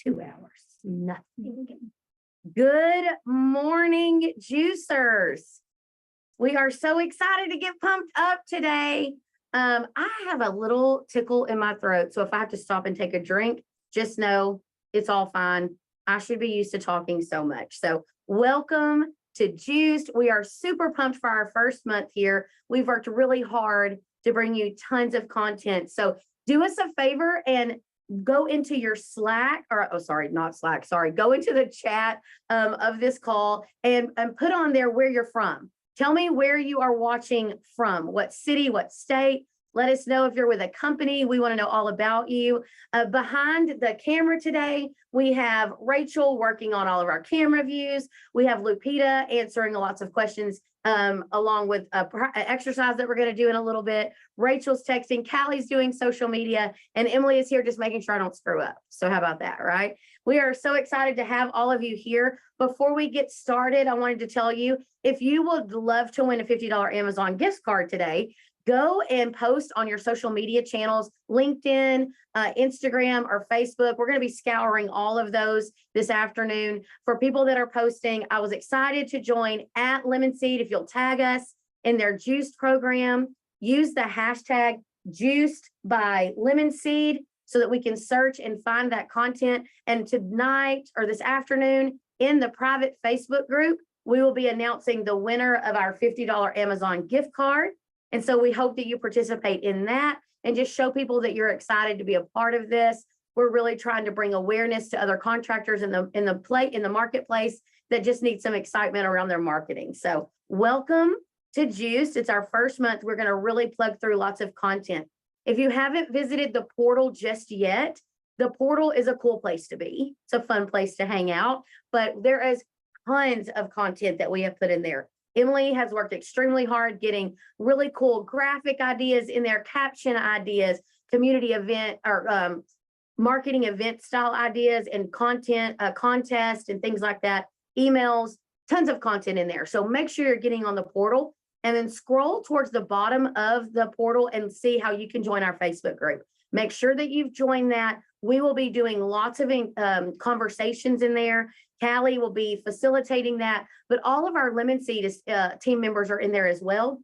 2 hours, nothing. Good morning, juicers. We are so excited to get pumped up today. I have a little tickle in my throat, so if I have to stop and take a drink, just know it's all fine. I should be used to talking so much. So welcome to Juiced. We are super pumped for our first month here. We've worked really hard to bring you tons of content. So do us a favor and go into your Slack, or not Slack, go into the chat of this call and put on there where you're from. Tell me where you are watching from, what city, what state. Let us know if you're with a company. We want to know all about you. Behind the camera today, we have Rachel working on all of our camera views. We have Lupita answering lots of questions along with an exercise that we're going to do in a little bit. Rachel's texting, Callie's doing social media, and Emily is here just making sure I don't screw up. So how about that, right? We are so excited to have all of you here. Before we get started, I wanted to tell you, if you would love to win a $50 Amazon gift card today, go and post on your social media channels, LinkedIn, Instagram, or Facebook. We're going to be scouring all of those this afternoon. For people that are posting, I was excited to join at Lemonseed. If you'll tag us in their Juiced program, use the hashtag Juiced by Lemonseed so that we can search and find that content. And tonight or this afternoon in the private Facebook group, we will be announcing the winner of our $50 Amazon gift card. And so we hope that you participate in that and just show people that you're excited to be a part of this. We're really trying to bring awareness to other contractors in the marketplace that just need some excitement around their marketing. So welcome to Juiced. It's our first month. We're going to really plug through lots of content. If you haven't visited the portal just yet, the portal is a cool place to be. It's a fun place to hang out, but there is tons of content that we have put in there. Emily has worked extremely hard getting really cool graphic ideas in there, caption ideas, community event or marketing event style ideas and content, contests and things like that, emails, tons of content in there. So make sure you're getting on the portal and then scroll towards the bottom of the portal and see how you can join our Facebook group. Make sure that you've joined that. We will be doing lots of conversations in there. Callie will be facilitating that, but all of our Lemonseed team members are in there as well.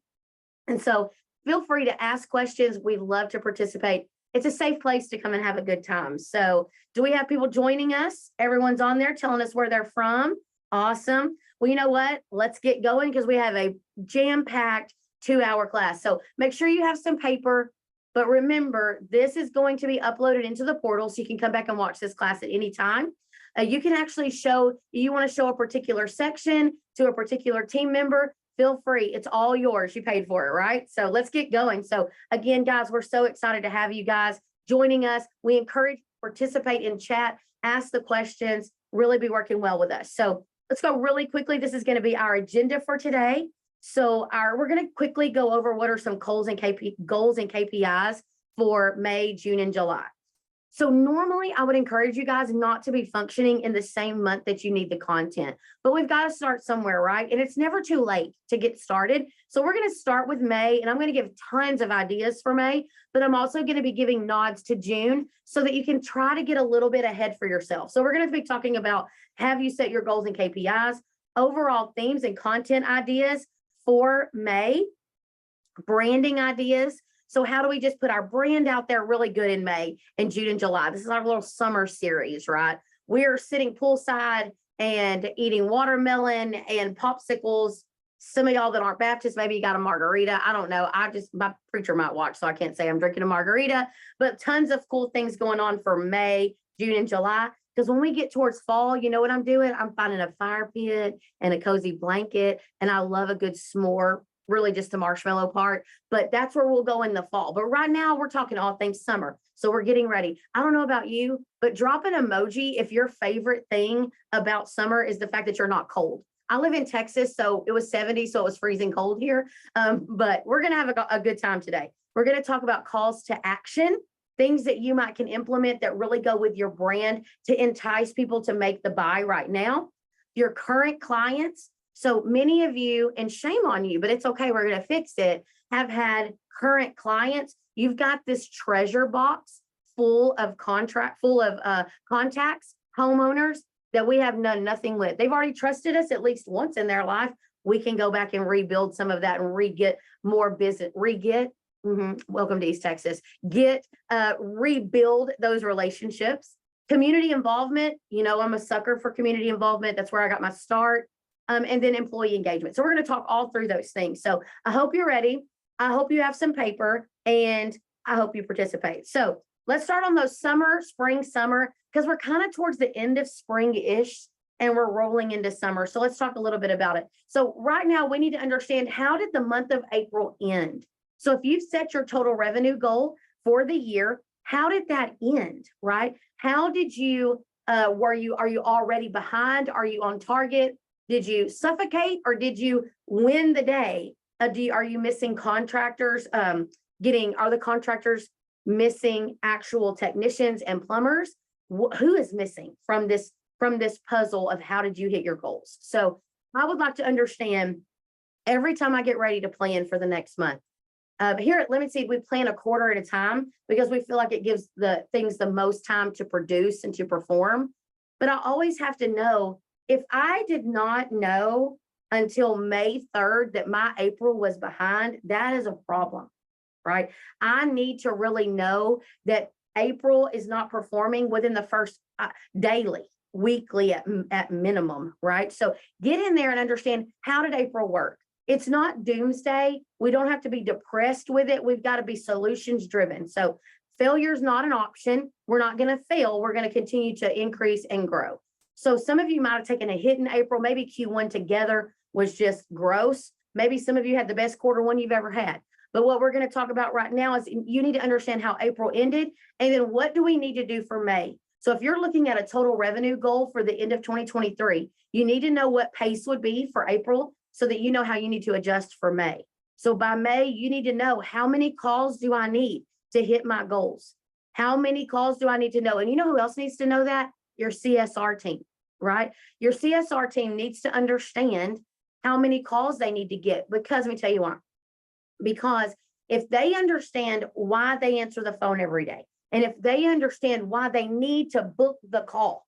And so feel free to ask questions. We love to participate. It's a safe place to come and have a good time. So do we have people joining us? Everyone's on there telling us where they're from. Awesome. Well, you know what? Let's get going because we have a jam-packed 2-hour class. So make sure you have some paper. But remember, this is going to be uploaded into the portal so you can come back and watch this class at any time. You can actually you want to show a particular section to a particular team member, feel free. It's all yours. You paid for it, right? So let's get going. So again, guys, we're so excited to have you guys joining us. We encourage you to participate in chat, ask the questions, really be working well with us. So let's go really quickly. This is going to be our agenda for today. So we're going to quickly go over what are some goals and KPIs for May, June, and July. So normally I would encourage you guys not to be functioning in the same month that you need the content, but we've got to start somewhere, right? And it's never too late to get started. So we're going to start with May, and I'm going to give tons of ideas for May, but I'm also going to be giving nods to June so that you can try to get a little bit ahead for yourself. So we're going to be talking about, have you set your goals and KPIs, overall themes and content ideas for May, branding ideas. So how do we just put our brand out there really good in May and June and July? This is our little summer series, right? We're sitting poolside and eating watermelon and popsicles. Some of y'all that aren't Baptist, maybe you got a margarita. I don't know. My preacher might watch, so I can't say I'm drinking a margarita, but tons of cool things going on for May, June, and July. Because when we get towards fall, you know what I'm doing? I'm finding a fire pit and a cozy blanket, and I love a good s'more. Really just the marshmallow part, but that's where we'll go in the fall. But right now we're talking all things summer. So we're getting ready. I don't know about you, but drop an emoji if your favorite thing about summer is the fact that you're not cold. I live in Texas, so it was 70, so it was freezing cold here. But we're going to have a good time today. We're going to talk about calls to action, things that you can implement that really go with your brand to entice people to make the buy right now. Your current clients. So many of you, and shame on you, but it's okay, we're going to fix it, have had current clients. You've got this treasure box full of contacts, homeowners that we have done nothing with. They've already trusted us at least once in their life. We can go back and rebuild some of that and re-get more business, welcome to East Texas, rebuild those relationships. Community involvement, I'm a sucker for community involvement. That's where I got my start. And then employee engagement. So we're going to talk all through those things. So I hope you're ready. I hope you have some paper, and I hope you participate. So let's start on those spring, summer, because we're kind of towards the end of spring-ish and we're rolling into summer. So let's talk a little bit about it. So right now we need to understand, how did the month of April end? So if you've set your total revenue goal for the year, how did that end, right? How did you, are you already behind? Are you on target? Did you suffocate, or did you win the day? Are you missing contractors? Are the contractors missing actual technicians and plumbers? Who is missing from this puzzle of how did you hit your goals? So I would like to understand, every time I get ready to plan for the next month, here at Lemon Seed, we plan a quarter at a time because we feel like it gives the things the most time to produce and to perform. But I always have to know, if I did not know until May 3rd that my April was behind, that is a problem, right? I need to really know that April is not performing within the first daily, weekly at minimum, right? So get in there and understand, how did April work? It's not doomsday. We don't have to be depressed with it. We've got to be solutions driven. So failure is not an option. We're not going to fail. We're going to continue to increase and grow. So some of you might have taken a hit in April. Maybe Q1 together was just gross. Maybe some of you had the best quarter one you've ever had. But what we're going to talk about right now is, you need to understand how April ended, and then what do we need to do for May? So if you're looking at a total revenue goal for the end of 2023, you need to know what pace would be for April so that you know how you need to adjust for May. So by May, you need to know, how many calls do I need to hit my goals? How many calls do I need to know? And you know who else needs to know that? Your CSR team, right? Your CSR team needs to understand how many calls they need to get, because let me tell you why. Because if they understand why they answer the phone every day, and if they understand why they need to book the call.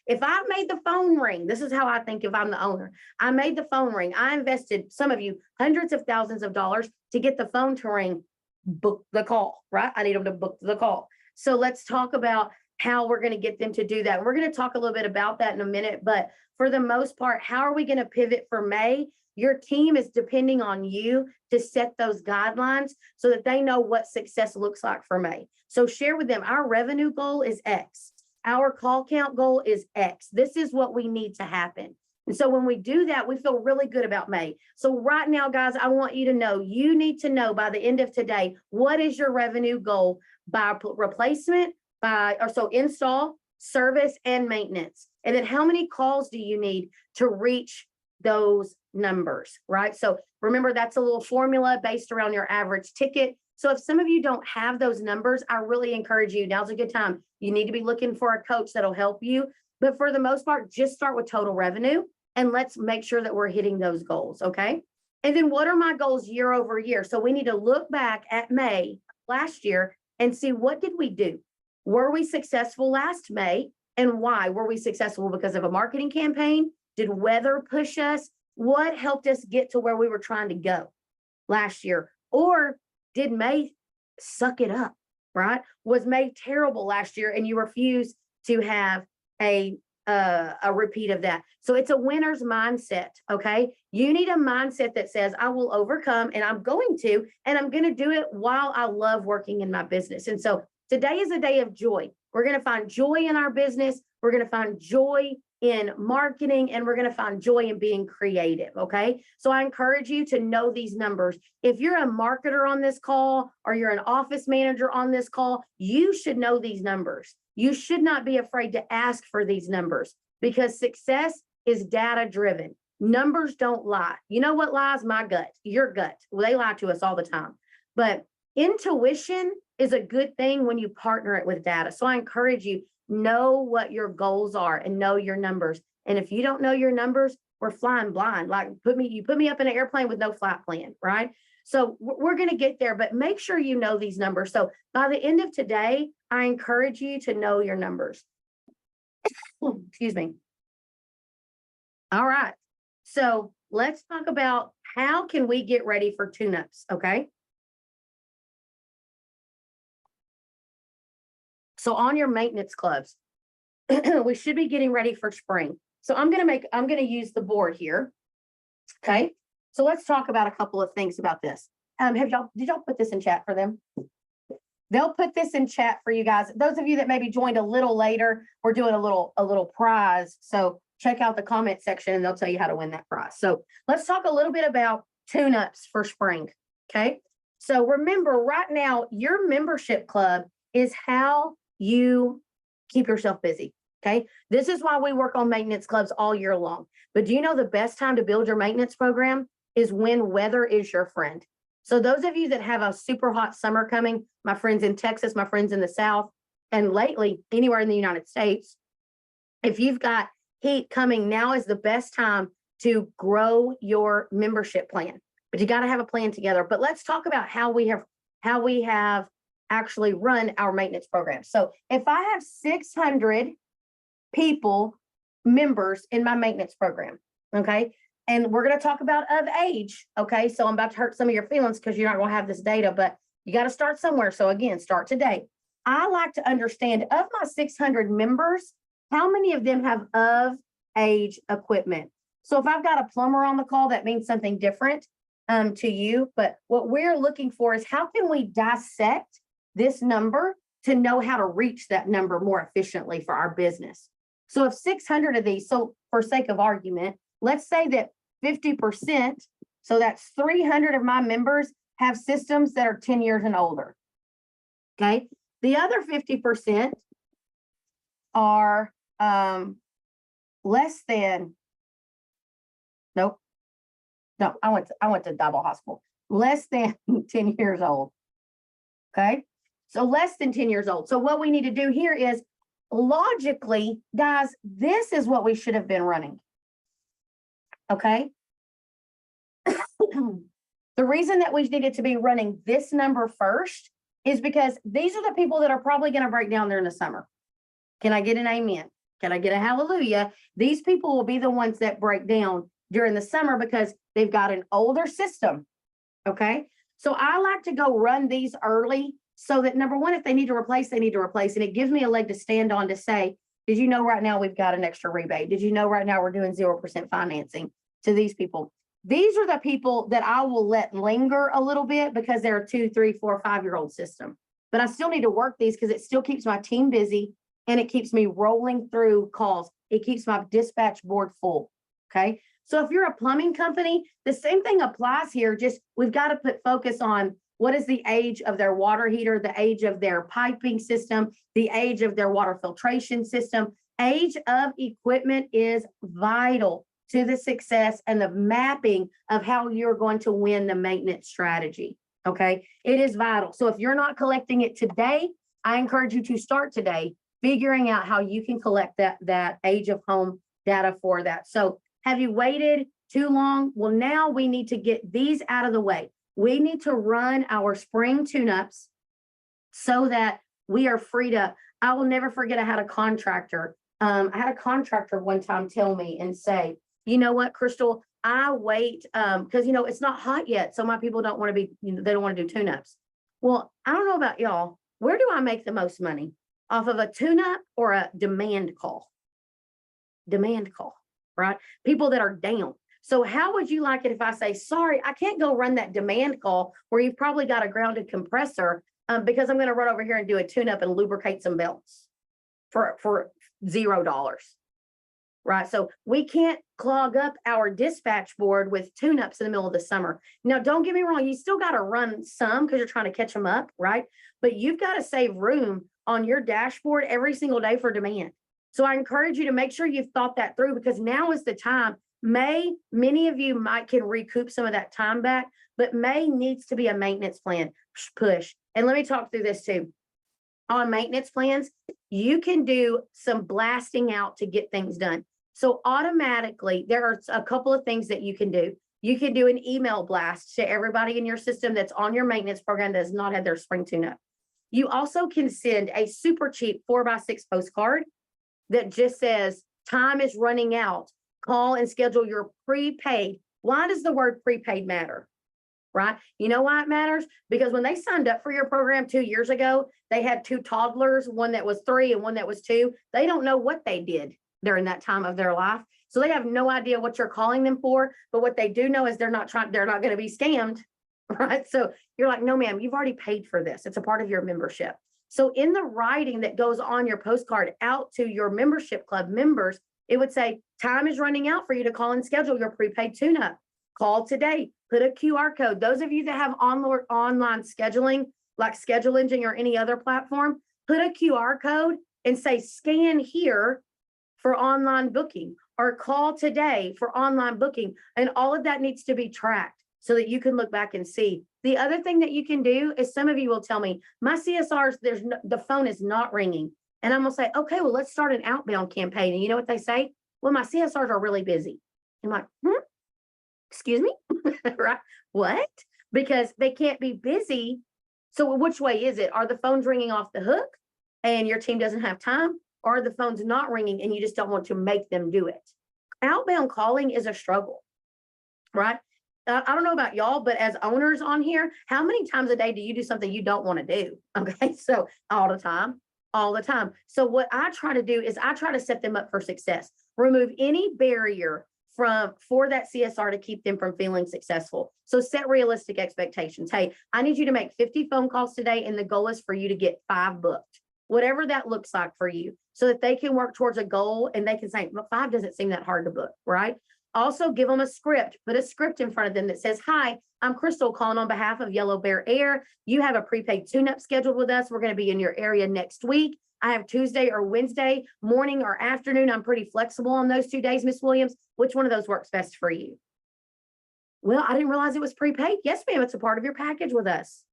If I made the phone ring, this is how I think if I'm the owner. I made the phone ring. I invested, some of you, hundreds of thousands of dollars to get the phone to ring. Book the call, right? I need them to book the call. So let's talk about how we're going to get them to do that. We're going to talk a little bit about that in a minute, but for the most part, how are we going to pivot for May? Your team is depending on you to set those guidelines so that they know what success looks like for May. So share with them, our revenue goal is X. Our call count goal is X. This is what we need to happen. And so when we do that, we feel really good about May. So right now, guys, I want you to know, you need to know by the end of today, what is your revenue goal by replacement, so install, service, and maintenance. And then how many calls do you need to reach those numbers, right? So remember, that's a little formula based around your average ticket. So if some of you don't have those numbers, I really encourage you, now's a good time. You need to be looking for a coach that'll help you. But for the most part, just start with total revenue, and let's make sure that we're hitting those goals, okay? And then what are my goals year over year? So we need to look back at May last year and see, what did we do? Were we successful last May, and why? Were we successful because of a marketing campaign? Did weather push us? What helped us get to where we were trying to go last year? Or did May suck it up, right? Was May terrible last year and you refused to have a repeat of that? So it's a winner's mindset, okay? You need a mindset that says, I will overcome, and I'm going to do it while I love working in my business. And so today is a day of joy. We're going to find joy in our business. We're going to find joy in marketing, and we're going to find joy in being creative. Okay. So I encourage you to know these numbers. If you're a marketer on this call, or you're an office manager on this call, you should know these numbers. You should not be afraid to ask for these numbers, because success is data driven. Numbers don't lie. You know what lies? My gut, your gut. Well, they lie to us all the time, but intuition is a good thing when you partner it with data. So I encourage you, know what your goals are and know your numbers. And if you don't know your numbers, we're flying blind. Like you put me up in an airplane with no flight plan, right? So we're going to get there, but make sure you know these numbers. So by the end of today, I encourage you to know your numbers. Excuse me. All right. So let's talk about how can we get ready for tune-ups, okay? So on your maintenance clubs, we should be getting ready for spring. So I'm gonna use the board here. Okay. So let's talk about a couple of things about this. Did y'all put this in chat for them? They'll put this in chat for you guys. Those of you that maybe joined a little later, we're doing a little prize. So check out the comment section and they'll tell you how to win that prize. So let's talk a little bit about tune-ups for spring. Okay. So remember right now, your membership club is how you keep yourself busy. Okay. This is why we work on maintenance clubs all year long. But do you know the best time to build your maintenance program is when weather is your friend? So those of you that have a super hot summer coming, my friends in Texas, my friends in the South, and lately anywhere in the United States, if you've got heat coming, now is the best time to grow your membership plan. But you got to have a plan together. But let's talk about how we have actually run our maintenance program. So if I have 600 people, members in my maintenance program, okay, and we're going to talk about of age, okay, so I'm about to hurt some of your feelings because you're not going to have this data, but you got to start somewhere. So again, start today. I like to understand of my 600 members, how many of them have of age equipment? So if I've got a plumber on the call, that means something different to you. But what we're looking for is how can we dissect this number to know how to reach that number more efficiently for our business? So if 600 of these, so for sake of argument, let's say that 50%, so that's 300 of my members have systems that are 10 years and older. Okay. The other 50% are less than, nope. No, I went to Double Hospital. Less than 10 years old. Okay. So less than 10 years old. So what we need to do here is logically, guys, this is what we should have been running. Okay. The reason that we needed to be running this number first is because these are the people that are probably going to break down there in the summer. Can I get an amen? Can I get a hallelujah? These people will be the ones that break down during the summer because they've got an older system. Okay. So I like to go run these early so that number one, if they need to replace, they need to replace. And it gives me a leg to stand on to say, did you know right now we've got an extra rebate? Did you know right now we're doing 0% financing to these people? These are the people that I will let linger a little bit because they're a 2, 3, 4, 5-year-old system. But I still need to work these because it still keeps my team busy and it keeps me rolling through calls. It keeps my dispatch board full. Okay. So if you're a plumbing company, the same thing applies here. Just we've got to put focus on what is the age of their water heater, the age of their piping system, the age of their water filtration system. Age of equipment is vital to the success and the mapping of how you're going to win the maintenance strategy. Okay. It is vital. So if you're not collecting it today, I encourage you to start today figuring out how you can collect that age of home data for that. So have you waited too long? Well, now we need to get these out of the way. We need to run our spring tune-ups so that we are freed up. I will never forget, I had a contractor one time tell me and say, you know what, Crystal, I wait because, it's not hot yet. So my people don't want to be, they don't want to do tune-ups. Well, I don't know about y'all. Where do I make the most money? Off of a tune-up or a demand call? Demand call, right? People that are down. So how would you like it if I say, sorry, I can't go run that demand call where you've probably got a grounded compressor because I'm going to run over here and do a tune-up and lubricate some belts for $0. Right. So we can't clog up our dispatch board with tune-ups in the middle of the summer. Now, don't get me wrong. You still got to run some because you're trying to catch them up. Right. But you've got to save room on your dashboard every single day for demand. So I encourage you to make sure you've thought that through because now is the time. Many of you can recoup some of that time back, but May needs to be a maintenance plan push. And let me talk through this too. On maintenance plans, you can do some blasting out to get things done. So automatically, there are a couple of things that you can do. You can do an email blast to everybody in your system that's on your maintenance program that has not had their spring tune-up. You also can send a super cheap 4x6 postcard that just says time is running out. Call and schedule your prepaid. Why does the word prepaid matter? Right? You know why it matters? Because when they signed up for your program 2 years ago, they had 2 toddlers, one that was 3 and one that was 2. They don't know what they did during that time of their life. So they have no idea what you're calling them for. But what they do know is they're not going to be scammed. Right? So you're like, no, ma'am, you've already paid for this. It's a part of your membership. So in the writing that goes on your postcard out to your membership club members, it would say, time is running out for you to call and schedule your prepaid tune-up. Call today, put a QR code. Those of you that have online scheduling, like Schedule Engine or any other platform, put a QR code and say, scan here for online booking, or call today for online booking. And all of that needs to be tracked so that you can look back and see. The other thing that you can do is, some of you will tell me, my CSRs, the phone is not ringing. And I'm gonna say, okay, well, let's start an outbound campaign. And you know what they say? Well, my CSRs are really busy. I'm like, excuse me, right? What? Because they can't be busy. So which way is it? Are the phones ringing off the hook and your team doesn't have time? Or are the phones not ringing and you just don't want to make them do it? Outbound calling is a struggle, right? I don't know about y'all, but as owners on here, how many times a day do you do something you don't want to do? Okay, so all the time. So what I try to do is I try to set them up for success, remove any barrier for that CSR to keep them from feeling successful. So set realistic expectations. Hey, I need you to make 50 phone calls today, and the goal is for you to get 5 booked, whatever that looks like for you, so that they can work towards a goal and they can say, well, 5 doesn't seem that hard to book, right? Also give them a script, put a script in front of them that says, hi, I'm Crystal calling on behalf of Yellow Bear Air. You have a prepaid tune-up scheduled with us. We're going to be in your area next week. I have Tuesday or Wednesday, morning or afternoon. I'm pretty flexible on those 2 days, Miss Williams. Which one of those works best for you? Well, I didn't realize it was prepaid. Yes, ma'am, it's a part of your package with us.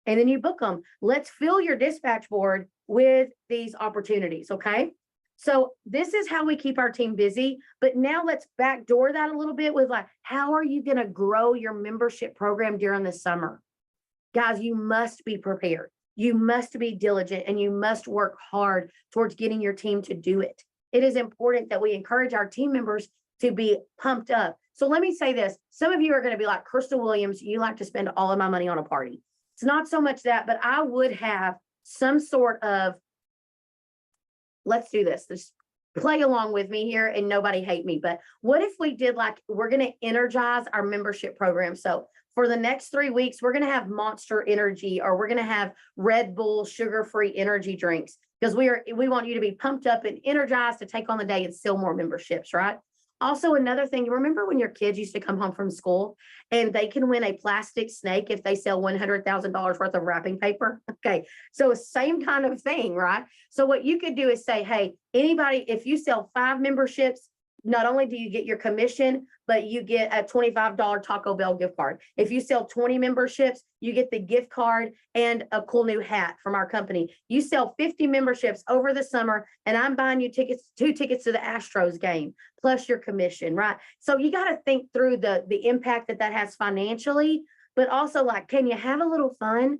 And then you book them. Let's fill your dispatch board with these opportunities, okay? So this is how we keep our team busy. But now let's backdoor that a little bit with, like, how are you going to grow your membership program during the summer? Guys, you must be prepared. You must be diligent, and you must work hard towards getting your team to do it. It is important that we encourage our team members to be pumped up. So let me say this. Some of you are going to be like, Crystal Williams, you like to spend all of my money on a party. It's not so much that, but I would have some sort of, let's do this. Just play along with me here and nobody hate me. But what if we did, like, we're going to energize our membership program. So for the next 3 weeks, we're going to have Monster Energy, or we're going to have Red Bull sugar-free energy drinks, because we want you to be pumped up and energized to take on the day and sell more memberships, right? Also, another thing, remember when your kids used to come home from school and they can win a plastic snake if they sell $100,000 worth of wrapping paper? Okay, so same kind of thing, right? So what you could do is say, hey, anybody, if you sell 5 memberships, not only do you get your commission, but you get a $25 Taco Bell gift card. If you sell 20 memberships, you get the gift card and a cool new hat from our company. You sell 50 memberships over the summer, and I'm buying you 2 tickets to the Astros game, plus your commission, right? So you got to think through the impact that has financially, but also, like, can you have a little fun?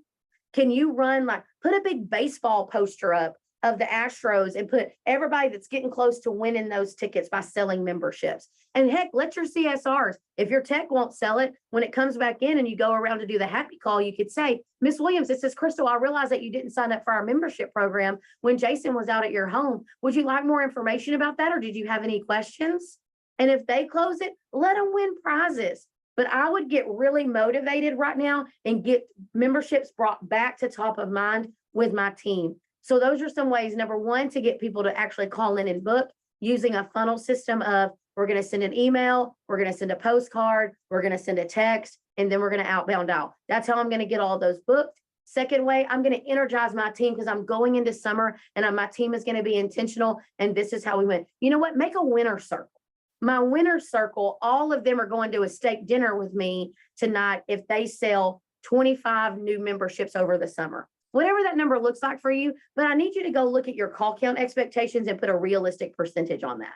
Can you run, like, put a big baseball poster up of the Astros and put everybody that's getting close to winning those tickets by selling memberships. And heck, let your CSRs, if your tech won't sell it, when it comes back in and you go around to do the happy call, you could say, Miss Williams, this is Crystal. I realize that you didn't sign up for our membership program when Jason was out at your home. Would you like more information about that, or did you have any questions? And if they close it, let them win prizes. But I would get really motivated right now and get memberships brought back to top of mind with my team. So those are some ways, number one, to get people to actually call in and book, using a funnel system of, we're going to send an email, we're going to send a postcard, we're going to send a text, and then we're going to outbound out. That's how I'm going to get all those booked. Second way, I'm going to energize my team, because I'm going into summer and my team is going to be intentional. And this is how we went. You know what? Make a winner circle. My winner circle, all of them are going to a steak dinner with me tonight if they sell 25 new memberships over the summer. Whatever that number looks like for you, but I need you to go look at your call count expectations and put a realistic percentage on that.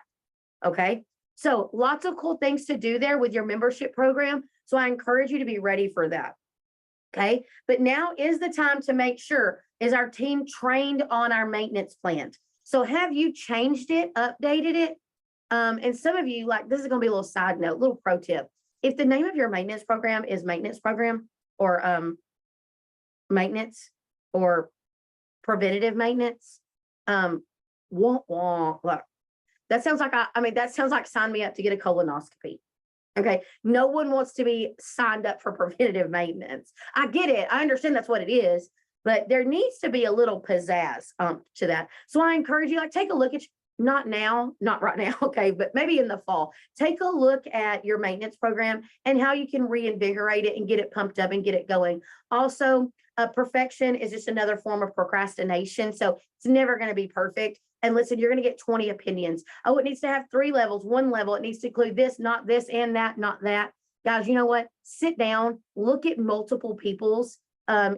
Okay. So lots of cool things to do there with your membership program. So I encourage you to be ready for that. Okay. But now is the time to make sure, is our team trained on our maintenance plan? So have you changed it, updated it? And some of you, like, this is going to be a little side note, little pro tip. If the name of your maintenance program is maintenance program or maintenance or preventative maintenance, look, that sounds like, that sounds like sign me up to get a colonoscopy. Okay. No one wants to be signed up for preventative maintenance. I get it. I understand that's what it is, but there needs to be a little pizzazz to that. So I encourage you, like, take a look at, not now, not right now. Okay. But maybe in the fall, take a look at your maintenance program and how you can reinvigorate it and get it pumped up and get it going. Also, perfection is just another form of procrastination. So it's never going to be perfect. And listen, you're going to get 20 opinions. Oh, it needs to have 3 levels, 1 level. It needs to include this, not this, and that, not that. Guys, you know what? Sit down, look at multiple people's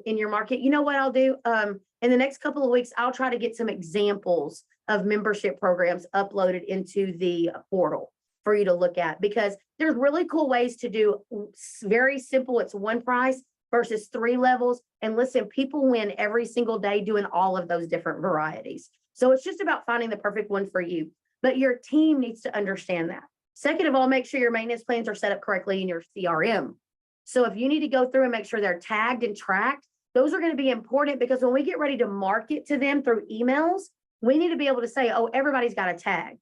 in your market. You know what I'll do? In the next couple of weeks, I'll try to get some examples of membership programs uploaded into the portal for you to look at, because there's really cool ways to do very simple. It's one price versus 3 levels. And listen, people win every single day doing all of those different varieties. So it's just about finding the perfect one for you, but your team needs to understand that. Second of all, make sure your maintenance plans are set up correctly in your CRM. So if you need to go through and make sure they're tagged and tracked, those are going to be important, because when we get ready to market to them through emails, we need to be able to say, oh, everybody's got a tag,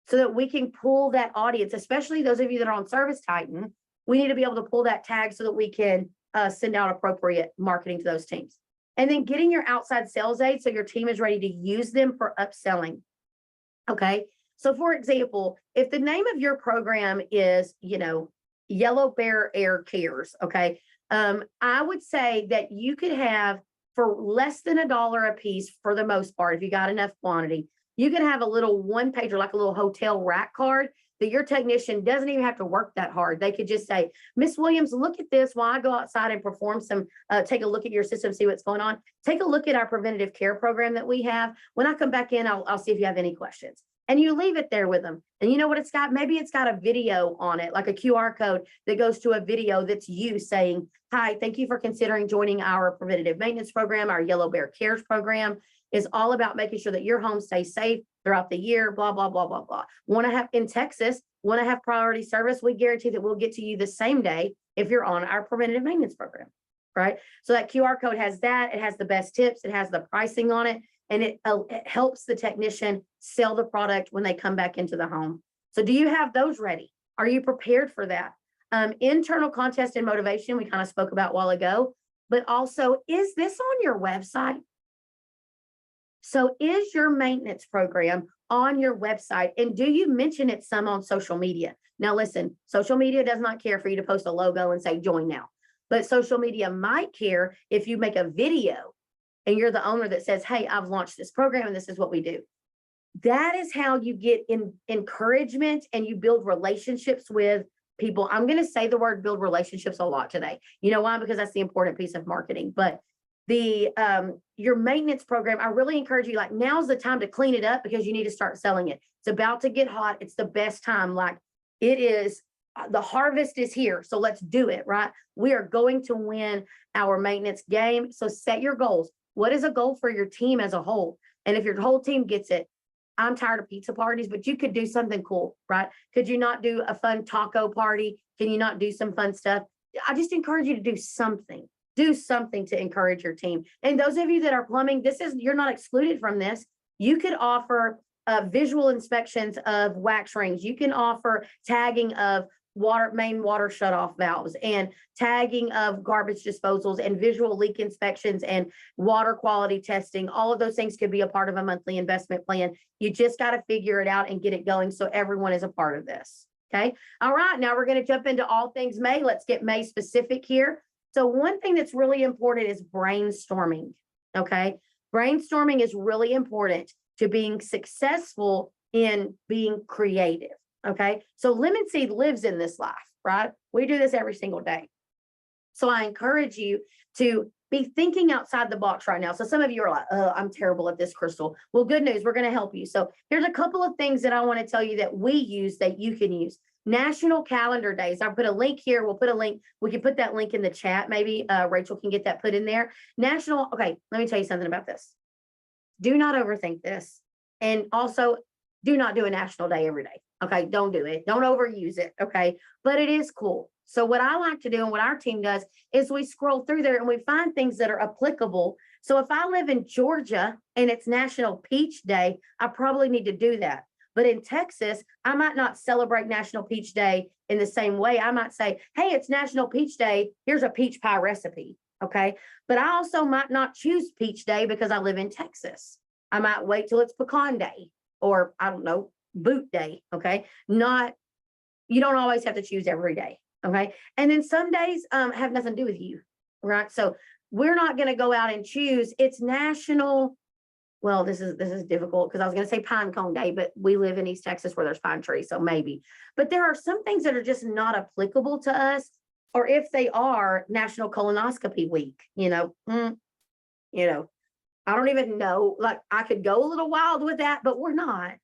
so that we can pull that audience, especially those of you that are on ServiceTitan. We need to be able to pull that tag so that we can send out appropriate marketing to those teams. And then getting your outside sales aids so your team is ready to use them for upselling. Okay. So for example, if the name of your program is, Yellow Bear Air Cares, okay, I would say that you could have, for less than $1 a piece, for the most part, if you got enough quantity, you can have a little one pager, like a little hotel rack card, that your technician doesn't even have to work that hard. They could just say, Miss Williams, look at this while I go outside and perform some, take a look at your system, see what's going on. Take a look at our preventative care program that we have. When I come back in, I'll see if you have any questions. And you leave it there with them. And you know what it's got? Maybe it's got a video on it, like a QR code that goes to a video that's you saying, hi, thank you for considering joining our preventative maintenance program. Our Yellow Bear Cares program is all about making sure that your home stays safe throughout the year, blah, blah, blah, blah, blah. Want to have, in Texas, want to have priority service, we guarantee that we'll get to you the same day if you're on our preventative maintenance program, right? So that QR code has that, it has the best tips, it has the pricing on it, and it helps the technician sell the product when they come back into the home. So do you have those ready? Are you prepared for that? Internal contest and motivation, we kind of spoke about a while ago, but also, is this on your website? So is your maintenance program on your website, and do you mention it some on social media? Now listen, social media does not care for you to post a logo and say join now, but social media might care if you make a video and you're the owner that says, hey, I've launched this program and this is what we do. That is how you get encouragement and you build relationships with people. I'm going to say the word build relationships a lot today. You know why? Because that's the important piece of marketing. But your maintenance program, I really encourage you, like, now's the time to clean it up, because you need to start selling it. It's about to get hot. It's the best time. Like, it is, the harvest is here. So let's do it, right? We are going to win our maintenance game. So set your goals. What is a goal for your team as a whole? And if your whole team gets it, I'm tired of pizza parties, but you could do something cool, right? Could you not do a fun taco party? Can you not do some fun stuff? I just encourage you to do something. Do something to encourage your team. And those of you that are plumbing, you're not excluded from this. You could offer visual inspections of wax rings. You can offer tagging of main water shutoff valves, and tagging of garbage disposals, and visual leak inspections, and water quality testing. All of those things could be a part of a monthly investment plan. You just got to figure it out and get it going so everyone is a part of this. Okay. All right. Now we're going to jump into all things May. Let's get May specific here. So one thing that's really important is brainstorming. Okay. Brainstorming is really important to being successful in being creative. Okay. So Lemon Seed lives in this life, right? We do this every single day. So I encourage you to be thinking outside the box right now. So some of you are like, oh, I'm terrible at this, Crystal. Well, good news, we're going to help you. So here's a couple of things that I want to tell you that we use that you can use. National Calendar Days. I'll put a link here. We'll put a link. We can put that link in the chat. Maybe Rachel can get that put in there. Okay, let me tell you something about this. Do not overthink this. And also, do not do a national day every day. Okay, don't do it. Don't overuse it. Okay, but it is cool. So what I like to do and what our team does is we scroll through there and we find things that are applicable. So if I live in Georgia and it's National Peach Day, I probably need to do that. But in Texas, I might not celebrate National Peach Day in the same way. I might say, hey, it's National Peach Day. Here's a peach pie recipe. Okay. But I also might not choose Peach Day because I live in Texas. I might wait till it's Pecan Day or I don't know, Boot Day. Okay. You don't always have to choose every day. Okay. And then some days have nothing to do with you. Right. So we're not going to go out and choose. It's national. Well, this is difficult because I was going to say pine cone day, but we live in East Texas where there's pine trees. So maybe, but there are some things that are just not applicable to us. Or if they are, National Colonoscopy Week, I don't even know, like I could go a little wild with that, but we're not,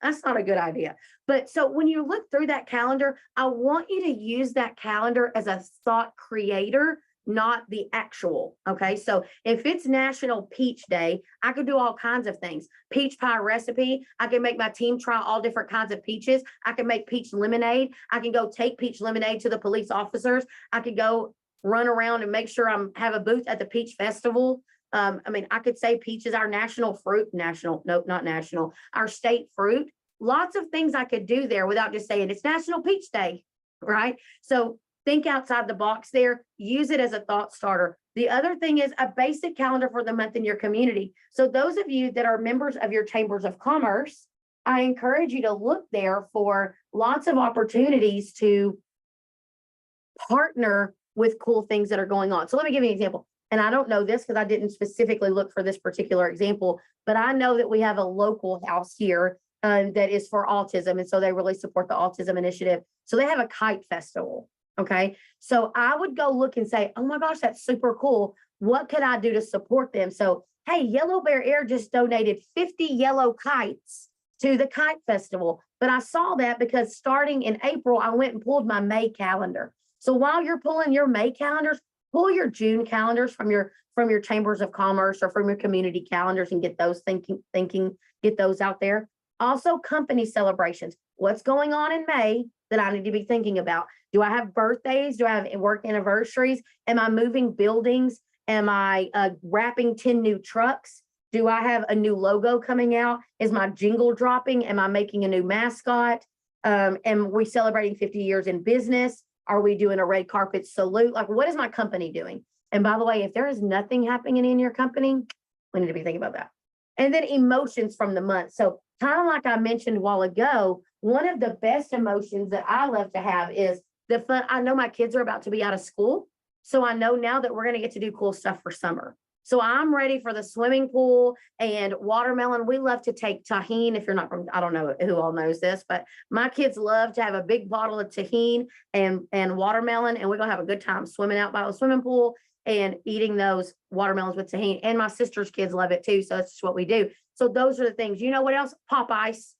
that's not a good idea. But so when you look through that calendar, I want you to use that calendar as a thought creator, not the actual. Okay. So if it's National Peach Day, I could do all kinds of things. Peach pie recipe. I can make my team try all different kinds of peaches. I can make peach lemonade. I can go take peach lemonade to the police officers. I could go run around and make sure have a booth at the Peach Festival. I could say peach is our national fruit, our state fruit. Lots of things I could do there without just saying it's National Peach Day, right? So think outside the box there, use it as a thought starter. The other thing is a basic calendar for the month in your community. So those of you that are members of your chambers of commerce, I encourage you to look there for lots of opportunities to partner with cool things that are going on. So let me give you an example. And I don't know this because I didn't specifically look for this particular example, but I know that we have a local house here that is for autism. And so they really support the autism initiative. So they have a kite festival. Okay. So I would go look and say, oh my gosh, that's super cool. What could I do to support them? So, hey, Yellow Bear Air just donated 50 yellow kites to the kite festival. But I saw that because starting in April, I went and pulled my May calendar. So while you're pulling your May calendars, pull your June calendars from your chambers of commerce or from your community calendars and get those get those out there. Also, company celebrations. What's going on in May that I need to be thinking about? Do I have birthdays? Do I have work anniversaries? Am I moving buildings? Am I wrapping 10 new trucks? Do I have a new logo coming out? Is my jingle dropping? Am I making a new mascot? Am we celebrating 50 years in business? Are we doing a red carpet salute? Like, what is my company doing? And by the way, if there is nothing happening in your company, we need to be thinking about that. And then emotions from the month. So kind of like I mentioned a while ago, one of the best emotions that I love to have is the fun. I know my kids are about to be out of school. So I know now that we're going to get to do cool stuff for summer. So I'm ready for the swimming pool and watermelon. We love to take Tajín. If you're not from, I don't know who all knows this, but my kids love to have a big bottle of Tajín and watermelon. And we're going to have a good time swimming out by the swimming pool and eating those watermelons with Tajín. And my sister's kids love it too. So that's just what we do. So those are the things. You know what else? Popeyes,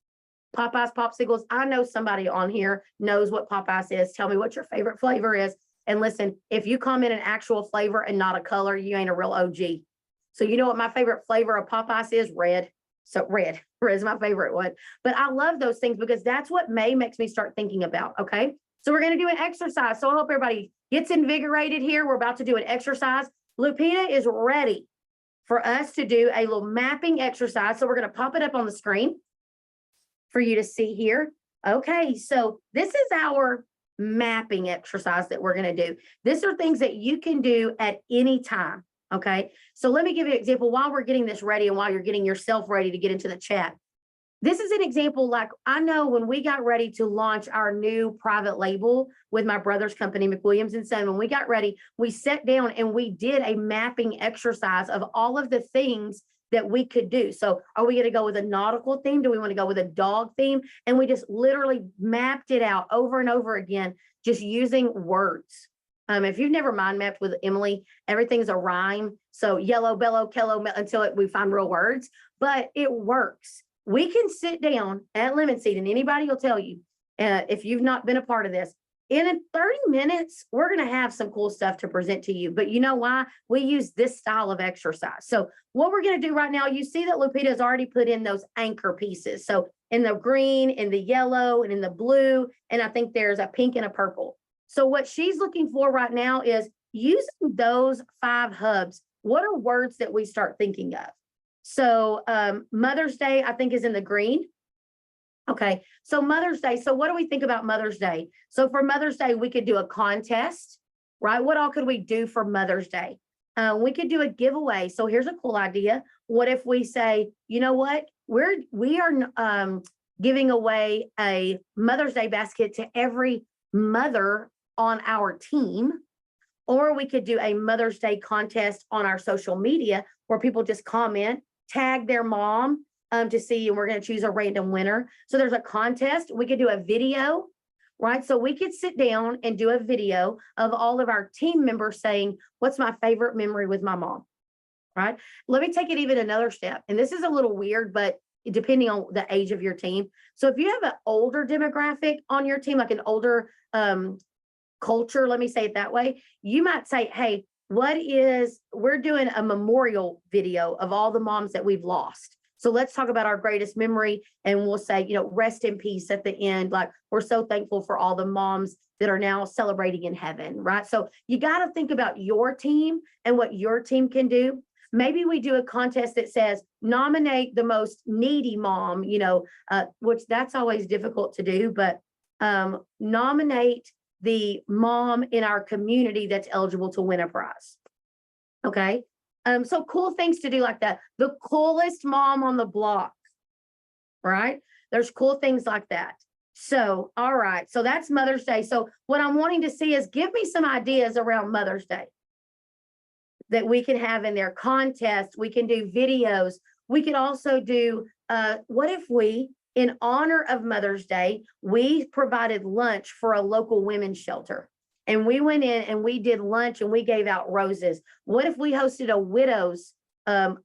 popsicles. I know somebody on here knows what Popeyes is. Tell me what your favorite flavor is. And listen, if you comment an actual flavor and not a color, you ain't a real OG. So you know what my favorite flavor of Popeyes is? Red. So red is my favorite one. But I love those things because that's what May makes me start thinking about. Okay. So we're going to do an exercise. So I hope everybody gets invigorated here. We're about to do an exercise. Lupita is ready for us to do a little mapping exercise. So we're going to pop it up on the screen for you to see here. Okay. So this is our mapping exercise that we're going to do. These are things that you can do at any time. Okay. So let me give you an example while we're getting this ready and while you're getting yourself ready to get into the chat. This is an example, like I know when we got ready to launch our new private label with my brother's company, McWilliams & Son, when we got ready, we sat down and we did a mapping exercise of all of the things that we could do. So are we going to go with a nautical theme? Do we want to go with a dog theme? And we just literally mapped it out over and over again, just using words. If you've never mind mapped with Emily, everything's a rhyme. So yellow, bellow, kello, until we find real words, but it works. We can sit down at Lemon Seed and anybody will tell you, if you've not been a part of this, in 30 minutes, we're going to have some cool stuff to present to you. But you know why? We use this style of exercise. So what we're going to do right now, you see that Lupita has already put in those anchor pieces. So in the green, in the yellow, and in the blue, and I think there's a pink and a purple. So what she's looking for right now is using those 5 hubs. What are words that we start thinking of? So Mother's Day, I think, is in the green. Okay, so Mother's Day. So what do we think about Mother's Day? So for Mother's Day, we could do a contest, right? What all could we do for Mother's Day? We could do a giveaway. So here's a cool idea. What if we say, you know what? We are giving away a Mother's Day basket to every mother on our team. Or we could do a Mother's Day contest on our social media where people just comment, tag their mom, to see, and we're going to choose a random winner. So there's a contest. We could do a video, right? So we could sit down and do a video of all of our team members saying, what's my favorite memory with my mom, right? Let me take it even another step. And this is a little weird, but depending on the age of your team. So if you have an older demographic on your team, like an older culture, let me say it that way, you might say, hey, we're doing a memorial video of all the moms that we've lost. So let's talk about our greatest memory, and we'll say, rest in peace at the end. Like, we're so thankful for all the moms that are now celebrating in heaven, right? So you got to think about your team and what your team can do. Maybe we do a contest that says nominate the most needy mom, which that's always difficult to do, but nominate the mom in our community that's eligible to win a prize. Okay. So cool things to do like that. The coolest mom on the block, right? There's cool things like that. So, all right. So that's Mother's Day. So what I'm wanting to see is give me some ideas around Mother's Day that we can have in their contests. We can do videos. We could also do, what if we, in honor of Mother's Day, we provided lunch for a local women's shelter. And we went in and we did lunch and we gave out roses. What if we hosted a widows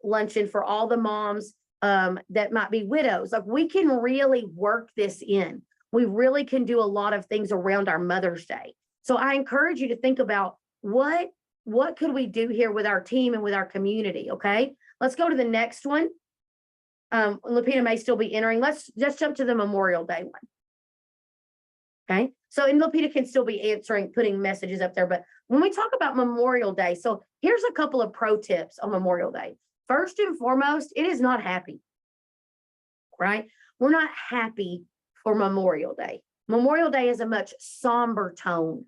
luncheon for all the moms that might be widows? Like, we can really work this in. We really can do a lot of things around our Mother's Day. So I encourage you to think about what could we do here with our team and with our community, okay? Let's go to the next one. Lupita may still be entering. Let's just jump to the Memorial Day one. Okay, so and Lupita can still be answering, putting messages up there. But when we talk about Memorial Day, so here's a couple of pro tips on Memorial Day. First and foremost, it is not happy, right? We're not happy for Memorial Day. Memorial Day is a much somber tone.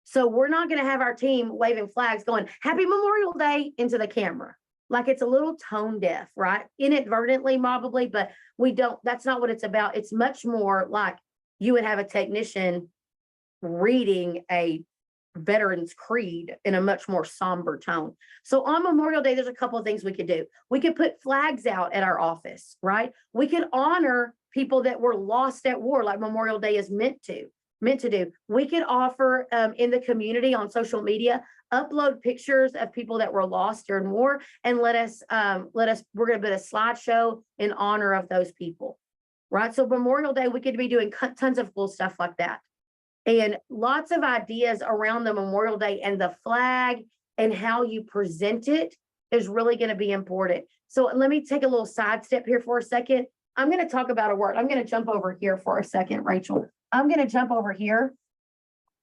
So we're not going to have our team waving flags going, Happy Memorial Day into the camera. Like, it's a little tone deaf, right? Inadvertently, probably, but that's not what it's about. It's much more like you would have a technician reading a Veterans Creed in a much more somber tone. So on Memorial Day, there's a couple of things we could do. We could put flags out at our office, right? We could honor people that were lost at war, like Memorial Day is meant to do. We could offer in the community on social media, upload pictures of people that were lost during war, and we're going to put a slideshow in honor of those people, right? So Memorial Day, we could be doing tons of cool stuff like that. And lots of ideas around the Memorial Day, and the flag and how you present it is really going to be important. So let me take a little sidestep here for a second. I'm going to talk about a word. I'm going to jump over here for a second, Rachel. I'm going to jump over here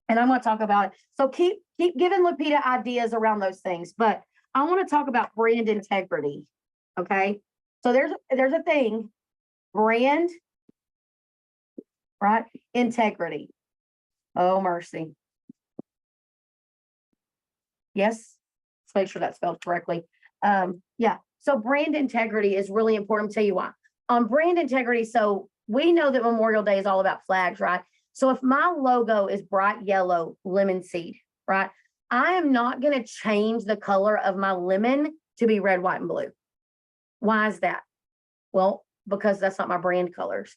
and I'm going to talk about it. So keep giving Lupita ideas around those things, but I want to talk about brand integrity. Okay. So there's a thing, brand, right? Integrity. Oh, mercy. Yes. Let's make sure that's spelled correctly. Yeah. So brand integrity is really important. I'll tell you why. On brand integrity, so we know that Memorial Day is all about flags, right? So if my logo is bright yellow lemon seed, right? I am not going to change the color of my lemon to be red, white, and blue. Why is that? Well, because that's not my brand colors.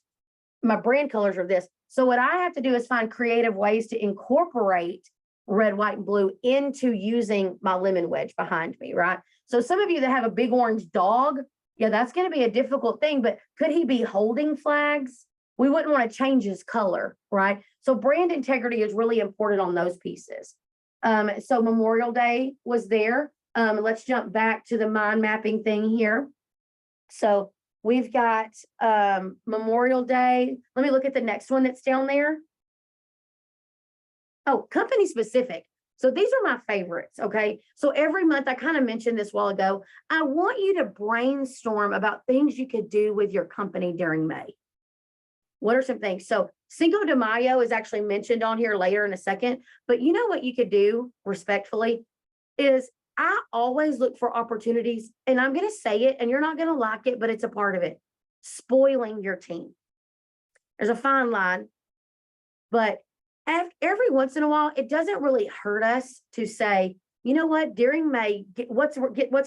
My brand colors are this. So what I have to do is find creative ways to incorporate red, white, and blue into using my lemon wedge behind me, right? So some of you that have a big orange dog, yeah, that's going to be a difficult thing, but could he be holding flags? we wouldn't want to change his color, right? So brand integrity is really important on those pieces. So Memorial Day was there. Let's jump back to the mind mapping thing here. So we've got Memorial Day. Let me look at the next one that's down there. Oh, company specific. So these are my favorites, okay? So every month, I kind of mentioned this a while ago, I want you to brainstorm about things you could do with your company during May. What are some things? So Cinco de Mayo is actually mentioned on here later in a second, but you know what you could do respectfully is I always look for opportunities, and I'm going to say it, and you're not going to like it, but it's a part of it. Spoiling your team. There's a fine line, but every once in a while, it doesn't really hurt us to say, you know what, during May, what's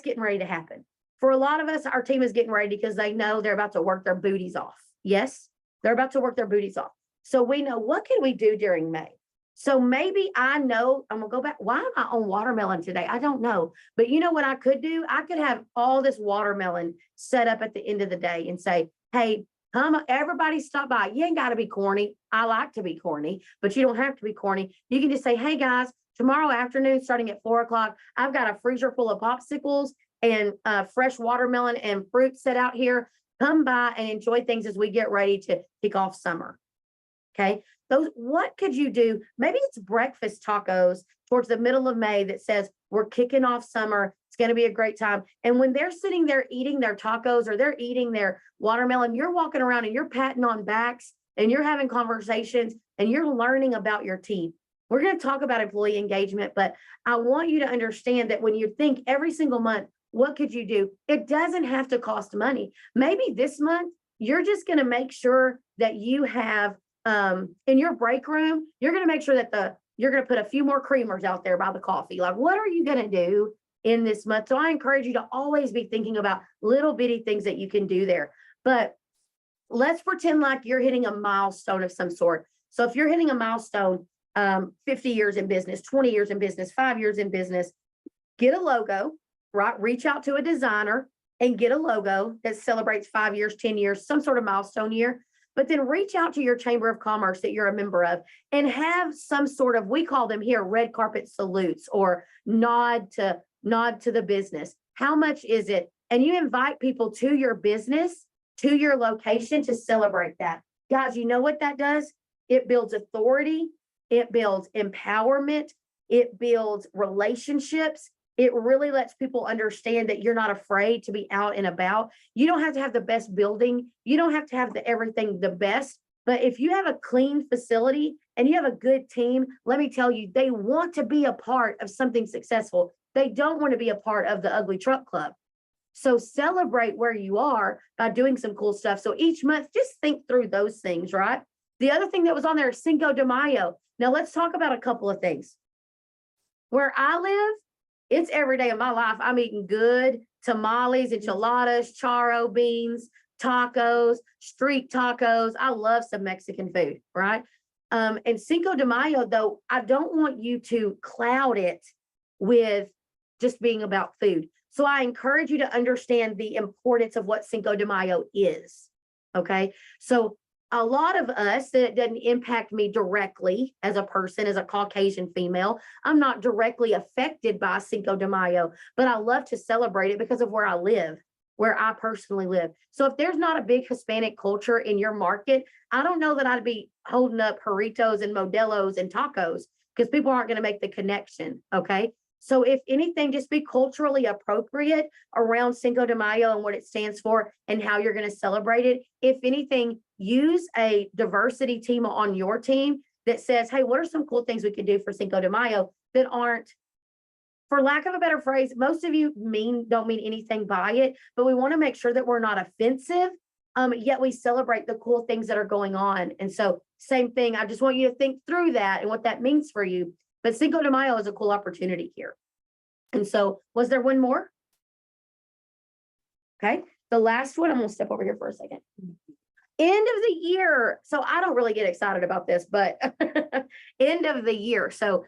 getting ready to happen. For a lot of us, our team is getting ready because they know they're about to work their booties off. Yes, they're about to work their booties off. So we know, what can we do during May? So maybe I know, I'm gonna go back. Why am I on watermelon today? I don't know. But you know what I could do? I could have all this watermelon set up at the end of the day and say, hey, everybody stop by. You ain't got to be corny. I like to be corny, but you don't have to be corny. You can just say, hey guys, tomorrow afternoon, starting at 4:00, I've got a freezer full of popsicles and fresh watermelon and fruit set out here. Come by and enjoy things as we get ready to kick off summer. Okay. What could you do? Maybe it's breakfast tacos towards the middle of May that says we're kicking off summer. It's going to be a great time. And when they're sitting there eating their tacos or they're eating their watermelon, you're walking around and you're patting on backs and you're having conversations and you're learning about your team. We're going to talk about employee engagement, but I want you to understand that when you think every single month, what could you do? It doesn't have to cost money. Maybe this month, you're just going to make sure that you have in your break room, you're going to make sure that you're going to put a few more creamers out there by the coffee. Like, what are you going to do in this month? So I encourage you to always be thinking about little bitty things that you can do there. But let's pretend like you're hitting a milestone of some sort. So if you're hitting a milestone, 50 years in business, 20 years in business, 5 years in business, get a logo, right? Reach out to a designer and get a logo that celebrates 5 years, 10 years, some sort of milestone year. But then reach out to your chamber of commerce that you're a member of and have some sort of, we call them here, red carpet salutes or nod to the business. How much is it? And you invite people to your business, to your location to celebrate that. Guys, you know what that does? It builds authority. It builds empowerment. It builds relationships. It really lets people understand that you're not afraid to be out and about. You don't have to have the best building. You don't have to have everything the best. But if you have a clean facility and you have a good team, let me tell you, they want to be a part of something successful. They don't want to be a part of the ugly truck club. So celebrate where you are by doing some cool stuff. So each month, just think through those things, right? The other thing that was on there is Cinco de Mayo. Now let's talk about a couple of things. Where I live, it's every day of my life. I'm eating good tamales, enchiladas, charro beans, tacos, street tacos. I love some Mexican food, right? And Cinco de Mayo, though, I don't want you to cloud it with just being about food. So I encourage you to understand the importance of what Cinco de Mayo is, okay? So a lot of us, that it doesn't impact me directly as a person, as a Caucasian female. I'm not directly affected by Cinco de Mayo, but I love to celebrate it because of where I live, where I personally live. So if there's not a big Hispanic culture in your market, I don't know that I'd be holding up Jarritos and Modelos and tacos because people aren't going to make the connection, okay? So if anything, just be culturally appropriate around Cinco de Mayo and what it stands for and how you're going to celebrate it. If anything, use a diversity team on your team that says, hey, what are some cool things we could do for Cinco de Mayo that aren't, for lack of a better phrase, most of you don't mean anything by it, but we want to make sure that we're not offensive, yet we celebrate the cool things that are going on. And so same thing, I just want you to think through that and what that means for you. But Cinco de Mayo is a cool opportunity here. And so was there one more? Okay, the last one, I'm going to step over here for a second. End of the year. So I don't really get excited about this, but end of the year. So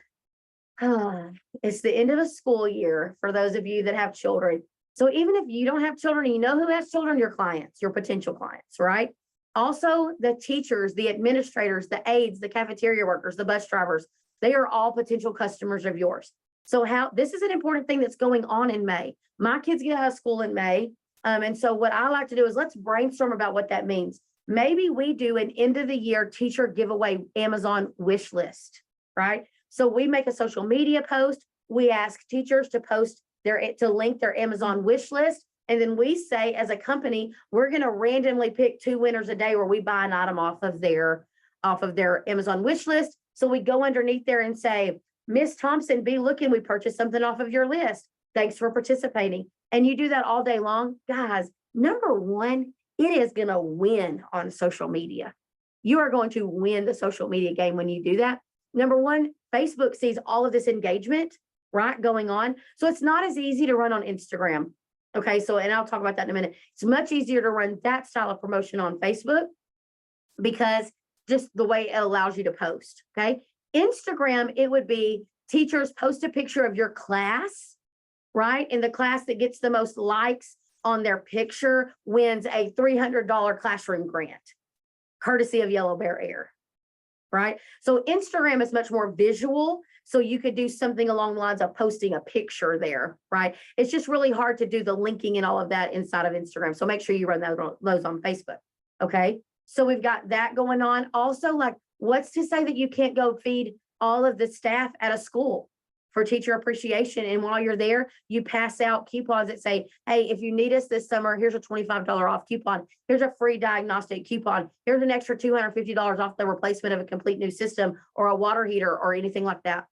it's the end of a school year for those of you that have children. So even if you don't have children, you know who has children, your clients, your potential clients, right? Also, the teachers, the administrators, the aides, the cafeteria workers, the bus drivers, they are all potential customers of yours. So this is an important thing that's going on in May. My kids get out of school in May. And so what I like to do is let's brainstorm about what that means. Maybe we do an end of the year teacher giveaway Amazon wish list, right? So we make a social media post. We ask teachers to post to link their Amazon wish list. And then we say, as a company, we're going to randomly pick 2 winners a day where we buy an item off of their Amazon wish list. So we go underneath there and say, Miss Thompson, be looking, we purchased something off of your list. Thanks for participating. And you do that all day long. Guys, number one, it is going to win on social media. You are going to win the social media game when you do that. Number one, Facebook sees all of this engagement, right, going on. So it's not as easy to run on Instagram. Okay, so, and I'll talk about that in a minute. It's much easier to run that style of promotion on Facebook because just the way it allows you to post, okay? Instagram, it would be teachers post a picture of your class, right? And the class that gets the most likes on their picture wins a $300 classroom grant, courtesy of Yellow Bear Air, right? So Instagram is much more visual. So you could do something along the lines of posting a picture there, right? It's just really hard to do the linking and all of that inside of Instagram. So make sure you run those on Facebook, okay? So we've got that going on. Also, like, what's to say that you can't go feed all of the staff at a school for teacher appreciation? And while you're there, you pass out coupons that say, hey, if you need us this summer, here's a $25 off coupon. Here's a free diagnostic coupon. Here's an extra $250 off the replacement of a complete new system or a water heater or anything like that.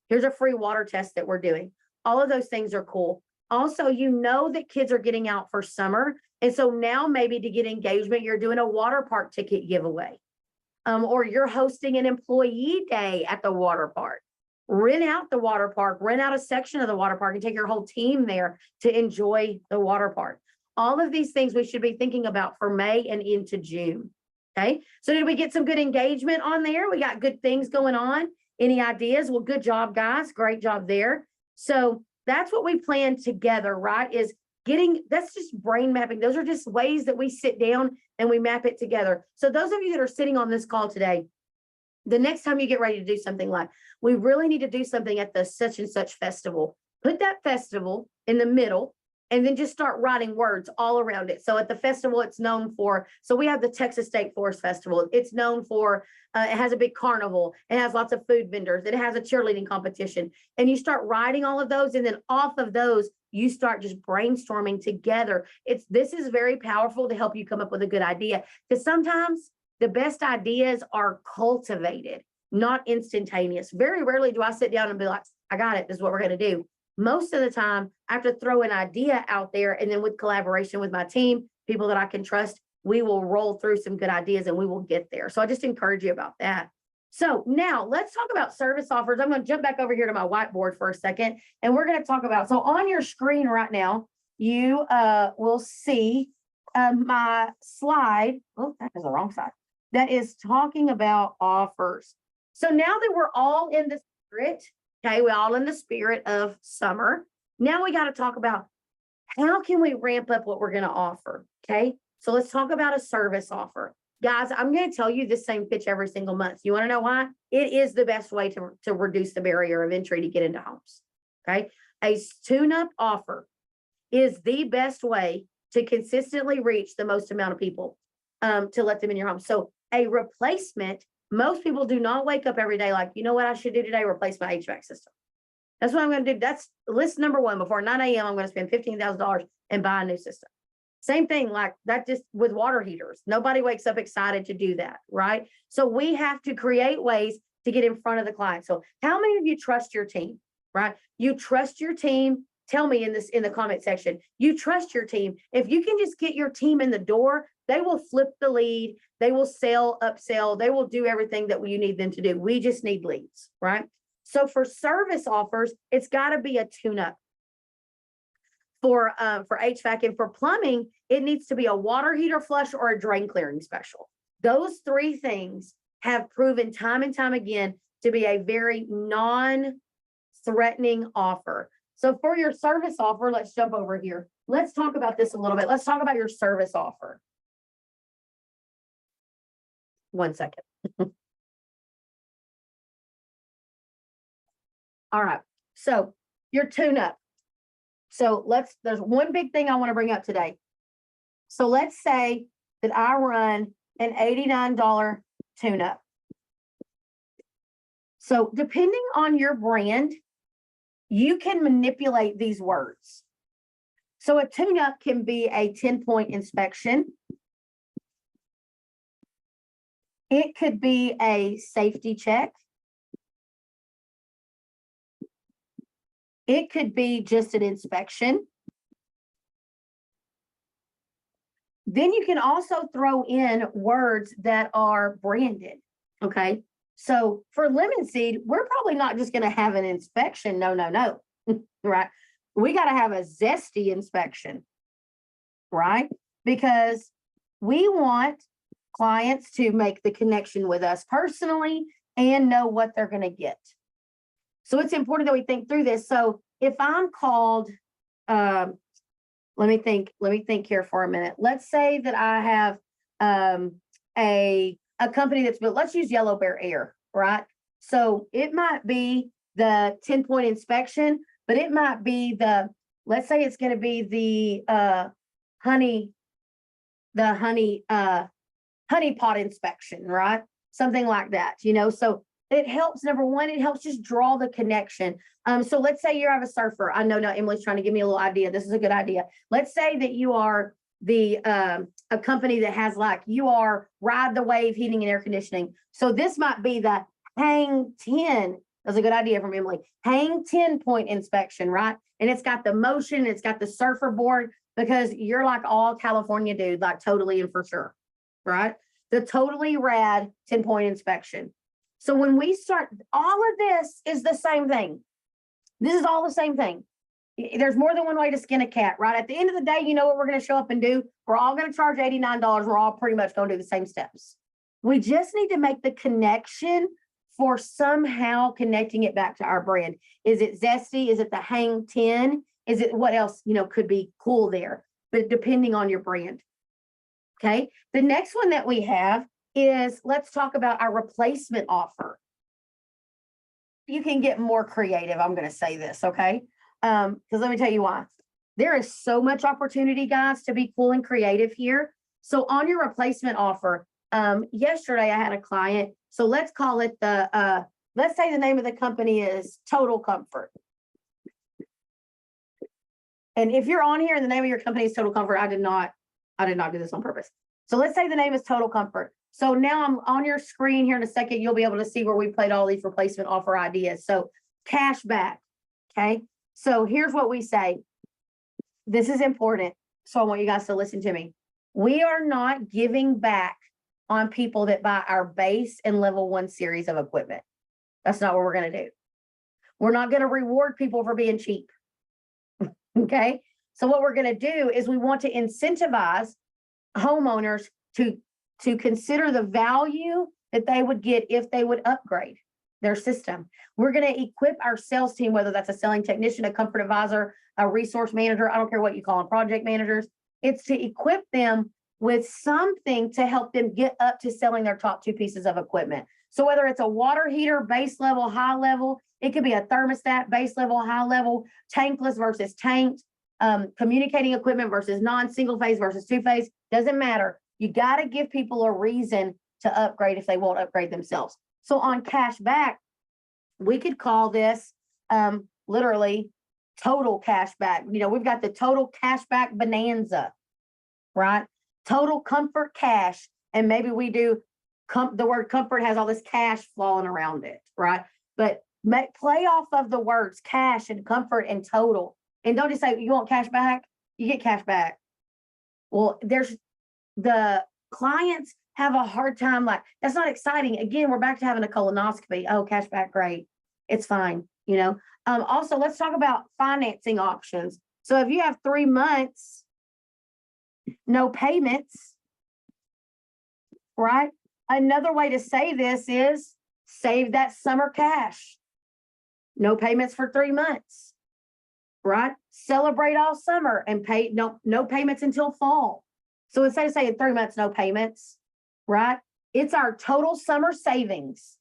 Here's a free water test that we're doing. All of those things are cool. Also, you know that kids are getting out for summer. And so now maybe to get engagement, you're doing a water park ticket giveaway. Or you're hosting an employee day at the water park. Rent out the water park, rent out a section of the water park and take your whole team there to enjoy the water park. All of these things we should be thinking about for May and into June. Okay, so did we get some good engagement on there? We got good things going on. Any ideas? Well, good job, guys. Great job there. So that's what we plan together, right? Is that's just brain mapping. Those are just ways that we sit down and we map it together. So those of you that are sitting on this call today, the next time you get ready to do something like, we really need to do something at the such and such festival, put that festival in the middle and then just start writing words all around it. So at the festival, it's known for, so we have the Texas State Forest Festival. It's known for, it has a big carnival. It has lots of food vendors. It has a cheerleading competition. And you start writing all of those. And then off of those, you start just brainstorming together. This is very powerful to help you come up with a good idea. Because sometimes the best ideas are cultivated, not instantaneous. Very rarely do I sit down and be like, I got it. This is what we're going to do. Most of the time, I have to throw an idea out there, and then with collaboration with my team, people that I can trust, we will roll through some good ideas and we will get there. So I just encourage you about that. So now let's talk about service offers. I'm going to jump back over here to my whiteboard for a second, and we're going to talk about, so on your screen right now, you will see my slide. Oh, that is the wrong side. That is talking about offers. So now that we're all in the spirit, okay, we're all in the spirit of summer. Now we got to talk about how can we ramp up what we're going to offer, okay? So let's talk about a service offer. Guys, I'm going to tell you the same pitch every single month. You want to know why? It is the best way to reduce the barrier of entry to get into homes, okay? A tune-up offer is the best way to consistently reach the most amount of people to let them in your home. So a replacement, most people do not wake up every day like, you know what I should do today? Replace my HVAC system. That's what I'm going to do. That's list number one. Before 9 a.m., I'm going to spend $15,000 and buy a new system. Same thing like that, just with water heaters. Nobody wakes up excited to do that, right? So we have to create ways to get in front of the client. So how many of you trust your team, right? You trust your team. Tell me in the comment section, you trust your team. If you can just get your team in the door, they will flip the lead. They will sell, upsell. They will do everything that you need them to do. We just need leads, right? So for service offers, it's got to be a tune-up. For HVAC and for plumbing, it needs to be a water heater flush or a drain clearing special. Those three things have proven time and time again to be a very non-threatening offer. So for your service offer, let's jump over here. Let's talk about this a little bit. Let's talk about your service offer. 1 second. All right. So your tune-up. So there's one big thing I want to bring up today. So let's say that I run an $89 tune-up. So depending on your brand, you can manipulate these words. So a tune-up can be a 10-point inspection. It could be a safety check. It could be just an inspection. Then you can also throw in words that are branded, okay? So for Lemon Seed, we're probably not just going to have an inspection. No, right? We got to have a zesty inspection, right? Because we want clients to make the connection with us personally and know what they're going to get. So it's important that we think through this. So if I'm called, let me think here for a minute. Let's say that I have a company that's built, let's use Yellow Bear Air, right? So it might be the 10-point inspection, but it might be let's say it's going to be the honey pot inspection, right? Something like that, so it helps. Number one, it helps just draw the connection. So let's say you have a surfer. I know now Emily's trying to give me a little idea. This is a good idea. Let's say that you are a company that has you are Ride the Wave Heating and Air Conditioning. So this might be the Hang 10. That's a good idea from Emily. Hang 10-point inspection, right? And it's got the motion, it's got the surfer board, because you're like all California dude, like totally and for sure, right? The totally rad 10-point inspection. So when we start, all of this is the same thing. This is all the same thing. There's more than one way to skin a cat, right? At the end of the day, you know what we're going to show up and do? We're all going to charge $89. We're all pretty much going to do the same steps. We just need to make the connection for somehow connecting it back to our brand. Is it zesty? Is it the Hang 10? Is it what else, could be cool there? But depending on your brand. Okay. The next one that we have is, let's talk about our replacement offer. You can get more creative. I'm going to say this, okay? Because let me tell you why. There is so much opportunity, guys, to be cool and creative here. So on your replacement offer, yesterday I had a client. So let's call it let's say the name of the company is Total Comfort. And if you're on here and the name of your company is Total Comfort, I did not do this on purpose. So let's say the name is Total Comfort. So now I'm on your screen here in a second. You'll be able to see where we played all these replacement offer ideas. So cash back. Okay. So here's what we say. This is important. So I want you guys to listen to me. We are not giving back on people that buy our base and level 1 series of equipment. That's not what we're going to do. We're not going to reward people for being cheap. Okay. So what we're going to do is we want to incentivize homeowners to consider the value that they would get if they would upgrade their system. We're going to equip our sales team, whether that's a selling technician, a comfort advisor, a resource manager, I don't care what you call them, project managers. It's to equip them with something to help them get up to selling their top 2 pieces of equipment. So whether it's a water heater, base level, high level, it could be a thermostat, base level, high level, tankless versus tanked, communicating equipment versus non-single phase versus 2-phase, doesn't matter. You got to give people a reason to upgrade if they won't upgrade themselves. So on cash back, we could call this literally total cash back. We've got the total cash back bonanza, right? Total comfort cash. And maybe we do the word comfort has all this cash flowing around it, right? But play off of the words cash and comfort and total. And don't just say, you want cash back? You get cash back. Well, the clients have a hard time, that's not exciting. Again, we're back to having a colonoscopy. Oh, cash back, great. It's fine, Also, let's talk about financing options. So if you have 3 months, no payments, right? Another way to say this is save that summer cash. No payments for 3 months, right? Celebrate all summer and pay no payments until fall. So instead of saying 3 months, no payments, right? It's our total summer savings.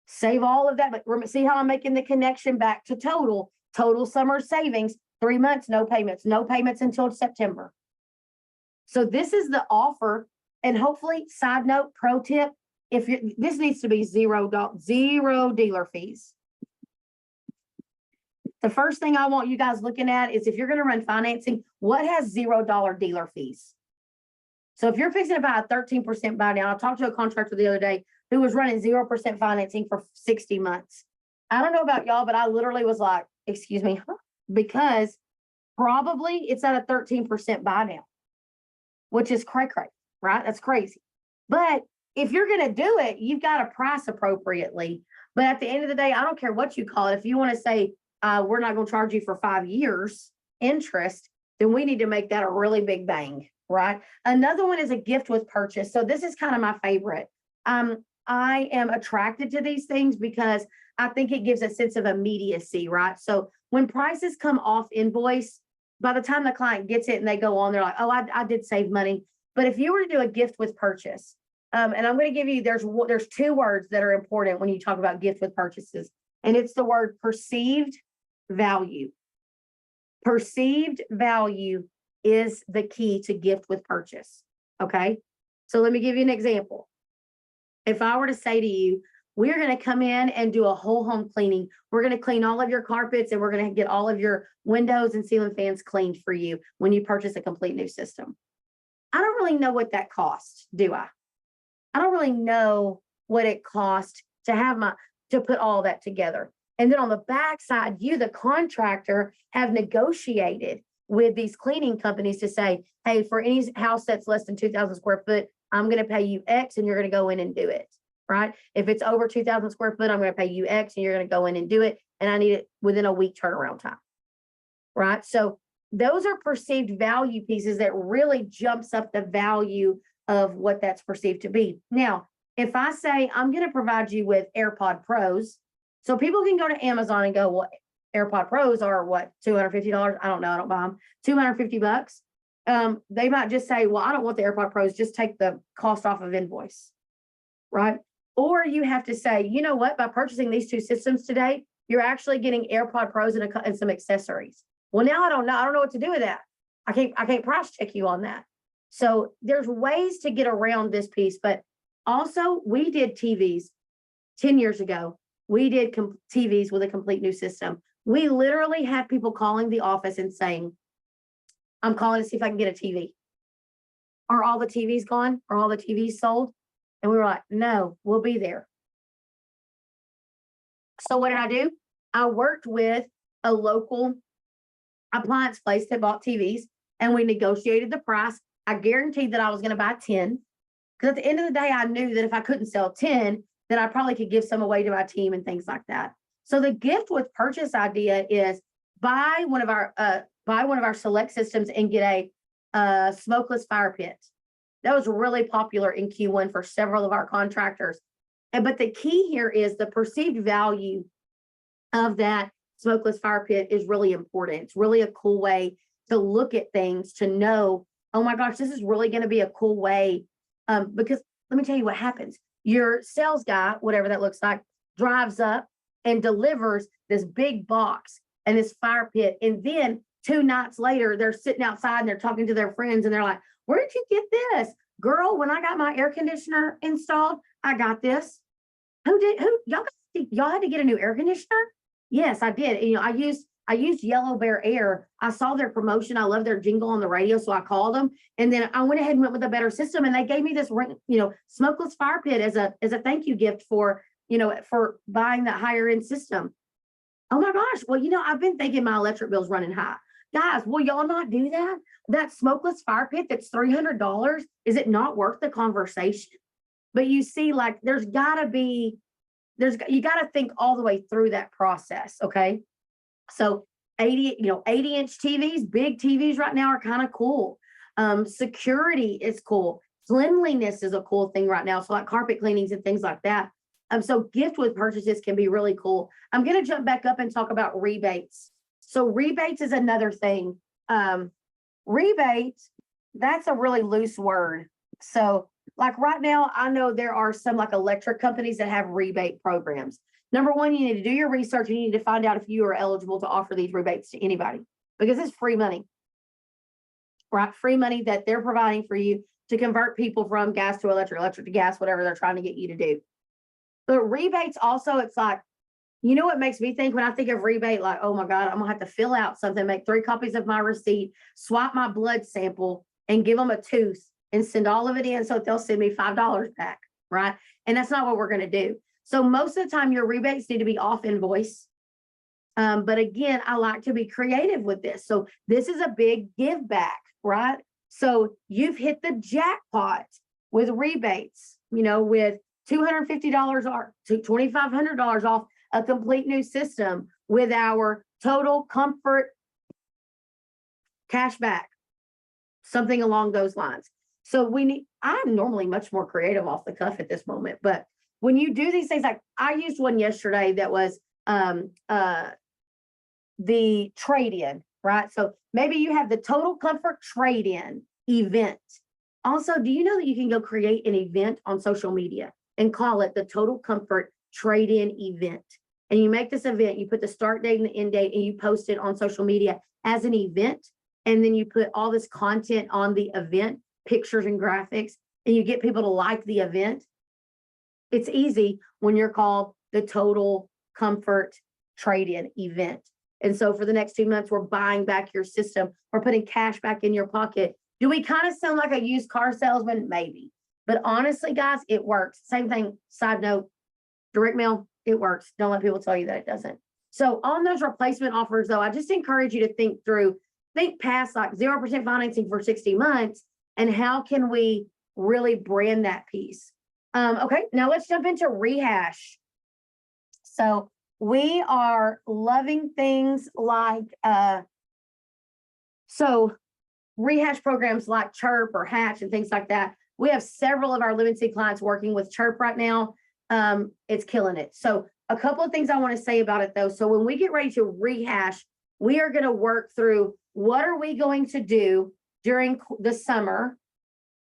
Save all of that, but see how I'm making the connection back to total summer savings, 3 months, no payments until September. So this is the offer. And hopefully, side note, pro tip, this needs to be zero dealer fees. The first thing I want you guys looking at is if you're going to run financing, what has $0 dealer fees? So if you're fixing to buy a 13% buy down, I talked to a contractor the other day who was running 0% financing for 60 months. I don't know about y'all, but I literally was like, excuse me, because probably it's at a 13% buy down, which is cray, right? That's crazy. But if you're going to do it, you've got to price appropriately. But at the end of the day, I don't care what you call it. If you want to say, we're not going to charge you for 5 years interest, then we need to make that a really big bang, right? Another one is a gift with purchase. So this is kind of my favorite. I am attracted to these things because I think it gives a sense of immediacy, right? So when prices come off invoice, by the time the client gets it and they go on, they're like, oh, I did save money. But if you were to do a gift with purchase, and I'm going to give you, there's 2 words that are important when you talk about gift with purchases, and it's the word perceived value. Perceived value is the key to gift with purchase. Okay. So let me give you an example. If I were to say to you, we're going to come in and do a whole home cleaning. We're going to clean all of your carpets and we're going to get all of your windows and ceiling fans cleaned for you when you purchase a complete new system. I don't really know what that costs, do I? I don't really know what it costs to put all that together. And then on the backside, you, the contractor, have negotiated with these cleaning companies to say, hey, for any house that's less than 2,000 square foot, I'm going to pay you X and you're going to go in and do it, right? If it's over 2,000 square foot, I'm going to pay you X and you're going to go in and do it. And I need it within a week turnaround time, right? So those are perceived value pieces that really jumps up the value of what that's perceived to be. Now, if I say I'm going to provide you with AirPod Pros, so people can go to Amazon and go, well, AirPod Pros are what, $250? I don't know. I don't buy them. $250. They might just say, well, I don't want the AirPod Pros. Just take the cost off of invoice, right? Or you have to say, you know what? By purchasing these 2 systems today, you're actually getting AirPod Pros and some accessories. Well, now I don't know. I don't know what to do with that. I can't price check you on that. So there's ways to get around this piece. But also, we did TVs 10 years ago. We did TVs with a complete new system. We literally had people calling the office and saying, I'm calling to see if I can get a TV. Are all the TVs gone? Are all the TVs sold? And we were like, no, we'll be there. So what did I do? I worked with a local appliance place that bought TVs and we negotiated the price. I guaranteed that I was going to buy 10 because at the end of the day, I knew that if I couldn't sell 10, then I probably could give some away to my team and things like that. So the gift with purchase idea is buy one of our select systems and get a smokeless fire pit. That was really popular in Q1 for several of our contractors. But the key here is the perceived value of that smokeless fire pit is really important. It's really a cool way to look at things, to know, oh my gosh, this is really going to be a cool way. Because let me tell you what happens. Your sales guy, whatever that looks like, drives up and delivers this big box and this fire pit. And then 2 nights later, they're sitting outside and they're talking to their friends and they're like, where did you get this? Girl, when I got my air conditioner installed, I got this. Y'all had to get a new air conditioner? Yes, I did. And, I used Yellow Bear Air. I saw their promotion. I love their jingle on the radio. So I called them and then I went ahead and went with a better system. And they gave me this, smokeless fire pit as a thank you gift for buying that higher end system. Oh my gosh. Well, I've been thinking my electric bill's running high. Guys, will y'all not do that? That smokeless fire pit that's $300, is it not worth the conversation? But you see, like, you got to think all the way through that process. Okay. So 80-inch TVs, big TVs right now are kind of cool. Security is cool. Cleanliness is a cool thing right now. So like carpet cleanings and things like that. So gift with purchases can be really cool. I'm going to jump back up and talk about rebates. So rebates is another thing. Rebates, that's a really loose word. So like right now, I know there are some like electric companies that have rebate programs. Number one, you need to do your research and you need to find out if you are eligible to offer these rebates to anybody because it's free money, right? Free money that they're providing for you to convert people from gas to electric, electric to gas, whatever they're trying to get you to do. But rebates also, it's like, you know what makes me think when I think of rebate, like, oh my God, I'm gonna have to fill out something, make 3 copies of my receipt, swap my blood sample and give them a tooth and send all of it in so they'll send me $5 back, right? And that's not what we're gonna do. So most of the time your rebates need to be off invoice. But again, I like to be creative with this. So this is a big give back, right? So you've hit the jackpot with rebates, you know, with $250 or $2,500 off a complete new system with our Total Comfort cashback, something along those lines. So I'm normally much more creative off the cuff at this moment, but when you do these things, like I used one yesterday that was the trade-in, right? So maybe you have the Total Comfort trade-in event. Also, do you know that you can go create an event on social media and call it the Total Comfort trade-in event? And you make this event, you put the start date and the end date, and you post it on social media as an event. And then you put all this content on the event, pictures and graphics, and you get people to like the event. It's easy when you're called the Total Comfort trade-in event. And so for the next 2 months, we're buying back your system. We're putting cash back in your pocket. Do we kind of sound like a used car salesman? Maybe. But honestly, guys, it works. Same thing, side note, direct mail, it works. Don't let people tell you that it doesn't. So on those replacement offers, though, I just encourage you to think past like 0% financing for 60 months and how can we really brand that piece. Okay, now let's jump into rehash. So we are loving things like, rehash programs like Chirp or Hatch and things like that. We have several of our limited clients working with Chirp right now. It's killing it. So a couple of things I want to say about it though. So when we get ready to rehash, we are going to work through what are we going to do during the summer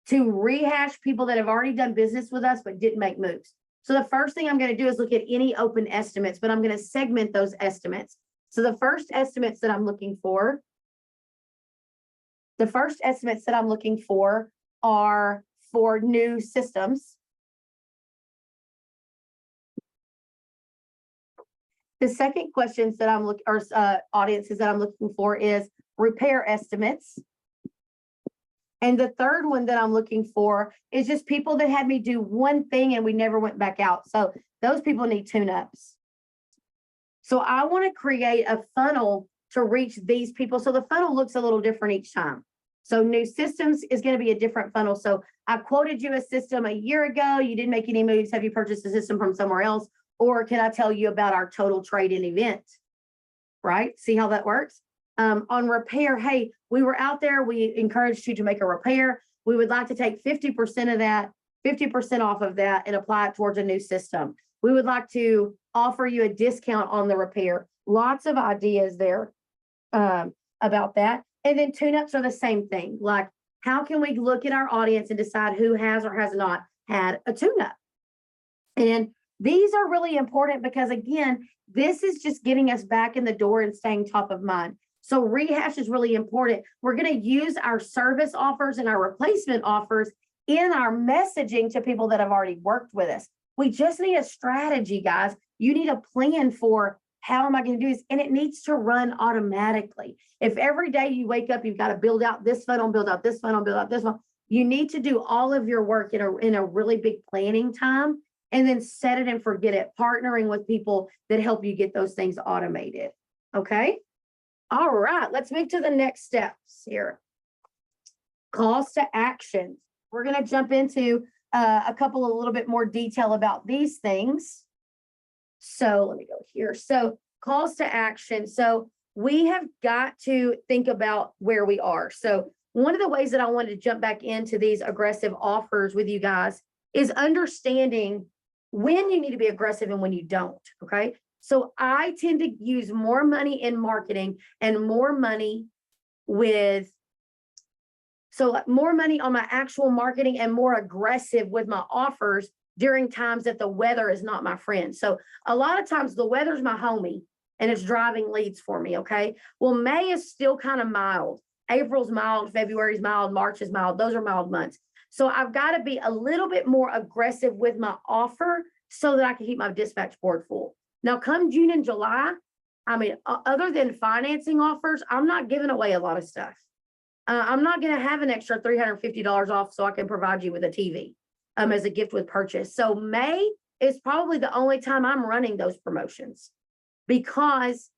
to rehash people that have already done business with us but didn't make moves. So the first thing I'm going to do is look at any open estimates, but I'm going to segment those estimates. So the first estimates that I'm looking for are for new systems. The second questions that I'm looking, or audiences that I'm looking for is repair estimates. And the third one that I'm looking for is just people that had me do one thing and we never went back out. So those people need tune-ups. So I want to create a funnel to reach these people. So the funnel looks a little different each time. So new systems is going to be a different funnel. So I quoted you a system a year ago. You didn't make any moves. Have you purchased a system from somewhere else? Or can I tell you about our total trade-in event? Right? See how that works? On repair, hey, we were out there. We encouraged you to make a repair. We would like to take 50% of that, 50% off of that and apply it towards a new system. We would like to offer you a discount on the repair. Lots of ideas there about that. And then tune-ups are the same thing. Like, how can we look at our audience and decide who has or has not had a tune-up? And these are really important because, again, this is just getting us back in the door and staying top of mind. So rehash is really important. We're going to use our service offers and our replacement offers in our messaging to people that have already worked with us. We just need a strategy, guys. You need a plan for how am I going to do this? And it needs to run automatically. If every day you wake up, you've got to build out this funnel, build out this funnel, build out this one. You need to do all of your work in a really big planning time and then set it and forget it, partnering with people that help you get those things automated. Okay. All right, let's move to the next steps here. Calls to action. We're going to jump into a little bit more detail about these things. So let me go here. So calls to action. So we have got to think about where we are. So one of the ways that I wanted to jump back into these aggressive offers with you guys is understanding when you need to be aggressive and when you don't, okay? So I tend to use more money in marketing and more money with So more money on my actual marketing and more aggressive with my offers during times that the weather is not my friend. So a lot of times the weather's my homie and it's driving leads for me. Okay. Well, May is still kind of mild. April's mild, February's mild, March is mild. Those are mild months. So I've got to be a little bit more aggressive with my offer so that I can keep my dispatch board full. Now, come June and July, I mean, other than financing offers, I'm not giving away a lot of stuff. I'm not going to have an extra $350 off so I can provide you with a TV as a gift with purchase. So May is probably the only time I'm running those promotions because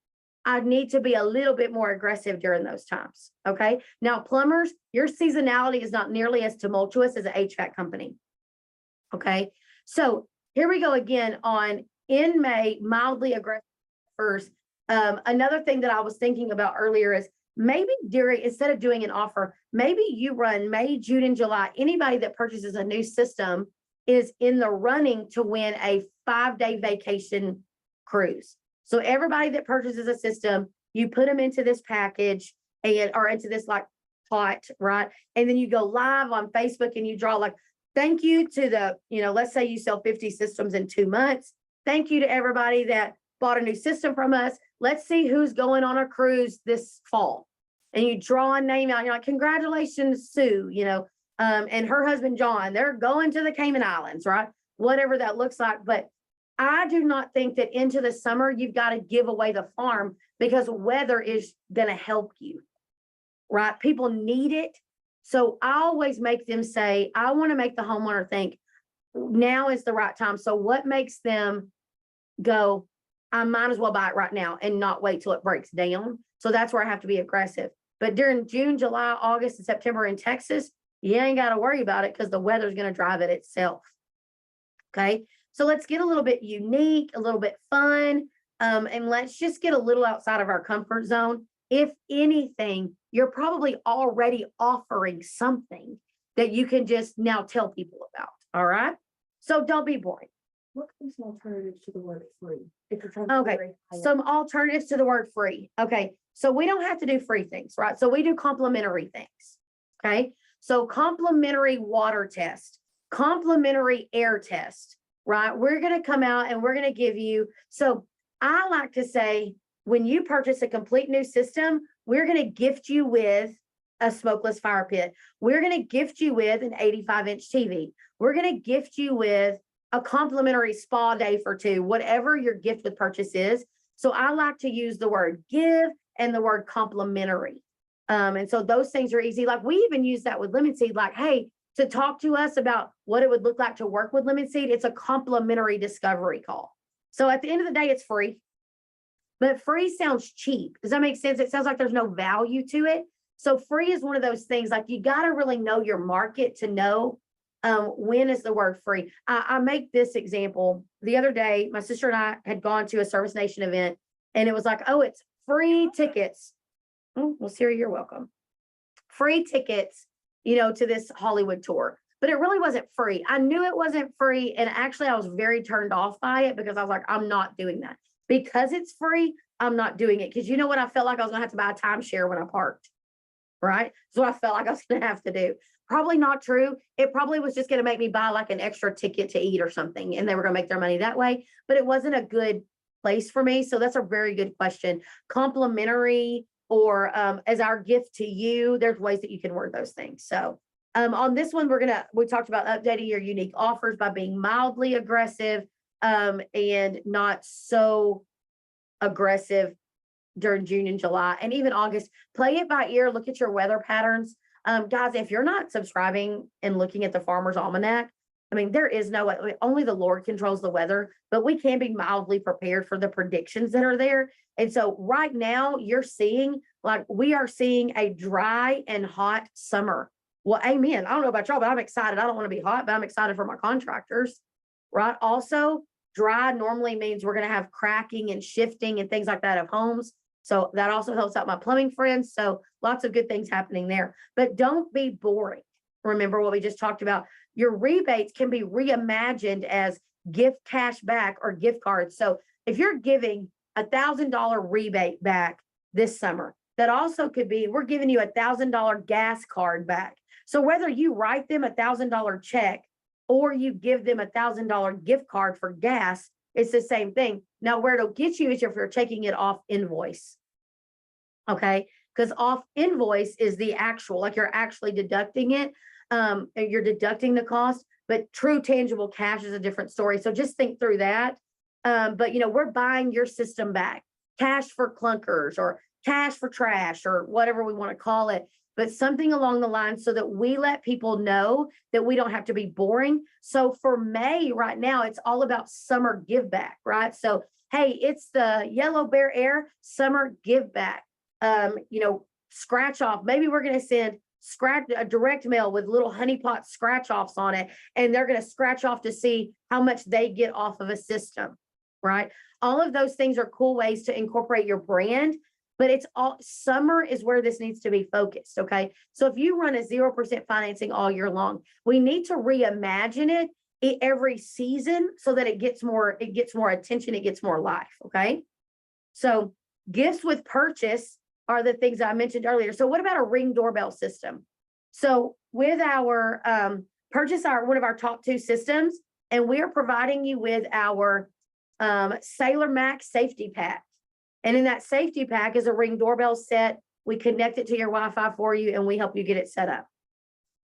I need to be a little bit more aggressive during those times. Okay. Now, plumbers, your seasonality is not nearly as tumultuous as an HVAC company. Okay. So here we go again on in May, mildly aggressive first. Another thing that I was thinking about earlier is maybe instead of doing an offer, maybe you run May, June, and July. Anybody that purchases a new system is in the running to win a 5-day vacation cruise. So everybody that purchases a system, you put them into this package or into this like pot, right? And then you go live on Facebook and you draw like, thank you to let's say you sell 50 systems in 2 months. Thank you to everybody that bought a new system from us. Let's see who's going on a cruise this fall. And you draw a name out. You're like, congratulations, Sue, and her husband, John, they're going to the Cayman Islands, right? Whatever that looks like. But I do not think that into the summer, you've got to give away the farm because weather is going to help you, right? People need it. So I always make them say, I want to make the homeowner think now is the right time. So what makes them go, I might as well buy it right now and not wait till it breaks down. So that's where I have to be aggressive. But during June, July, August, and September in Texas, you ain't got to worry about it because the weather's going to drive it itself. Okay. So let's get a little bit unique, a little bit fun, and let's just get a little outside of our comfort zone. If anything, you're probably already offering something that you can just now tell people about. All right. So don't be boring. What are some alternatives to the word free? If you're trying Okay, some alternatives to the word free. Okay, so we don't have to do free things, right? So we do complimentary things. Okay, so complimentary water test, complimentary air test, right? We're going to come out and we're going to give you. So I like to say, when you purchase a complete new system, we're going to gift you with a smokeless fire pit. We're going to gift you with an 85-inch TV. We're going to gift you with a complimentary spa day for 2, whatever your gift with purchase is. So I like to use the word give and the word complimentary. And so those things are easy. Like we even use that with Lemon Seed, like, hey, to talk to us about what it would look like to work with Lemon Seed, it's a complimentary discovery call. So at the end of the day, it's free, but free sounds cheap. Does that make sense? It sounds like there's no value to it. So free is one of those things, like you got to really know your market to know when is the word free. I make this example. The other day, my sister and I had gone to a Service Nation event and it was like, oh, it's free tickets. Oh, well, Siri, you're welcome. Free tickets, to this Hollywood tour, but it really wasn't free. I knew it wasn't free. And actually I was very turned off by it because I was like, I'm not doing that because it's free. I'm not doing it. Cause you know what? I felt like I was gonna have to buy a timeshare when I parked. Right. So I felt like I was going to have to do. Probably not true. It probably was just going to make me buy like an extra ticket to eat or something. And they were going to make their money that way. But it wasn't a good place for me. So that's a very good question. Complimentary or as our gift to you, there's ways that you can word those things. So on this one, we talked about updating your unique offers by being mildly aggressive and not so aggressive during June and July and even August. Play it by ear, look at your weather patterns. Guys, if you're not subscribing and looking at the Farmer's Almanac, I mean, there is no way, only the Lord controls the weather, but we can be mildly prepared for the predictions that are there. And so right now we are seeing a dry and hot summer. Well, amen. I don't know about y'all, but I'm excited. I don't want to be hot, but I'm excited for my contractors, right? Also, dry normally means we're going to have cracking and shifting and things like that of homes. So that also helps out my plumbing friends. So lots of good things happening there, but don't be boring. Remember what we just talked about. Your rebates can be reimagined as gift cash back or gift cards. So if you're giving $1,000 rebate back this summer, that also could be, we're giving you $1,000 gas card back. So whether you write them $1,000 check or you give them $1,000 gift card for gas, it's the same thing. Now, where it'll get you is if you're taking it off invoice. Okay, because off invoice is the actual, like you're actually deducting it. You're deducting the cost, but true tangible cash is a different story. So just think through that. But we're buying your system back, cash for clunkers or cash for trash or whatever we want to call it, but something along the line so that we let people know that we don't have to be boring. So for May right now, it's all about summer give back, right? So, hey, it's the Yellow Bear Air Summer Give Back. Scratch off. Maybe we're going to send a direct mail with little honeypot scratch offs on it, and they're going to scratch off to see how much they get off of a system, right? All of those things are cool ways to incorporate your brand, but it's all summer is where this needs to be focused. Okay. So if you run a 0% financing all year long, we need to reimagine it every season so that it gets more attention, it gets more life. Okay. So gifts with purchase are the things I mentioned earlier. So what about a Ring doorbell system? So with our one of our top 2 systems, and we are providing you with our Sailor Max safety pack. And in that safety pack is a Ring doorbell set. We connect it to your Wi-Fi for you and we help you get it set up.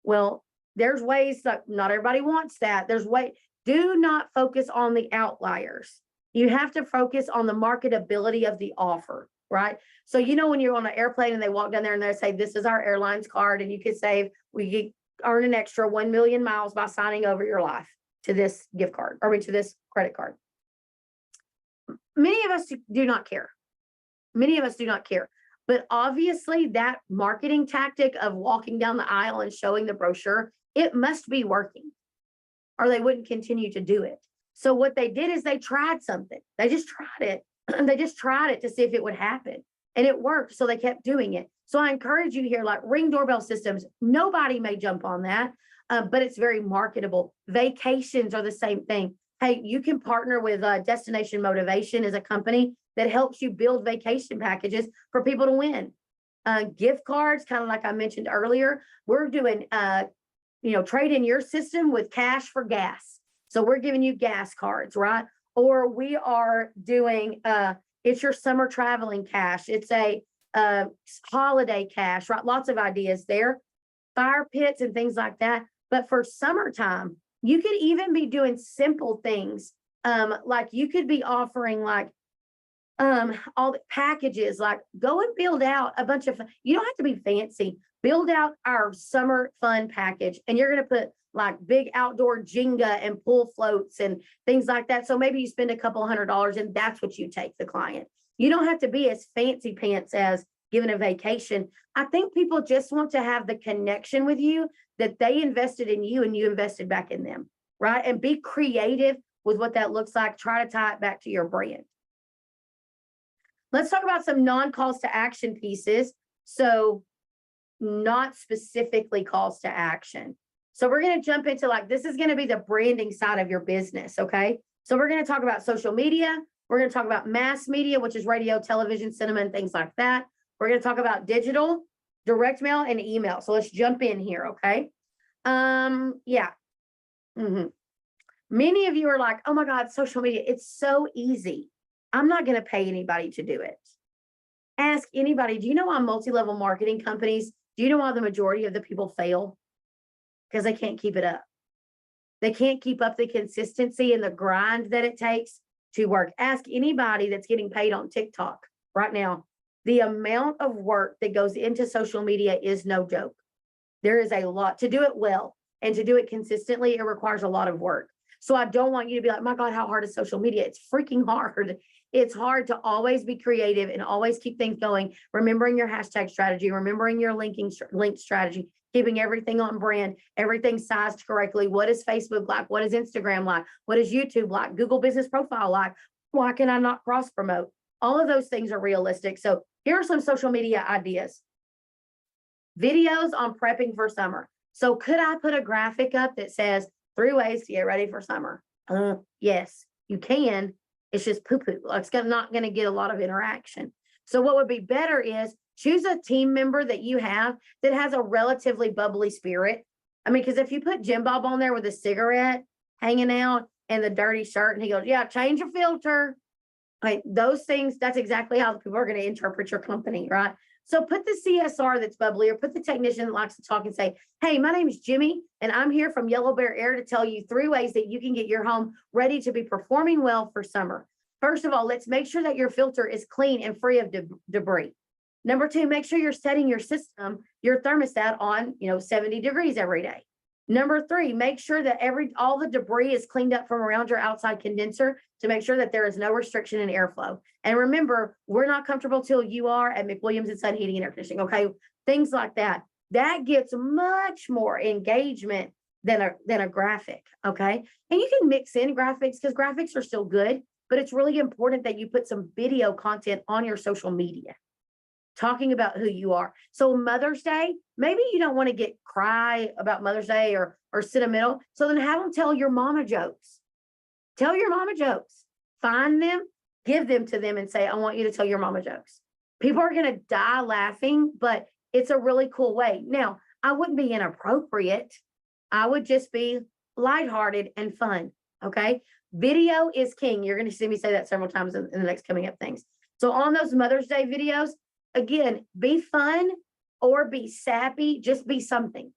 Well, there's ways that not everybody wants that. Do not focus on the outliers. You have to focus on the marketability of the offer, right? So, when you're on an airplane and they walk down there and they say, this is our airlines card and you can earn an extra 1 million miles by signing over your life to this gift card, to this credit card. Many of us do not care. But obviously that marketing tactic of walking down the aisle and showing the brochure, it must be working or they wouldn't continue to do it. So what they did is they tried something. They just tried it. They just tried it to see if it would happen and it worked. So they kept doing it. So I encourage you here, like Ring doorbell systems, nobody may jump on that, but it's very marketable. Vacations are the same thing. Hey, you can partner with Destination Motivation as a company that helps you build vacation packages for people to win. Gift cards, kind of like I mentioned earlier, we're doing, trade in your system with cash for gas. So we're giving you gas cards, right? Or we are doing, it's your summer traveling cash. It's a holiday cash, right? Lots of ideas there. Fire pits and things like that. But for summertime, you could even be doing simple things. Like you could be offering all the packages, like go and build out a bunch of, you don't have to be fancy, build out our summer fun package. And you're going to put like big outdoor Jenga and pool floats and things like that. So maybe you spend a couple $100 and that's what you take the client. You don't have to be as fancy pants as giving a vacation. I think people just want to have the connection with you that they invested in you and you invested back in them, right? And be creative with what that looks like. Try to tie it back to your brand. Let's talk about some non-calls to action pieces. So not specifically calls to action. So we're going to jump into this is going to be the branding side of your business. Okay. So we're going to talk about social media. We're going to talk about mass media, which is radio, television, cinema, and things like that. We're going to talk about digital, direct mail, and email. So let's jump in here. Okay. Yeah. Many of you are like, oh my God, social media, it's so easy. I'm not going to pay anybody to do it. Ask anybody, do you know why multi-level marketing companies, do you know why the majority of the people fail? Because they can't keep it up. They can't keep up the consistency and the grind that it takes to work. Ask anybody that's getting paid on TikTok right now. The amount of work that goes into social media is no joke. There is a lot to do it well and to do it consistently. It requires a lot of work. So I don't want you to be like, my God, how hard is social media? It's freaking hard. It's hard to always be creative and always keep things going, remembering your hashtag strategy, remembering your link strategy, keeping everything on brand, everything sized correctly. What is Facebook like? What is Instagram like? What is YouTube like? Google Business Profile like? Why can I not cross promote? All of those things are realistic. So here are some social media ideas. Videos on prepping for summer. So could I put a graphic up that says 3 ways to get ready for summer? Yes, you can. It's just poo-poo. It's not going to get a lot of interaction. So what would be better is choose a team member that you have that has a relatively bubbly spirit. I mean, because if you put Jim Bob on there with a cigarette hanging out and the dirty shirt, and he goes, yeah, change your filter. Like those things, that's exactly how people are going to interpret your company, right? So put the CSR that's bubbly, or put the technician that likes to talk and say, hey, my name is Jimmy, and I'm here from Yellow Bear Air to tell you 3 ways that you can get your home ready to be performing well for summer. First of all, let's make sure that your filter is clean and free of debris. Number 2, make sure you're setting your system, your thermostat on, 70 degrees every day. Number 3, make sure that all the debris is cleaned up from around your outside condenser to make sure that there is no restriction in airflow. And remember, we're not comfortable till you are at McWilliams and Son Heating and Air Conditioning, okay? Things like that. That gets much more engagement than a graphic, okay? And you can mix in graphics because graphics are still good, but it's really important that you put some video content on your social media talking about who you are. So Mother's Day, maybe you don't want to cry about Mother's Day or sentimental. So then have them tell your mama jokes. Tell your mama jokes. Find them, give them to them and say, I want you to tell your mama jokes. People are going to die laughing, but it's a really cool way. Now, I wouldn't be inappropriate. I would just be lighthearted and fun. Okay. Video is king. You're going to see me say that several times in the next coming up things. So on those Mother's Day videos, again, be fun or be sappy, just be something.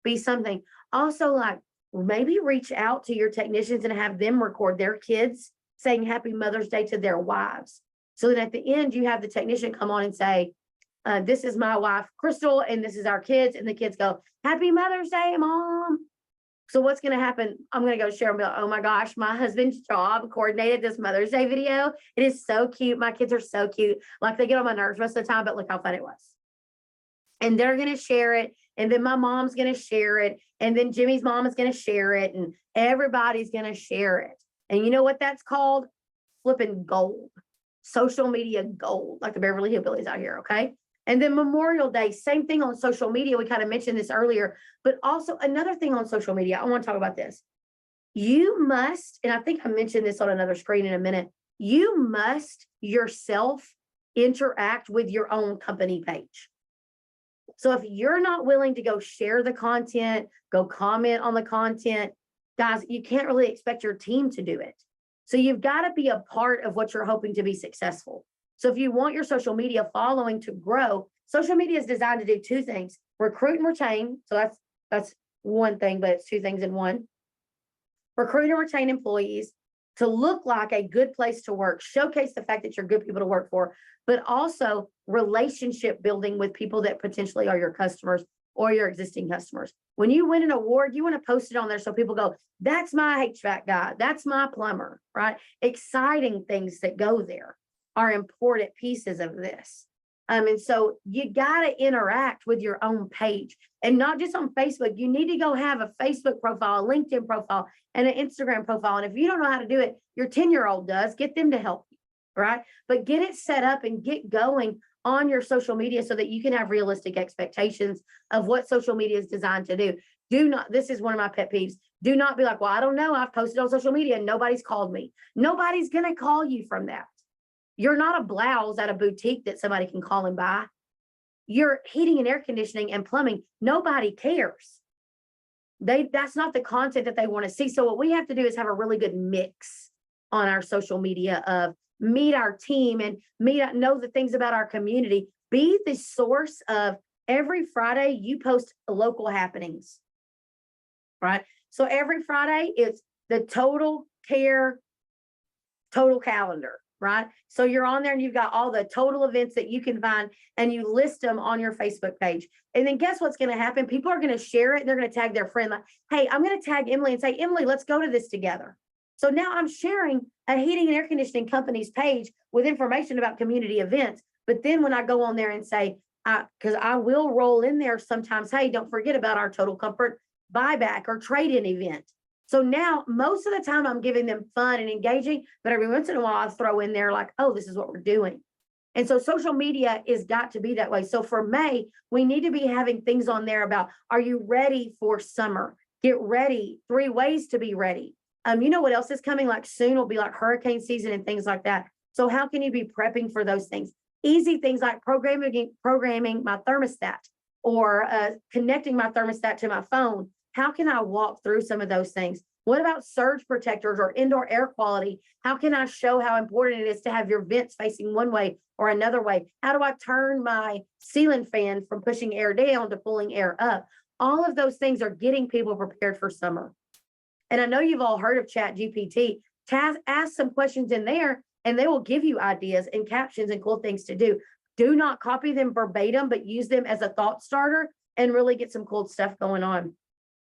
Be something. Also, like maybe reach out to your technicians and have them record their kids saying Happy Mother's Day to their wives. So that at the end, you have the technician come on and say, this is my wife, Crystal, and this is our kids. And the kids go, Happy Mother's Day, Mom. So what's going to happen? I'm going to go share and be like, oh my gosh, my husband's job coordinated this Mother's Day video. It is so cute. My kids are so cute. Like they get on my nerves most of the time, but look how fun it was. And they're going to share it. And then my mom's going to share it. And then Jimmy's mom is going to share it. And everybody's going to share it. And you know what that's called? Flipping gold. Social media gold, like the Beverly Hillbillies out here, okay? And then Memorial Day, same thing on social media. We kind of mentioned this earlier, but also another thing on social media. I want to talk about this. You must, and I think I mentioned this on another screen in a minute, you must yourself interact with your own company page. So if you're not willing to go share the content, go comment on the content, guys, you can't really expect your team to do it. So you've got to be a part of what you're hoping to be successful. So if you want your social media following to grow, social media is designed to do 2 things: recruit and retain. So that's one thing, but it's 2 things in one. Recruit and retain employees to look like a good place to work, showcase the fact that you're good people to work for, but also relationship building with people that potentially are your customers or your existing customers. When you win an award, you want to post it on there so people go, that's my HVAC guy, that's my plumber, right? Exciting things that go there are important pieces of this. And so you got to interact with your own page, and not just on Facebook. You need to go have a Facebook profile, a LinkedIn profile, and an Instagram profile. And if you don't know how to do it, your 10-year-old does. Get them to help you, right? But get it set up and get going on your social media so that you can have realistic expectations of what social media is designed to do. Do not, this is one of my pet peeves. Do not be like, well, I don't know. I've posted on social media and nobody's called me. Nobody's going to call you from that. You're not a blouse at a boutique that somebody can call and buy. You're heating and air conditioning and plumbing. Nobody cares. That's not the content that they want to see. So what we have to do is have a really good mix on our social media of meet our team and know the things about our community. Be the source of every Friday you post local happenings, right? So every Friday it's the Total Care total calendar, right? So you're on there and you've got all the total events that you can find and you list them on your Facebook page. And then guess what's going to happen? People are going to share it. They're going to tag their friend like, hey, I'm going to tag Emily and say, Emily, let's go to this together. So now I'm sharing a heating and air conditioning company's page with information about community events. But then when I go on there and say, because I will roll in there sometimes, hey, don't forget about our Total Comfort buyback or trade-in event. So now most of the time I'm giving them fun and engaging, but every once in a while I throw in there like, oh, this is what we're doing. And so social media is got to be that way. So for May, we need to be having things on there about, are you ready for summer? Get ready. 3 ways to be ready. You know what else is coming? Like soon will be like hurricane season and things like that. So how can you be prepping for those things? Easy things like programming my thermostat or connecting my thermostat to my phone. How can I walk through some of those things? What about surge protectors or indoor air quality? How can I show how important it is to have your vents facing one way or another way? How do I turn my ceiling fan from pushing air down to pulling air up? All of those things are getting people prepared for summer. And I know you've all heard of Chat GPT. Ask some questions in there and they will give you ideas and captions and cool things to do. Do not copy them verbatim, but use them as a thought starter and really get some cool stuff going on.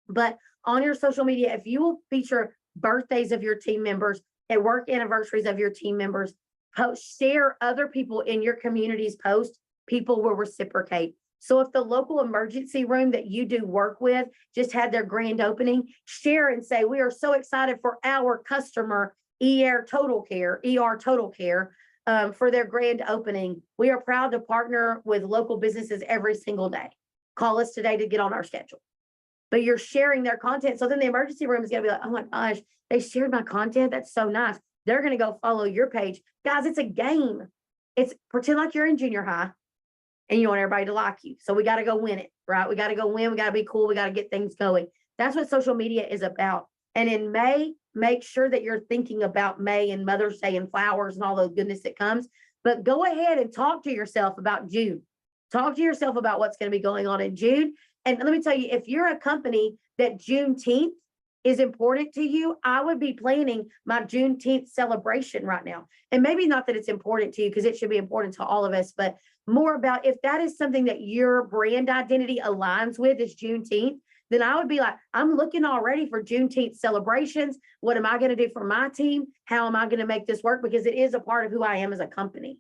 But on your social media, if you will feature birthdays of your team members and work anniversaries of your team members, share other people in your community's post, people will reciprocate. So if the local emergency room that you do work with just had their grand opening, share and say, we are so excited for our customer ER Total Care for their grand opening. We are proud to partner with local businesses every single day. Call us today to get on our schedule. But you're sharing their content. So then the emergency room is going to be like, oh my gosh, they shared my content. That's so nice. They're going to go follow your page. Guys, it's a game. It's pretend like you're in junior high and you want everybody to like you. So we got to go win it, right? We got to go win. We got to be cool. We got to get things going. That's what social media is about. And in May, make sure that you're thinking about May and Mother's Day and flowers and all the goodness that comes. But go ahead and talk to yourself about June. Talk to yourself about what's going to be going on in June. And let me tell you, if you're a company that Juneteenth is important to you, I would be planning my Juneteenth celebration right now. And maybe not that it's important to you because it should be important to all of us, but more about if that is something that your brand identity aligns with is Juneteenth, then I would be like, I'm looking already for Juneteenth celebrations. What am I going to do for my team? How am I going to make this work? Because it is a part of who I am as a company.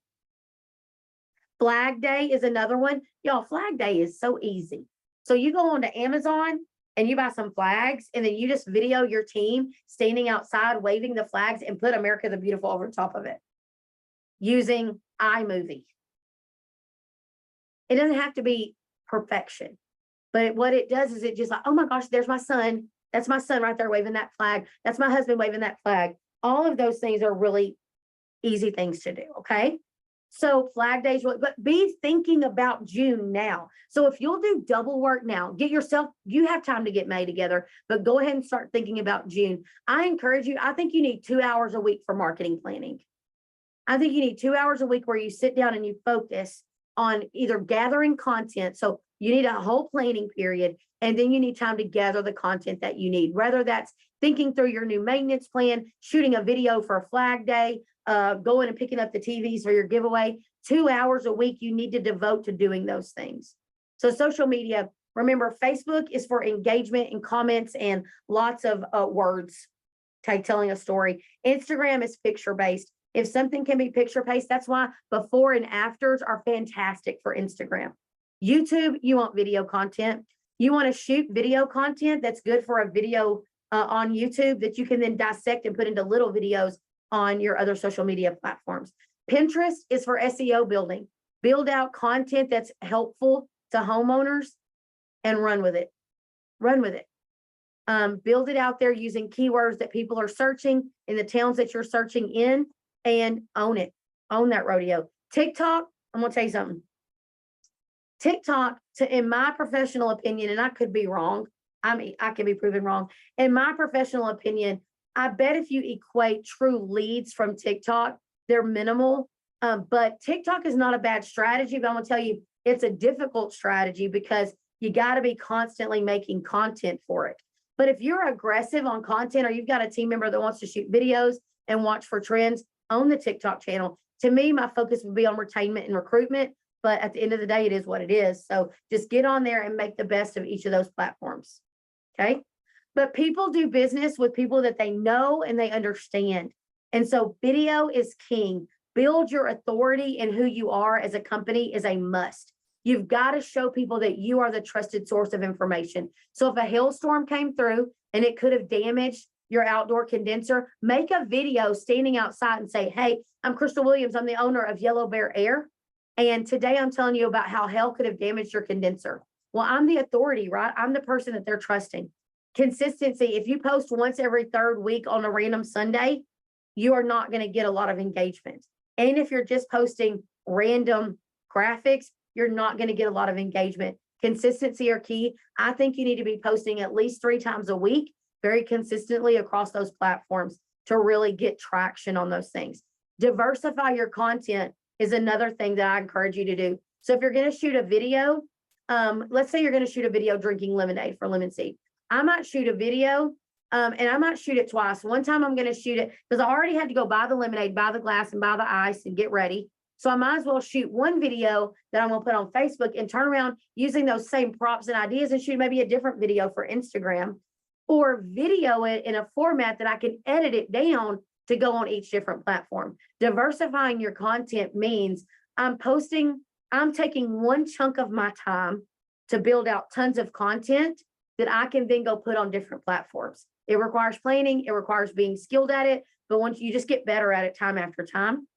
Flag Day is another one. Y'all, Flag Day is so easy. So you go on to Amazon and you buy some flags and then you just video your team standing outside waving the flags and put America the Beautiful over top of it using iMovie. It doesn't have to be perfection, but what it does is it just like, oh my gosh, there's my son. That's my son right there waving that flag. That's my husband waving that flag. All of those things are really easy things to do. Okay. So Flag Days, but be thinking about June now. So if you'll do double work now, you have time to get May together, but go ahead and start thinking about June. I encourage you, I think you need 2 hours a week for marketing planning. I think you need 2 hours a week where you sit down and you focus on either gathering content. So you need a whole planning period, and then you need time to gather the content that you need, whether that's thinking through your new maintenance plan, shooting a video for a Flag Day, going and picking up the TVs for your giveaway. 2 hours a week you need to devote to doing those things. So social media, remember, Facebook is for engagement and comments and lots of words, telling a story. Instagram is picture-based. If something can be picture-based, that's why before and afters are fantastic for Instagram. YouTube, you want video content. You want to shoot video content that's good for a video on YouTube that you can then dissect and put into little videos on your other social media platforms. Pinterest is for SEO building. Build out content that's helpful to homeowners and run with it. Run with it. Build it out there using keywords that people are searching in the towns that you're searching in, and own it. Own that rodeo. TikTok, I'm going to tell you something. TikTok, in my professional opinion, and I could be wrong, I can be proven wrong. In my professional opinion, I bet if you equate true leads from TikTok, they're minimal. But TikTok is not a bad strategy, but I'm gonna tell you, it's a difficult strategy because you got to be constantly making content for it. But if you're aggressive on content, or you've got a team member that wants to shoot videos and watch for trends, own the TikTok channel. To me, my focus would be on retainment and recruitment, but at the end of the day, it is what it is. So just get on there and make the best of each of those platforms. Okay. But people do business with people that they know and they understand. And so video is king. Build your authority in who you are as a company is a must. You've got to show people that you are the trusted source of information. So if a hailstorm came through and it could have damaged your outdoor condenser, make a video standing outside and say, hey, I'm Crystal Williams. I'm the owner of Yellow Bear Air. And today I'm telling you about how hail could have damaged your condenser. Well, I'm the authority, right? I'm the person that they're trusting. Consistency. If you post once every third week on a random Sunday, you are not going to get a lot of engagement. And if you're just posting random graphics, you're not going to get a lot of engagement. Consistency are key. I think you need to be posting at least 3 times a week, very consistently across those platforms to really get traction on those things. Diversify your content is another thing that I encourage you to do. So if you're going to shoot a video, let's say you're going to shoot a video drinking lemonade for Lemon Seed. I might shoot a video and I might shoot it twice. One time I'm going to shoot it because I already had to go buy the lemonade, buy the glass, and buy the ice and get ready. So I might as well shoot one video that I'm going to put on Facebook and turn around using those same props and ideas and shoot maybe a different video for Instagram, or video it in a format that I can edit it down to go on each different platform. Diversifying your content means I'm taking one chunk of my time to build out tons of content that I can then go put on different platforms. It requires planning, it requires being skilled at it, but once you just get better at it time after time.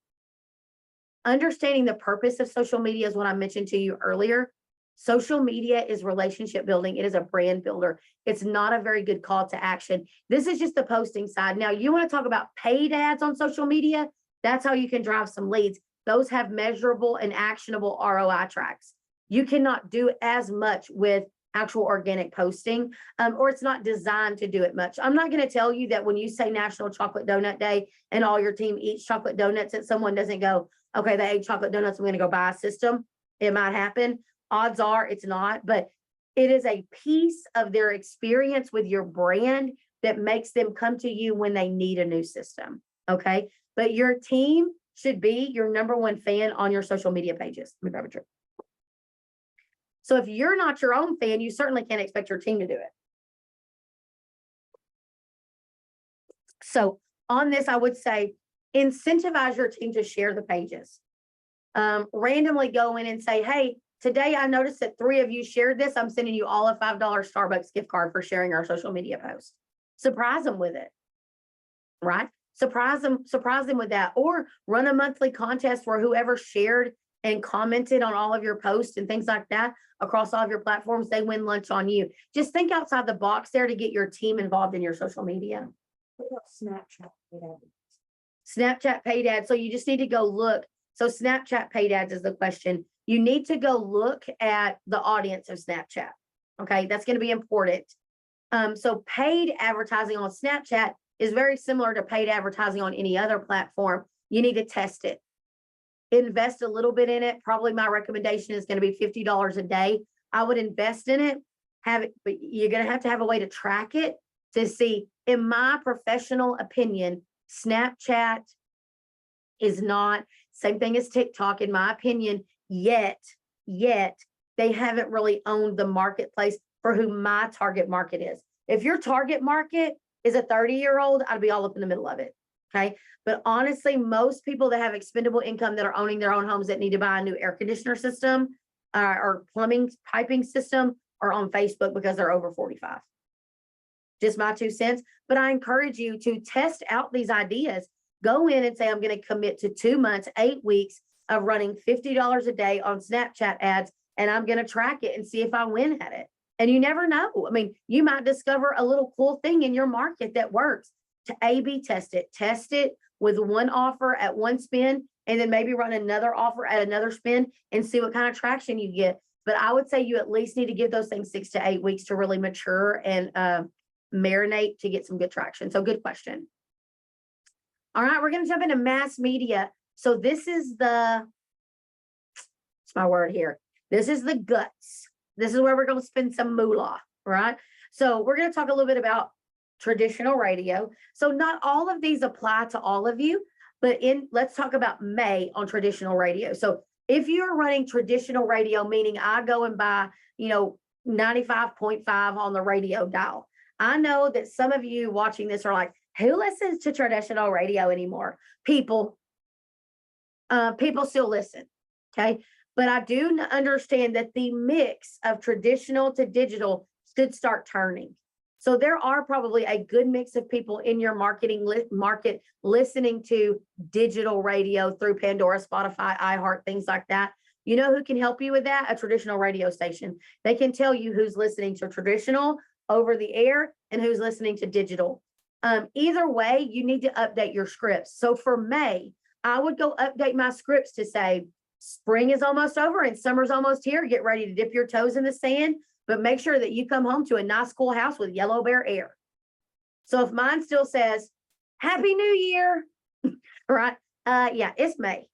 Understanding the purpose of social media is what I mentioned to you earlier. Social media is relationship building. It is a brand builder. It's not a very good call to action. This is just the posting side. Now, you want to talk about paid ads on social media? That's how you can drive some leads. Those have measurable and actionable ROI tracks. You cannot do as much with actual organic posting, or it's not designed to do it much. I'm not going to tell you that when you say National Chocolate Donut Day and all your team eats chocolate donuts, that someone doesn't go, okay, they ate chocolate donuts, I'm going to go buy a system. It might happen. Odds are it's not, but it is a piece of their experience with your brand that makes them come to you when they need a new system. Okay. But your team should be your #1 fan on your social media pages. Let me grab a drink. So if you're not your own fan, you certainly can't expect your team to do it. So on this, I would say incentivize your team to share the pages. Randomly go in and say, hey, today I noticed that 3 of you shared this. I'm sending you all a $5 Starbucks gift card for sharing our social media post. Surprise them with it, right? Surprise them with that, or run a monthly contest where whoever shared and commented on all of your posts and things like that across all of your platforms, they win lunch on you. Just think outside the box there to get your team involved in your social media. What about Snapchat paid ads? Snapchat paid ads. So you just need to go look. So Snapchat paid ads is the question. You need to go look at the audience of Snapchat. Okay, that's going to be important. So paid advertising on Snapchat is very similar to paid advertising on any other platform. You need to test it. Invest a little bit in it. Probably my recommendation is going to be $50 a day. I would invest in it, have it, but you're going to have a way to track it to see, in my professional opinion, Snapchat is not same thing as TikTok, in my opinion, yet they haven't really owned the marketplace for who my target market is. If your target market is a 30-year-old, I'd be all up in the middle of it. Okay. But honestly, most people that have expendable income that are owning their own homes that need to buy a new air conditioner system or plumbing piping system are on Facebook because they're over 45. Just my 2 cents. But I encourage you to test out these ideas. Go in and say, I'm going to commit to 2 months, 8 weeks of running $50 a day on Snapchat ads, and I'm going to track it and see if I win at it. And you never know. I mean, you might discover a little cool thing in your market that works. To A/B test it with one offer at one spin, and then maybe run another offer at another spin and see what kind of traction you get. But I would say you at least need to give those things 6 to 8 weeks to really mature and marinate to get some good traction. So good question. All right, we're going to jump into mass media. So this is it's my word here. This is the guts. This is where we're going to spend some moolah, right? So we're going to talk a little bit about traditional radio. So not all of these apply to all of you, but let's talk about May on traditional radio. So if you're running traditional radio, meaning I go and buy, 95.5 on the radio dial. I know that some of you watching this are like, who listens to traditional radio anymore? People still listen. Okay. But I do understand that the mix of traditional to digital should start turning. So there are probably a good mix of people in your market listening to digital radio through Pandora, Spotify, iHeart, things like that. You know who can help you with that? A traditional radio station. They can tell you who's listening to traditional over the air and who's listening to digital. Either way, you need to update your scripts. So for May, I would go update my scripts to say, Spring is almost over and summer's almost here. Get ready to dip your toes in the sand, but make sure that you come home to a nice cool house with yellow bear air. So if mine still says, Happy New Year, right? Yeah, it's May.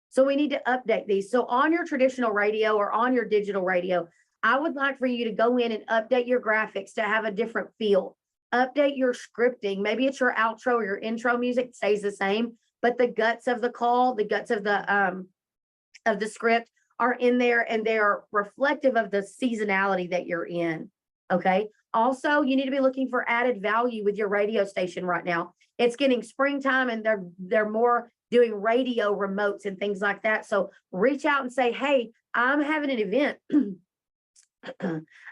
So we need to update these. So on your traditional radio or on your digital radio, I would like for you to go in and update your graphics to have a different feel. Update your scripting. Maybe it's your outro or your intro music stays the same, but the guts of the call, the guts of the script are in there and they are reflective of the seasonality that you're in. Okay. Also, you need to be looking for added value with your radio station right now. It's getting springtime and they're more doing radio remotes and things like that. So reach out and say, hey, I'm having an event.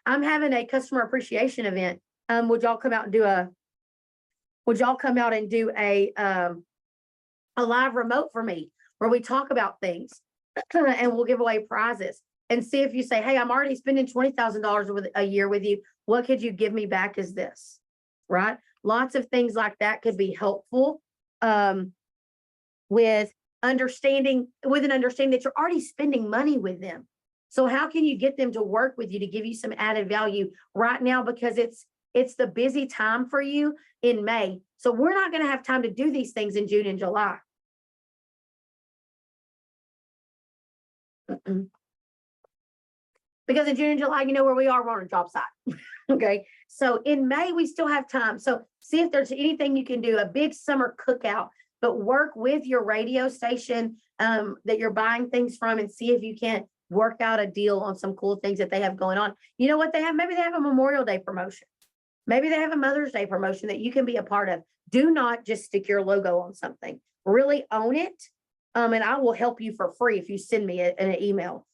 I'm having a customer appreciation event. Would y'all come out and do a live remote for me where we talk about things and we'll give away prizes and see if you say, hey, I'm already spending $20,000 a year with you. What could you give me back as this? Right? Lots of things like that could be helpful with an understanding that you're already spending money with them. So how can you get them to work with you to give you some added value right now? Because it's the busy time for you in May. So we're not going to have time to do these things in June and July. Because in June and July, you know where we are, we're on a job site. Okay. So in May, we still have time. So see if there's anything you can do, a big summer cookout, but work with your radio station that you're buying things from and see if you can't work out a deal on some cool things that they have going on. You know what they have? Maybe they have a Memorial Day promotion. Maybe they have a Mother's Day promotion that you can be a part of. Do not just stick your logo on something. Really own it. And I will help you for free if you send me an email.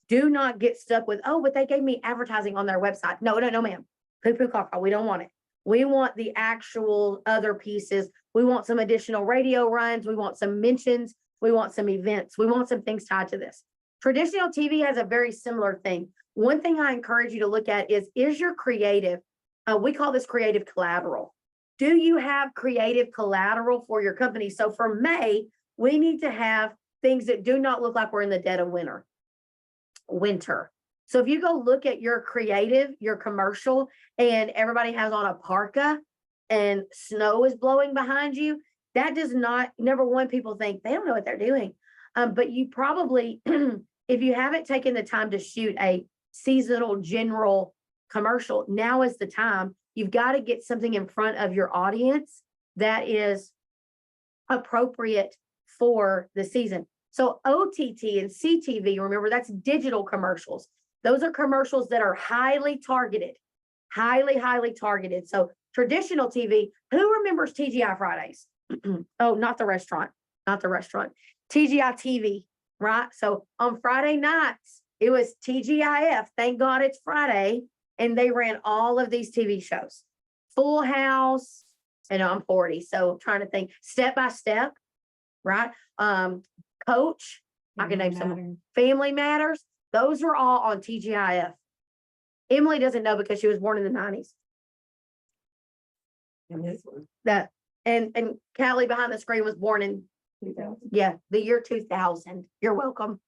Do not get stuck with, oh, but they gave me advertising on their website. No, ma'am. Poo-poo caca. We don't want it. We want the actual other pieces. We want some additional radio runs. We want some mentions. We want some events. We want some things tied to this. Traditional TV has a very similar thing. One thing I encourage you to look at is your creative, we call this creative collateral. Do you have creative collateral for your company? So for May, we need to have things that do not look like we're in the dead of winter. So if you go look at your creative, your commercial, and everybody has on a parka and snow is blowing behind you, that does not, number one, people think they don't know what they're doing. But you probably, if you haven't taken the time to shoot a seasonal general commercial, now is the time. You've got to get something in front of your audience that is appropriate for the season. So OTT and CTV, remember, that's digital commercials. Those are commercials that are highly targeted, highly targeted. So traditional TV, who remembers TGI Fridays? Oh, not the restaurant. TGI TV, right? So on Friday nights, it was TGIF. Thank God it's Friday. And they ran all of these TV shows. Full House, and I'm 40, so I'm trying to think. Step by Step, right? Coach, I can name some. Family Matters. Those are all on TGIF. Emily doesn't know because she was born in the 90s. And this one. That and Callie behind the screen was born in 2000. the year 2000. You're welcome.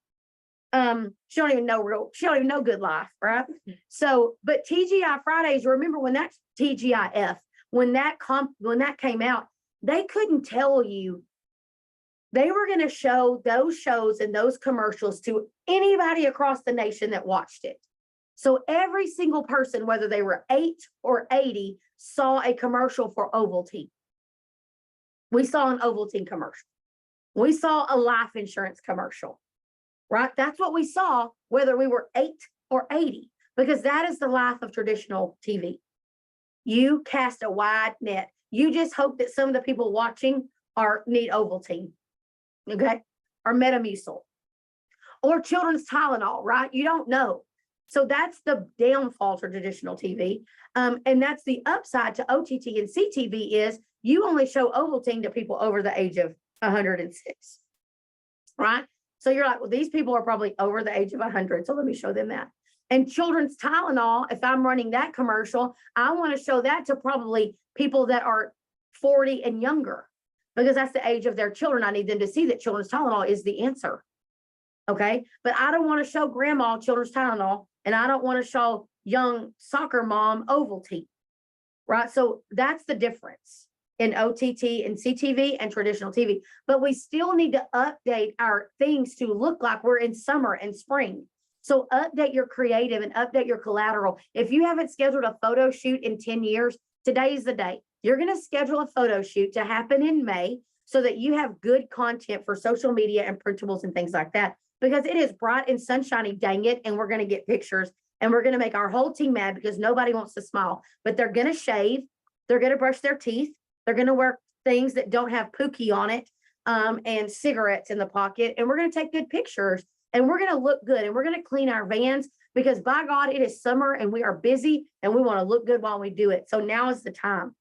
She don't even know good life, right? So, but TGI Fridays, remember when that TGIF, when that came out, they couldn't tell you. They were going to show those shows and those commercials to anybody across the nation that watched it. So every single person, whether they were 8 or 80, saw a commercial for Ovaltine. We saw an Ovaltine commercial. We saw a life insurance commercial, right? That's what we saw, whether we were 8 or 80, because that is the life of traditional TV. You cast a wide net. You just hope that some of the people watching need Ovaltine. Okay, or Metamucil, or children's Tylenol, right? You don't know. So that's the downfall to traditional TV. And that's the upside to OTT and CTV is you only show Ovaltine to people over the age of 106, right? So you're like, well, these people are probably over the age of 100. So let me show them that. And children's Tylenol, if I'm running that commercial, I want to show that to probably people that are 40 and younger. Because that's the age of their children. I need them to see that children's Tylenol is the answer. Okay, but I don't want to show grandma children's Tylenol, and I don't want to show young soccer mom Ovaltine, right? So that's the difference in OTT and CTV and traditional TV. But we still need to update our things to look like we're in summer and spring. So update your creative and update your collateral. If you haven't scheduled a photo shoot in 10 years, today is the day. You're going to schedule a photo shoot to happen in May so that you have good content for social media and printables and things like that. Because it is bright and sunshiny, dang it, and we're going to get pictures and we're going to make our whole team mad because nobody wants to smile, but they're going to shave, they're going to brush their teeth, they're going to wear things that don't have Pookie on it, and cigarettes in the pocket, and we're going to take good pictures and we're going to look good and we're going to clean our vans because by God, it is summer and we are busy and we want to look good while we do it. So now is the time.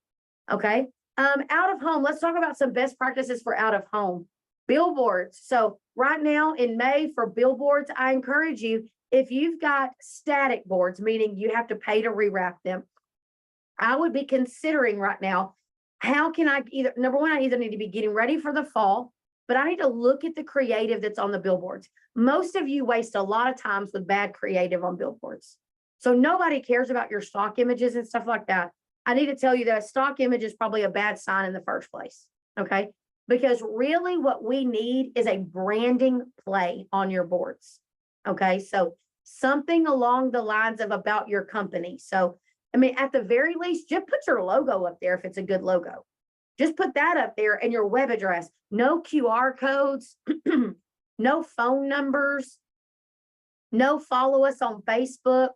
Okay. Out of home, let's talk about some best practices for out of home. Billboards. So right now in May for billboards, I encourage you, if you've got static boards, meaning you have to pay to rewrap them, I would be considering right now, how can I either, number one, I either need to be getting ready for the fall, but I need to look at the creative that's on the billboards. Most of you waste a lot of times with bad creative on billboards. So nobody cares about your stock images and stuff like that. I need to tell you that a stock image is probably a bad sign in the first place. Okay. Because really what we need is a branding play on your boards. Okay. So something along the lines of about your company. So, I mean, at the very least, just put your logo up there if it's a good logo. Just put that up there and your web address. No QR codes, no phone numbers, no follow us on Facebook,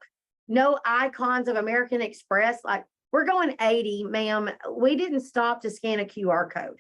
no icons of American Express. Like, we're going 80, ma'am. We didn't stop to scan a QR code,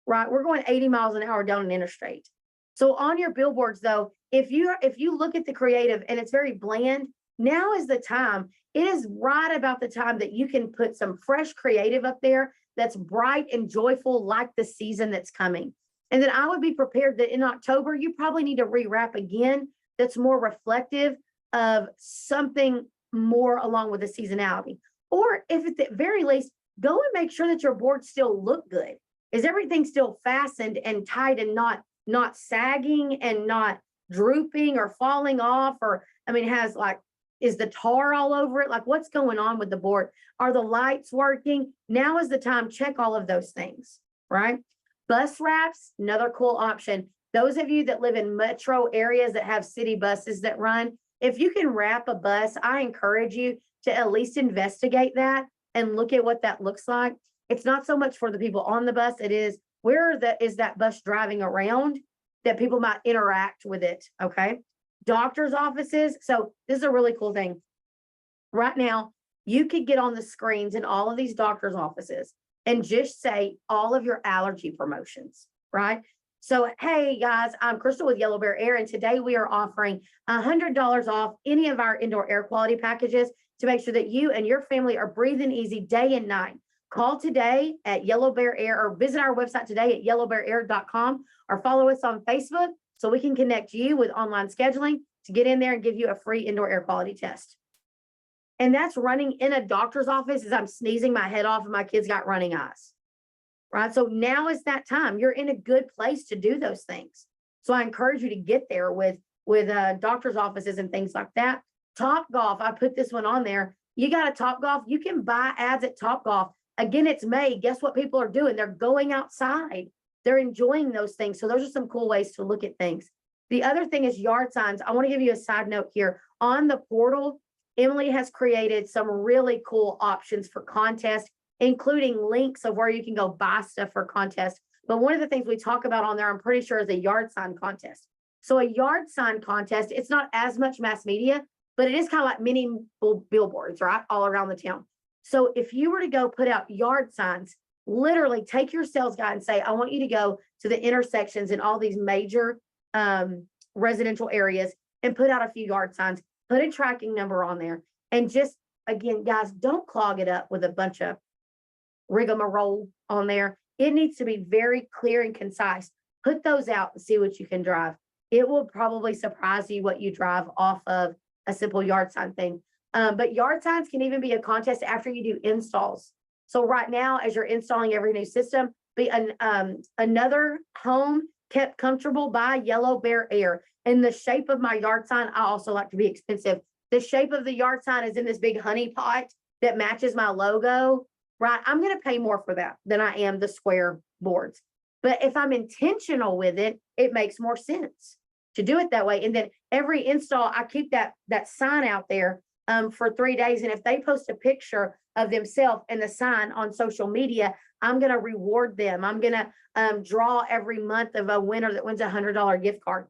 right? We're going 80 miles an hour down an interstate. So on your billboards, though, if you look at the creative and it's very bland, now is the time. It is right about the time that you can put some fresh creative up there that's bright and joyful, like the season that's coming. And then I would be prepared that in October, you probably need to rewrap again that's more reflective of something more along with the seasonality. Or if at the very least, go and make sure that your boards still look good. Is everything still fastened and tight and not sagging and not drooping or falling off? Or, I mean, has like, is the tar all over it? Like, what's going on with the board? Are the lights working? Now is the time, check all of those things, right? Bus wraps, another cool option. Those of you that live in metro areas that have city buses that run, if you can wrap a bus, I encourage you to at least investigate that and look at what that looks like. It's not so much for the people on the bus. It is, where is that bus driving around that people might interact with it, okay? Doctor's offices. So this is a really cool thing. Right now, you could get on the screens in all of these doctor's offices and just say all of your allergy promotions, right? So, hey guys, I'm Crystal with Yellow Bear Air, and today we are offering $100 off any of our indoor air quality packages to make sure that you and your family are breathing easy day and night. Call today at Yellow Bear Air or visit our website today at yellowbearair.com or follow us on Facebook so we can connect you with online scheduling to get in there and give you a free indoor air quality test. And that's running in a doctor's office as I'm sneezing my head off and my kids got running eyes, right? So now is that time. You're in a good place to do those things. So I encourage you to get there with doctor's offices and things like that. Topgolf, I put this one on there. You got a Topgolf, you can buy ads at Topgolf. Again, it's May. Guess what people are doing? They're going outside. They're enjoying those things. So those are some cool ways to look at things. The other thing is yard signs. I want to give you a side note here. On the portal, Emily has created some really cool options for contests, including links of where you can go buy stuff for contests. But one of the things we talk about on there, I'm pretty sure, is a yard sign contest. So a yard sign contest, it's not as much mass media, but it is kind of like mini billboards, right? All around the town. So if you were to go put out yard signs, literally take your sales guy and say, I want you to go to the intersections in all these major residential areas and put out a few yard signs, put a tracking number on there. And just, again, guys, don't clog it up with a bunch of rigmarole on there. It needs to be very clear and concise. Put those out and see what you can drive. It will probably surprise you what you drive off of a simple yard sign thing. But yard signs can even be a contest after you do installs. So right now, as you're installing every new system, another home kept comfortable by Yellow Bear Air. And the shape of my yard sign, I also like to be expensive. The shape of the yard sign is in this big honey pot that matches my logo, right? I'm going to pay more for that than I am the square boards. But if I'm intentional with it, it makes more sense to do it that way. And then every install, I keep that sign out there for 3 days. And if they post a picture of themselves and the sign on social media, I'm going to reward them. I'm going to draw every month of a winner that wins $100 gift card.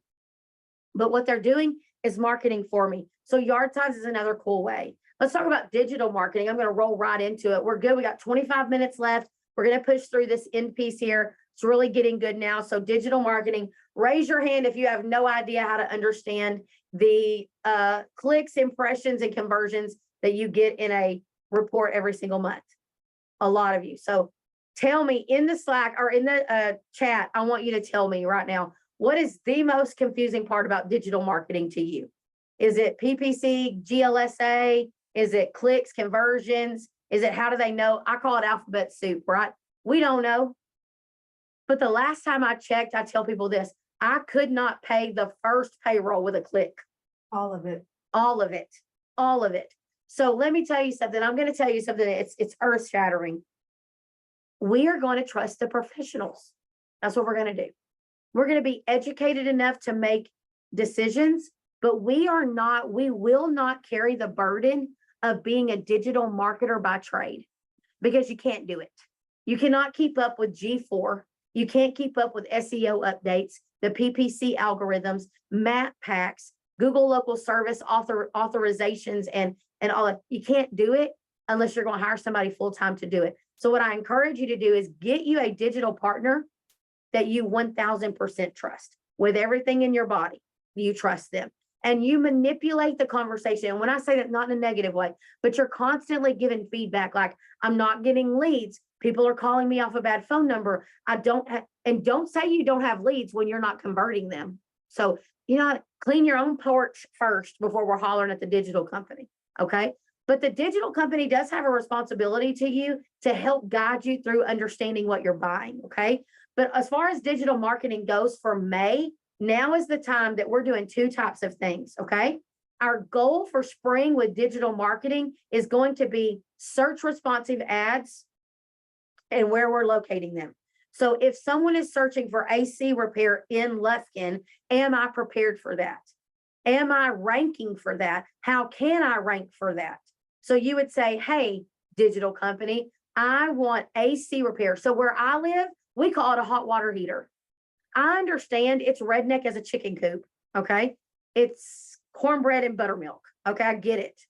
But what they're doing is marketing for me. So yard signs is another cool way. Let's talk about digital marketing. I'm going to roll right into it. We're good. We got 25 minutes left. We're going to push through this end piece here. It's really getting good now. So digital marketing, raise your hand if you have no idea how to understand the clicks, impressions, and conversions that you get in a report every single month. A lot of you. So tell me in the Slack or in the chat, I want you to tell me right now, what is the most confusing part about digital marketing to you? Is it PPC, GLSA? Is it clicks, conversions? Is it how do they know? I call it alphabet soup, right? We don't know. But the last time I checked, I tell people this, I could not pay the first payroll with a click. All of it. All of it. All of it. So let me tell you something. I'm going to tell you something. It's earth shattering. We are going to trust the professionals. That's what we're going to do. We're going to be educated enough to make decisions, but we will not carry the burden of being a digital marketer by trade because you can't do it. You cannot keep up with G4. You can't keep up with SEO updates, the PPC algorithms, map packs, Google local service authorizations, and all that. You can't do it unless you're going to hire somebody full-time to do it. So what I encourage you to do is get you a digital partner that you 1000% trust with everything in your body. You trust them and you manipulate the conversation. And when I say that, not in a negative way, but you're constantly giving feedback. Like, I'm not getting leads. People are calling me off a bad phone number. And don't say you don't have leads when you're not converting them. So, clean your own porch first before we're hollering at the digital company. Okay. But the digital company does have a responsibility to you to help guide you through understanding what you're buying. Okay. But as far as digital marketing goes for May, now is the time that we're doing 2 types of things. Okay. Our goal for spring with digital marketing is going to be search responsive ads and where we're locating them. So if someone is searching for AC repair in Lufkin, am I prepared for that? Am I ranking for that? How can I rank for that? So you would say, hey, digital company, I want AC repair. So where I live, we call it a hot water heater. I understand it's redneck as a chicken coop. Okay. It's cornbread and buttermilk. Okay. I get it.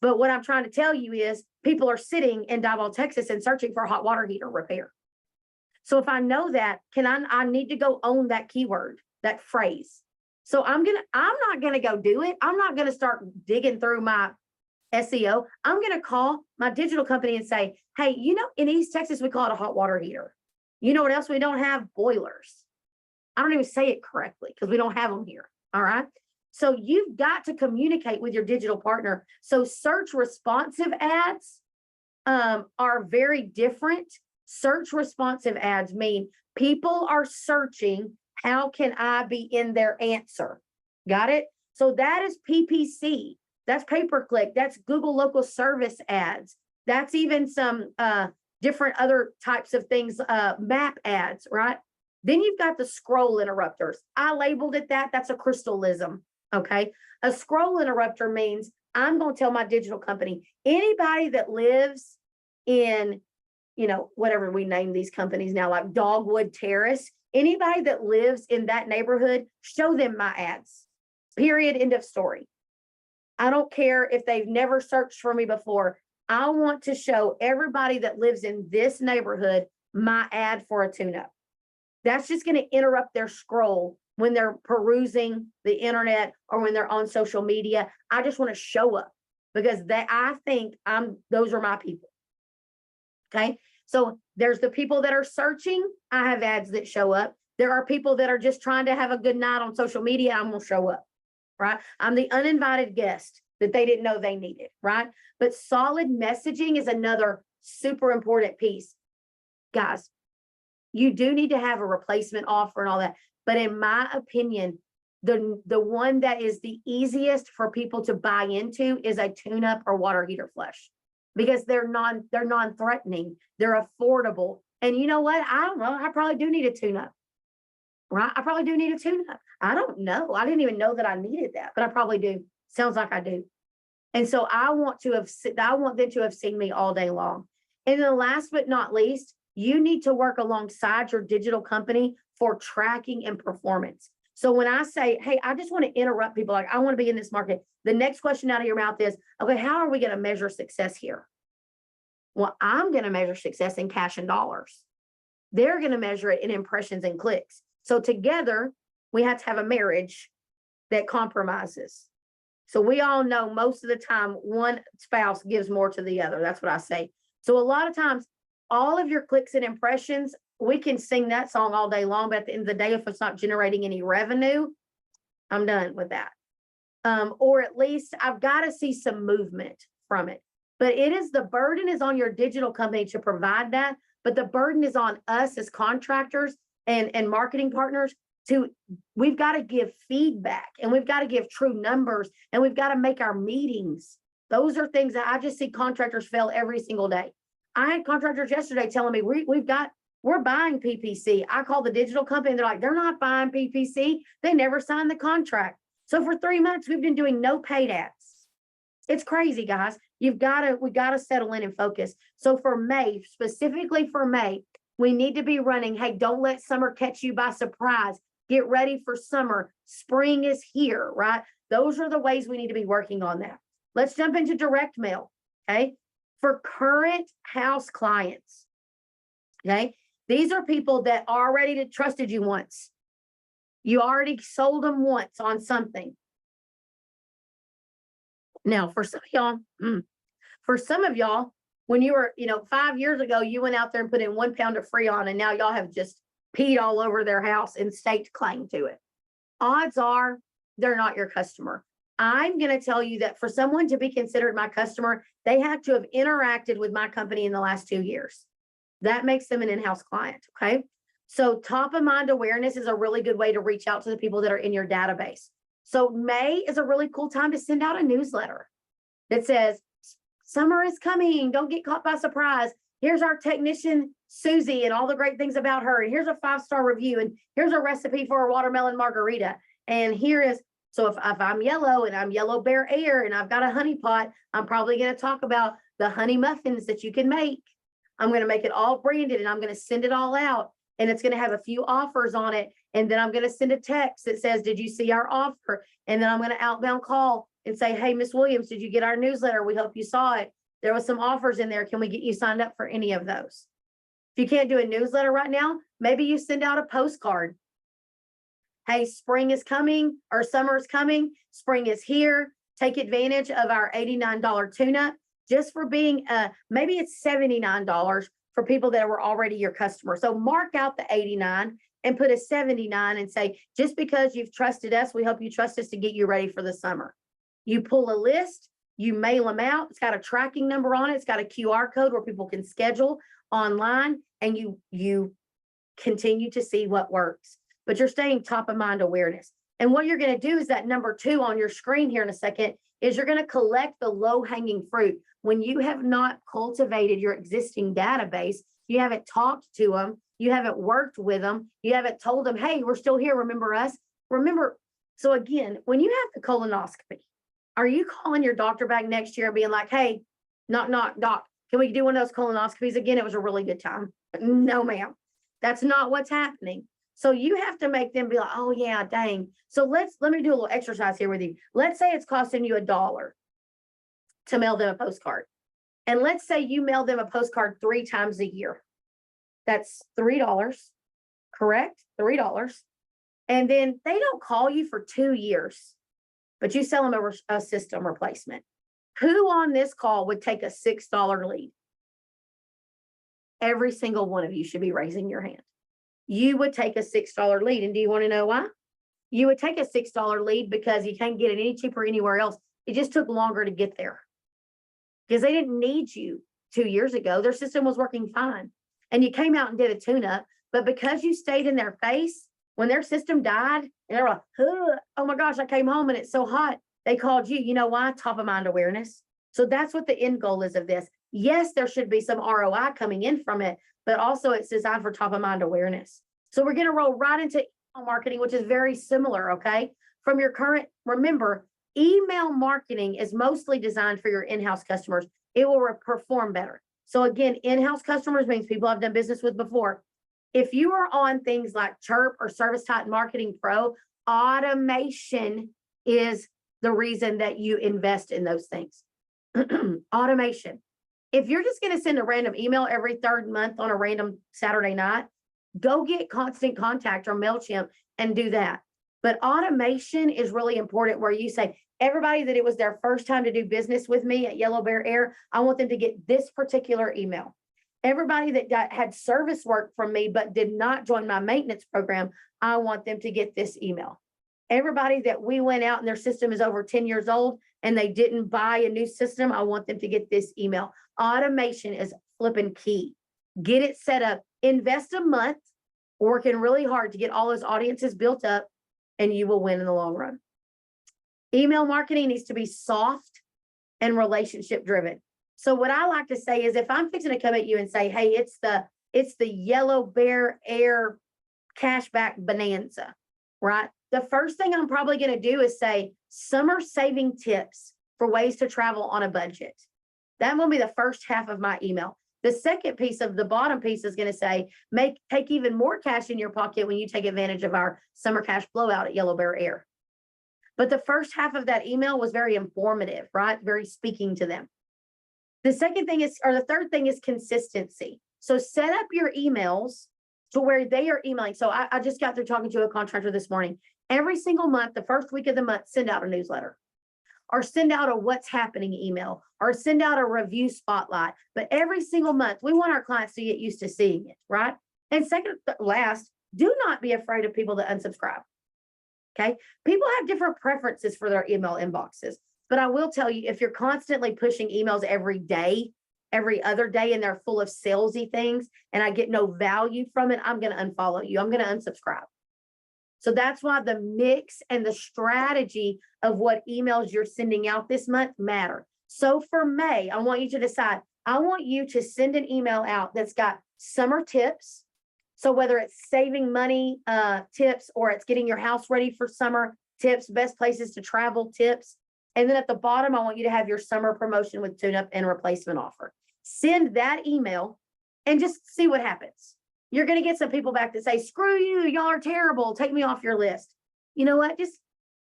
But what I'm trying to tell you is people are sitting in Diboll, Texas and searching for hot water heater repair. So if I know that, I need to go own that keyword, that phrase. So I'm not going to go do it. I'm not going to start digging through my SEO. I'm going to call my digital company and say, hey, in East Texas, we call it a hot water heater. You know what else? We don't have boilers. I don't even say it correctly because we don't have them here. All right. So you've got to communicate with your digital partner. So search responsive ads are very different. Search responsive ads mean people are searching, how can I be in their answer? Got it? So that is PPC. That's pay-per-click. That's Google local service ads. That's even some different other types of things, map ads, right? Then you've got the scroll interrupters. I labeled it that. That's a crystalism. Okay. A scroll interrupter means I'm going to tell my digital company, anybody that lives in, whatever we name these companies now, like Dogwood Terrace, anybody that lives in that neighborhood, show them my ads. Period. End of story. I don't care if they've never searched for me before. I want to show everybody that lives in this neighborhood my ad for a tune-up. That's just going to interrupt their scroll when they're perusing the internet or when they're on social media. I just want to show up because I think those are my people. Okay. So there's the people that are searching. I have ads that show up. There are people that are just trying to have a good night on social media. I'm going to show up, right? I'm the uninvited guest that they didn't know they needed, right? But solid messaging is another super important piece. Guys, you do need to have a replacement offer and all that. But in my opinion, the one that is the easiest for people to buy into is a tune-up or water heater flush. Because they're non-threatening, they're affordable. And you know what? I don't know. I probably do need a tune-up. Right? I probably do need a tune-up. I don't know. I didn't even know that I needed that, but I probably do. Sounds like I do. And so I want them to have seen me all day long. And then last but not least, you need to work alongside your digital company for tracking and performance. So when I say, hey, I just want to interrupt people, like I want to be in this market, the next question out of your mouth is, okay, how are we going to measure success here? Well, I'm going to measure success in cash and dollars. They're going to measure it in impressions and clicks. So together, we have to have a marriage that compromises. So we all know most of the time, one spouse gives more to the other. That's what I say. So a lot of times, all of your clicks and impressions, we can sing that song all day long, but at the end of the day, if it's not generating any revenue, I'm done with that. Or at least I've got to see some movement from it. But the burden is on your digital company to provide that, but the burden is on us as contractors and marketing partners we've got to give feedback, and we've got to give true numbers, and we've got to make our meetings. Those are things that I just see contractors fail every single day. I had contractors yesterday telling me we're buying PPC. I called the digital company and they're like, they're not buying PPC. They never signed the contract. So for 3 months, we've been doing no paid ads. It's crazy, guys. We got to settle in and focus. So for May, specifically for May, we need to be running. Hey, don't let summer catch you by surprise. Get ready for summer. Spring is here, right? Those are the ways we need to be working on that. Let's jump into direct mail. Okay. For current house clients. Okay. These are people that already trusted you once. You already sold them once on something. Now, for some of y'all, when you were, 5 years ago, you went out there and put in 1 pound of Freon, and now y'all have just peed all over their house and staked claim to it. Odds are they're not your customer. I'm going to tell you that for someone to be considered my customer, they have to have interacted with my company in the last 2 years. That makes them an in-house client. Okay. So top of mind awareness is a really good way to reach out to the people that are in your database. So May is a really cool time to send out a newsletter that says, summer is coming. Don't get caught by surprise. Here's our technician, Susie, and all the great things about her. And here's a 5-star review. And here's a recipe for a watermelon margarita. And so if I'm yellow and I'm Yellow Bear Air and I've got a honey pot, I'm probably going to talk about the honey muffins that you can make. I'm going to make it all branded and I'm going to send it all out. And it's going to have a few offers on it. And then I'm going to send a text that says, did you see our offer? And then I'm going to outbound call and say, hey, Miss Williams, did you get our newsletter? We hope you saw it. There was some offers in there. Can we get you signed up for any of those? If you can't do a newsletter right now, maybe you send out a postcard. Hey, spring is coming or summer is coming. Spring is here. Take advantage of our $89 tune-up just for being, maybe it's $79 for people that were already your customer. So mark out the 89 and put a 79 and say, just because you've trusted us, we hope you trust us to get you ready for the summer. You pull a list, you mail them out. It's got a tracking number on it. It's got a QR code where people can schedule online, and you continue to see what works. But you're staying top of mind awareness. And what you're going to do is that number 2 on your screen here in a second is you're going to collect the low hanging fruit. When you have not cultivated your existing database, you haven't talked to them, you haven't worked with them, you haven't told them, hey, we're still here. Remember us? So again, when you have the colonoscopy, are you calling your doctor back next year and being like, hey, knock, doc, can we do one of those colonoscopies again? It was a really good time. No, ma'am. That's not what's happening. So you have to make them be like, oh yeah, dang. So let me do a little exercise here with you. Let's say it's costing you $1 to mail them a postcard. And let's say you mail them a postcard 3 times a year. That's $3, correct? $3. And then they don't call you for 2 years, but you sell them a system replacement. Who on this call would take a $6 lead? Every single one of you should be raising your hand. You would take a $6 lead. And do you want to know why? You would take a $6 lead because you can't get it any cheaper anywhere else. It just took longer to get there because they didn't need you 2 years ago. Their system was working fine. And you came out and did a tune-up. But because you stayed in their face, when their system died, and they're like, "Ugh, oh my gosh, I came home and it's so hot." They called you. You know why? Top of mind awareness. So that's what the end goal is of this. Yes, there should be some ROI coming in from it, but also it's designed for top of mind awareness. So we're going to roll right into email marketing, which is very similar. Okay. From your current, remember, email marketing is mostly designed for your in-house customers. It will perform better. So again, in-house customers means people I've done business with before. If you are on things like Chirp or ServiceTitan Marketing Pro, automation is the reason that you invest in those things. Automation. If you're just going to send a random email every third month on a random Saturday night, go get Constant Contact or MailChimp and do that. But automation is really important, where you say, everybody that it was their first time to do business with me at Yellow Bear Air, I want them to get this particular email. Everybody that had service work from me but did not join my maintenance program, I want them to get this email. Everybody that we went out and their system is over 10 years old and they didn't buy a new system, I want them to get this email. Automation is flipping key. Get it set up. Invest a month working really hard to get all those audiences built up, and you will win in the long run. Email marketing needs to be soft and relationship driven. So what I like to say is, if I'm fixing to come at you and say, hey, it's the Yellow Bear Air cashback bonanza, right? The first thing I'm probably going to do is say summer saving tips for ways to travel on a budget. That will be the first half of my email. The second piece of the bottom piece is going to say, take even more cash in your pocket when you take advantage of our summer cash blowout at Yellow Bear Air. But the first half of that email was very informative, right? Very speaking to them. The second thing is, or the third thing is consistency. So set up your emails to where they are emailing. So I just got through talking to a contractor this morning. Every single month, the first week of the month, send out a newsletter, or send out a what's happening email, or send out a review spotlight. But every single month, we want our clients to get used to seeing it, right? And second, last, do not be afraid of people that unsubscribe. Okay. People have different preferences for their email inboxes. But I will tell you, if you're constantly pushing emails every day, every other day, and they're full of salesy things, and I get no value from it, I'm going to unfollow you. I'm going to unsubscribe. So that's why the mix and the strategy of what emails you're sending out this month matter. So for May, I want you to decide, I want you to send an email out that's got summer tips. So whether it's saving money tips, or it's getting your house ready for summer tips, best places to travel tips. And then at the bottom, I want you to have your summer promotion with tune-up and replacement offer. Send that email and just see what happens. You're going to get some people back that say, screw you, y'all are terrible, take me off your list. You know what? Just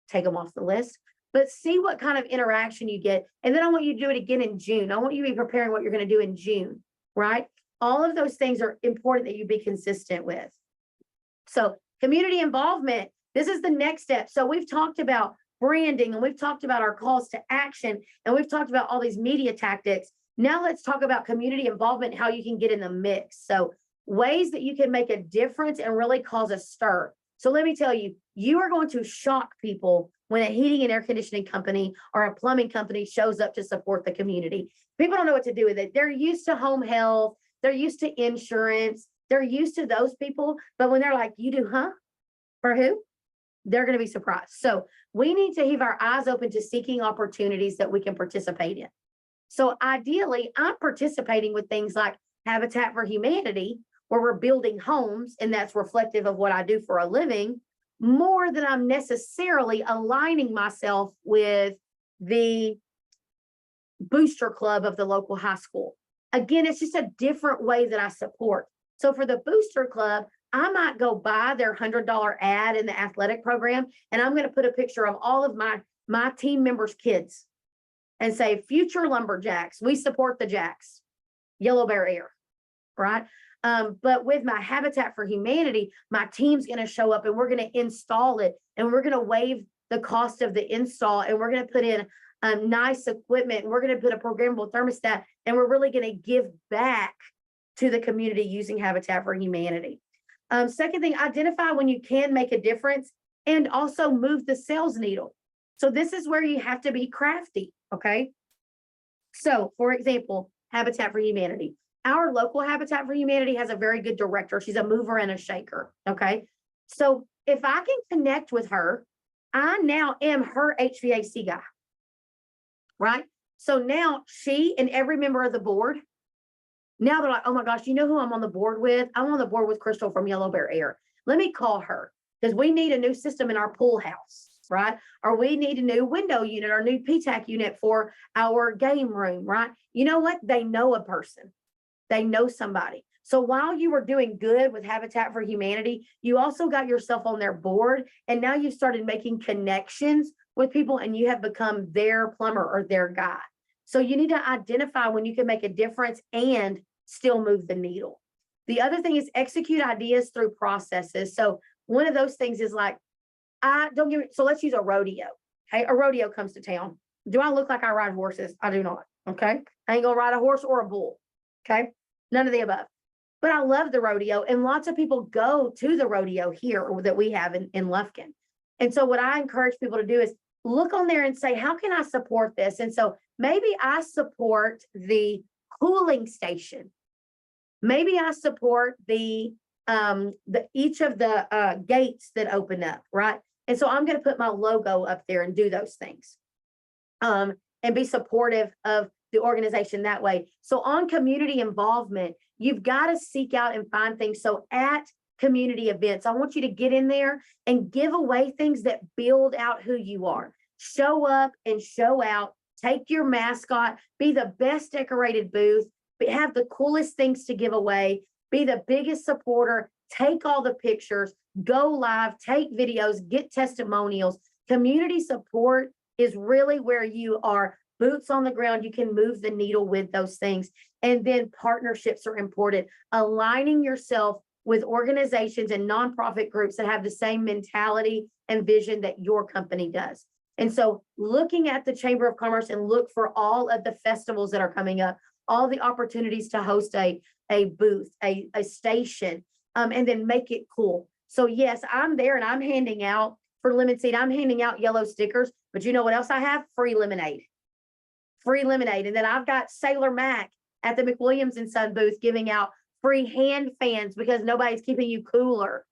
take them off the list, but see what kind of interaction you get. And then I want you to do it again in June. I want you to be preparing what you're going to do in June, right? All of those things are important that you be consistent with. So community involvement, this is the next step. So we've talked about branding, and we've talked about our calls to action, and we've talked about all these media tactics. Now let's talk about community involvement, how you can get in the mix. So ways that you can make a difference and really cause a stir. So let me tell you, you are going to shock people when a heating and air conditioning company or a plumbing company shows up to support the community. People don't know what to do with it. They're used to home health. They're used to insurance. They're used to those people. But when they're like, you do, huh? For who? They're going to be surprised. So we need to have our eyes open to seeking opportunities that we can participate in. So ideally, I'm participating with things like Habitat for Humanity, where we're building homes, and that's reflective of what I do for a living, more than I'm necessarily aligning myself with the booster club of the local high school. Again, it's just a different way that I support. So for the booster club, I might go buy their $100 ad in the athletic program, and I'm going to put a picture of all of my team members' kids and say, future lumberjacks, we support the Jacks, Yellow Bear Air, right? But with my Habitat for Humanity, my team's going to show up, and we're going to install it, and we're going to waive the cost of the install, and we're going to put in nice equipment, and we're going to put a programmable thermostat, and we're really going to give back to the community using Habitat for Humanity. Second thing, identify when you can make a difference, and also move the sales needle. So this is where you have to be crafty, okay? So for example, Habitat for Humanity. Our local Habitat for Humanity has a very good director. She's a mover and a shaker. Okay. So if I can connect with her, I now am her HVAC guy. Right. So now she and every member of the board, now they're like, oh my gosh, you know who I'm on the board with? I'm on the board with Crystal from Yellow Bear Air. Let me call her because we need a new system in our pool house, right? Or we need a new window unit or new PTAC unit for our game room, right? You know what? They know a person. They know somebody. So while you were doing good with Habitat for Humanity, you also got yourself on their board, and now you started making connections with people and you have become their plumber or their guy. So you need to identify when you can make a difference and still move the needle. The other thing is execute ideas through processes. So one of those things is like, so let's use a rodeo. Okay, a rodeo comes to town. Do I look like I ride horses? I do not. Okay, I ain't gonna ride a horse or a bull. Okay, none of the above. But I love the rodeo, and lots of people go to the rodeo here that we have in Lufkin. And so what I encourage people to do is look on there and say, how can I support this? And so maybe I support the cooling station. Maybe I support the each of the gates that open up, right? And so I'm going to put my logo up there and do those things. And be supportive of the organization that way. So on community involvement, you've got to seek out and find things. So at community events, I want you to get in there and give away things that build out who you are. Show up and show out. Take your mascot, be the best decorated booth, have the coolest things to give away, be the biggest supporter, take all the pictures, go live, take videos, get testimonials. Community support is really where you are boots on the ground. You can move the needle with those things. And then partnerships are important. Aligning yourself with organizations and nonprofit groups that have the same mentality and vision that your company does. And so looking at the Chamber of Commerce and look for all of the festivals that are coming up, all the opportunities to host a booth, a station, and then make it cool. So yes, I'm there and I'm handing out for Lemon Seed, I'm handing out yellow stickers, but you know what else I have? Free lemonade. Free lemonade. And then I've got Sailor Mac at the McWilliams and Son booth giving out free hand fans because nobody's keeping you cooler,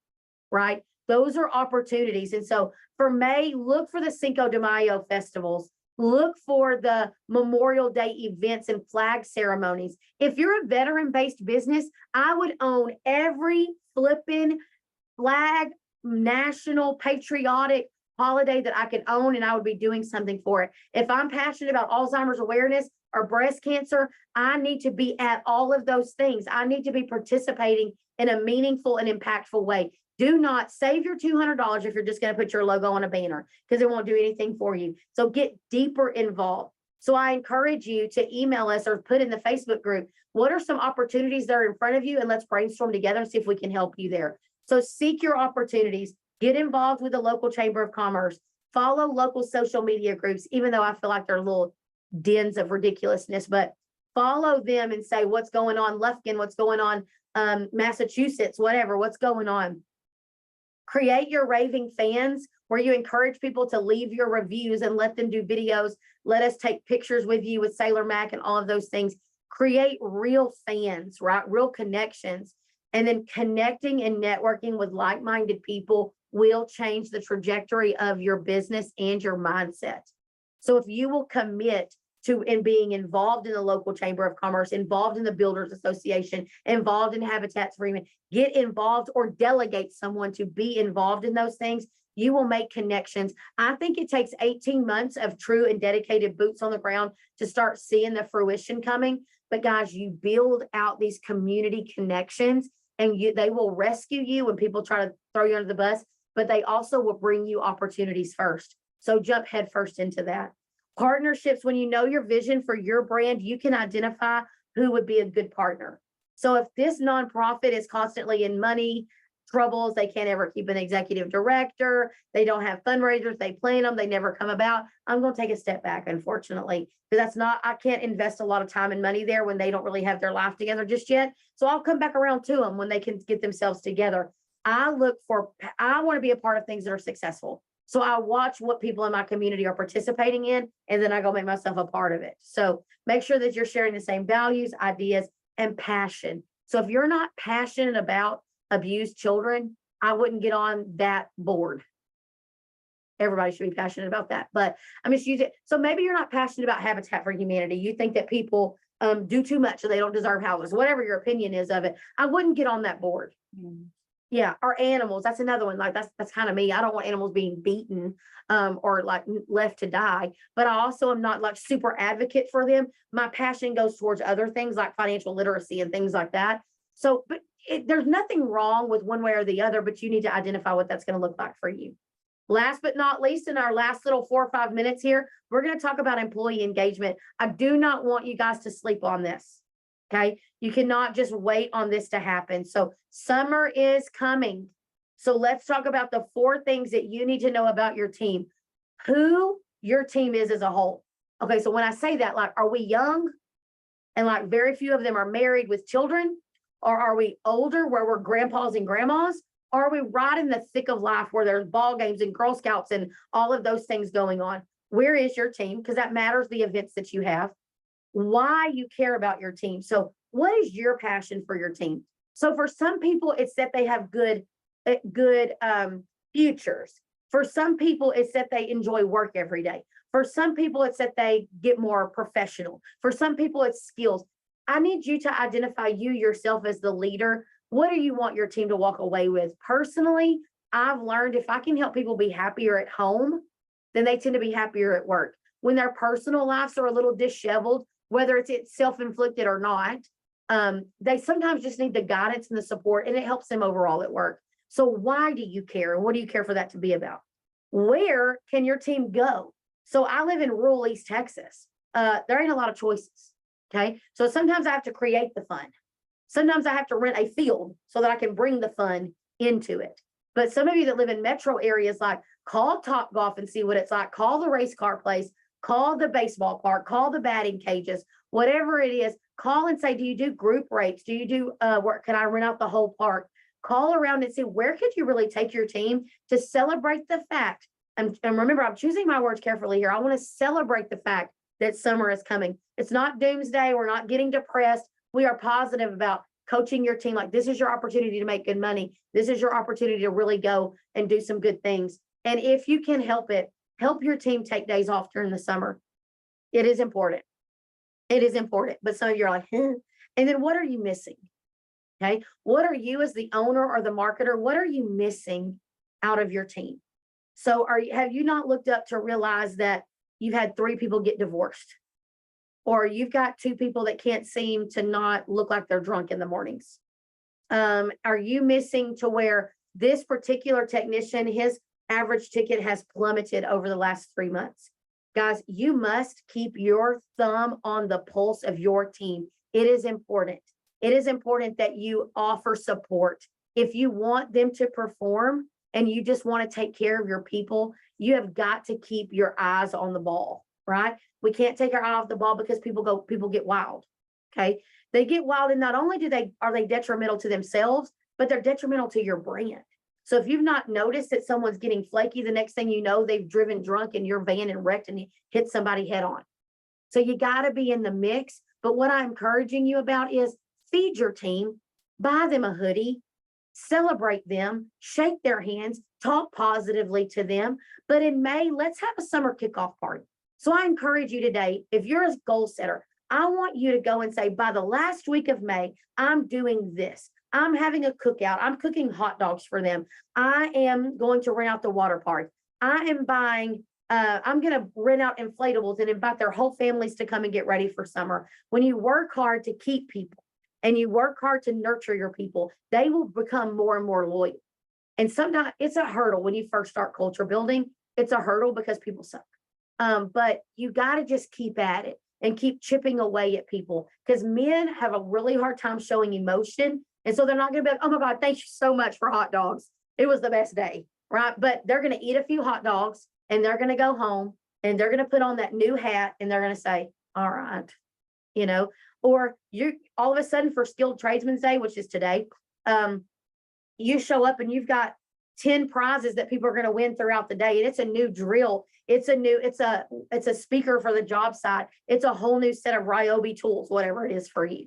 right? Those are opportunities. And so for May, look for the Cinco de Mayo festivals. Look for the Memorial Day events and flag ceremonies. If you're a veteran-based business, I would own every flipping flag, national, patriotic holiday that I could own, and I would be doing something for it. If I'm passionate about Alzheimer's awareness or breast cancer, I need to be at all of those things. I need to be participating in a meaningful and impactful way. Do not save your $200 if you're just going to put your logo on a banner because it won't do anything for you. So get deeper involved. So I encourage you to email us or put in the Facebook group, what are some opportunities that are in front of you? And let's brainstorm together and see if we can help you there. So seek your opportunities, get involved with the local Chamber of Commerce, follow local social media groups, even though I feel like they're little dens of ridiculousness, but follow them and say, what's going on Lufkin, what's going on Massachusetts, whatever, what's going on. Create your raving fans where you encourage people to leave your reviews and let them do videos. Let us take pictures with you with Sailor Mac and all of those things. Create real fans, right? Real connections. And then connecting and networking with like-minded people will change the trajectory of your business and your mindset. So if you will commit to being involved in the local Chamber of Commerce, involved in the Builders Association, involved in Habitats for Humanity, get involved or delegate someone to be involved in those things, you will make connections. I think it takes 18 months of true and dedicated boots on the ground to start seeing the fruition coming. But guys, you build out these community connections and they will rescue you when people try to throw you under the bus, but they also will bring you opportunities first. So jump headfirst into that. Partnerships, when you know your vision for your brand, you can identify who would be a good partner. So if this nonprofit is constantly in money troubles, they can't ever keep an executive director, they don't have fundraisers, they plan them, they never come about, I'm going to take a step back, unfortunately, because I can't invest a lot of time and money there when they don't really have their life together just yet. So I'll come back around to them when they can get themselves together. I want to be a part of things that are successful. So I watch what people in my community are participating in, and then I go make myself a part of it. So make sure that you're sharing the same values, ideas, and passion. So if you're not passionate about abused children, I wouldn't get on that board. Everybody should be passionate about that, but I'm just using it. So maybe you're not passionate about Habitat for Humanity. You think that people do too much and they don't deserve houses, whatever your opinion is of it. I wouldn't get on that board. Yeah, or animals. That's another one. Like that's kind of me. I don't want animals being beaten or like left to die, but I also am not like super advocate for them. My passion goes towards other things like financial literacy and things like that. So, but there's nothing wrong with one way or the other, but you need to identify what that's going to look like for you. Last but not least, in our last little 4 or 5 minutes here, we're going to talk about employee engagement. I do not want you guys to sleep on this. Okay. You cannot just wait on this to happen. So summer is coming. So let's talk about the 4 things that you need to know about your team, who your team is as a whole. Okay. So when I say that, like, are we young and like very few of them are married with children? Or are we older where we're grandpas and grandmas? Or are we right in the thick of life where there's ball games and Girl Scouts and all of those things going on? Where is your team? Because that matters, the events that you have, why you care about your team. So what is your passion for your team? So for some people, it's that they have good futures. For some people, it's that they enjoy work every day. For some people, it's that they get more professional. For some people, it's skills. I need you to identify you yourself as the leader. What do you want your team to walk away with? Personally, I've learned if I can help people be happier at home, then they tend to be happier at work. When their personal lives are a little disheveled, whether it's self-inflicted or not, they sometimes just need the guidance and the support, and it helps them overall at work. So why do you care? And what do you care for that to be about? Where can your team go? So I live in rural East Texas. There ain't a lot of choices. Okay. So sometimes I have to create the fun. Sometimes I have to rent a field so that I can bring the fun into it. But some of you that live in metro areas, like, call Top Golf and see what it's like. Call the race car place, call the baseball park, call the batting cages, whatever it is. Call and say, do you do group rates? Do you do work? Can I rent out the whole park? Call around and see where could you really take your team to celebrate the fact. And remember, I'm choosing my words carefully here. I want to celebrate the fact that summer is coming. It's not doomsday. We're not getting depressed. We are positive about coaching your team. Like, this is your opportunity to make good money. This is your opportunity to really go and do some good things. And if you can help it, help your team take days off during the summer. It is important. It is important. But some of you are like, and then what are you missing? Okay. What are you as the owner or the marketer? What are you missing out of your team? So have you not looked up to realize that you've had 3 people get divorced? Or you've got 2 people that can't seem to not look like they're drunk in the mornings? Are you missing to where this particular technician, his average ticket has plummeted over the last 3 months? Guys, you must keep your thumb on the pulse of your team. It is important. It is important that you offer support. If you want them to perform and you just want to take care of your people, you have got to keep your eyes on the ball, right? We can't take our eye off the ball because people get wild. Okay. They get wild. And not only are they detrimental to themselves, but they're detrimental to your brand. So if you've not noticed that someone's getting flaky, the next thing you know, they've driven drunk in your van and wrecked and hit somebody head on. So you got to be in the mix. But what I'm encouraging you about is feed your team, buy them a hoodie, celebrate them, shake their hands, talk positively to them. But in May, let's have a summer kickoff party. So I encourage you today, if you're a goal setter, I want you to go and say, by the last week of May, I'm doing this. I'm having a cookout. I'm cooking hot dogs for them. I am going to rent out the water park. I'm going to rent out inflatables and invite their whole families to come and get ready for summer. When you work hard to keep people and you work hard to nurture your people, they will become more and more loyal. And sometimes it's a hurdle when you first start culture building. It's a hurdle because people suck. But you got to just keep at it and keep chipping away at people, because men have a really hard time showing emotion. And so they're not going to be like, oh my God, thank you so much for hot dogs. It was the best day, right? But they're going to eat a few hot dogs and they're going to go home and they're going to put on that new hat and they're going to say, all right, or you all of a sudden for Skilled Tradesmen's Day, which is today, you show up and you've got 10 prizes that people are going to win throughout the day. And it's a new drill. It's a speaker for the job site. It's a whole new set of Ryobi tools, whatever it is for you.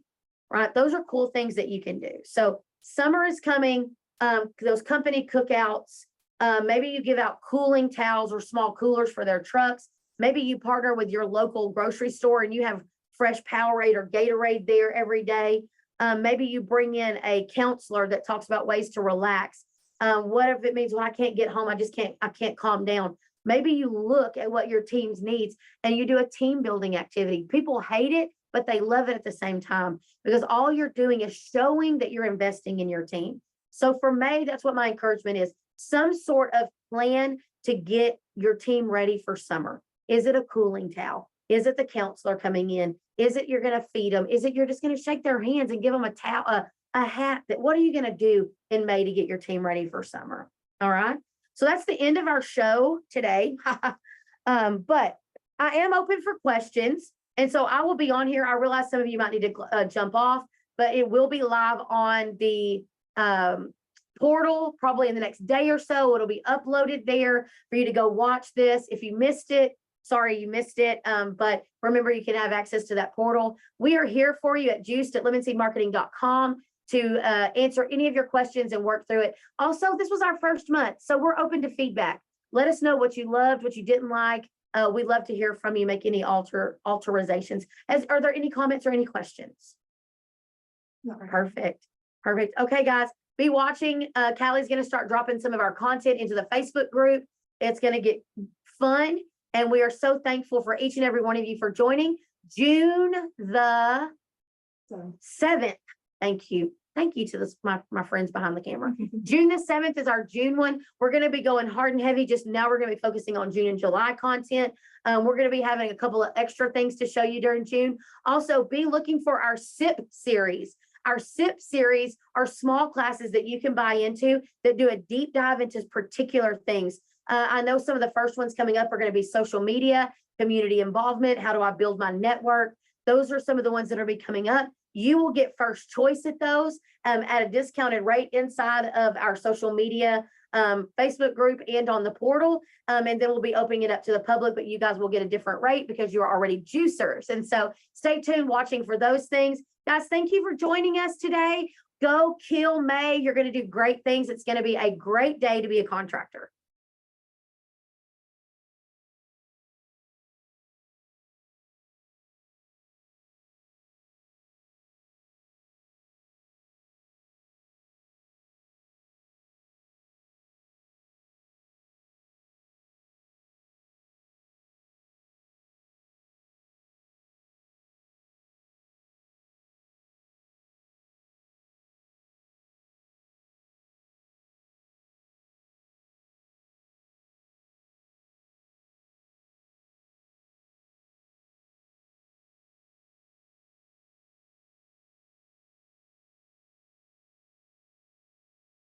right? Those are cool things that you can do. So summer is coming, those company cookouts, maybe you give out cooling towels or small coolers for their trucks. Maybe you partner with your local grocery store and you have fresh Powerade or Gatorade there every day. Maybe you bring in a counselor that talks about ways to relax. What if it means, well, I can't get home, I can't calm down. Maybe you look at what your team's needs and you do a team building activity. People hate it, but they love it at the same time because all you're doing is showing that you're investing in your team. So for May, that's what my encouragement is. Some sort of plan to get your team ready for summer. Is it a cooling towel? Is it the counselor coming in? Is it you're going to feed them? Is it you're just going to shake their hands and give them a towel, a hat? What are you going to do in May to get your team ready for summer? All right. So that's the end of our show today. But I am open for questions. And so I will be on here. I realize some of you might need to jump off, but it will be live on the portal probably in the next day or so. It'll be uploaded there for you to go watch this. If you missed it, sorry you missed it. But remember, you can have access to that portal. We are here for you at juiced@lemonseedmarketing.com to answer any of your questions and work through it. Also, this was our first month, so we're open to feedback. Let us know what you loved, what you didn't like. We'd love to hear from you, make any alterations. Are there any comments or any questions? Perfect. Okay, guys, be watching. Callie's going to start dropping some of our content into the Facebook group. It's going to get fun. And we are so thankful for each and every one of you for joining. June the 7th. Thank you. Thank you to my friends behind the camera. June the 7th is our June one. We're going to be going hard and heavy. Just now we're going to be focusing on June and July content. We're going to be having a couple of extra things to show you during June. Also, be looking for our SIP series. Our SIP series are small classes that you can buy into that do a deep dive into particular things. I know some of the first ones coming up are going to be social media, community involvement. How do I build my network? Those are some of the ones that will be coming up. You will get first choice at those at a discounted rate inside of our social media Facebook group and on the portal. And then we'll be opening it up to the public, but you guys will get a different rate because you're already juicers. And so stay tuned watching for those things. Guys, thank you for joining us today. Go kill May. You're going to do great things. It's going to be a great day to be a contractor.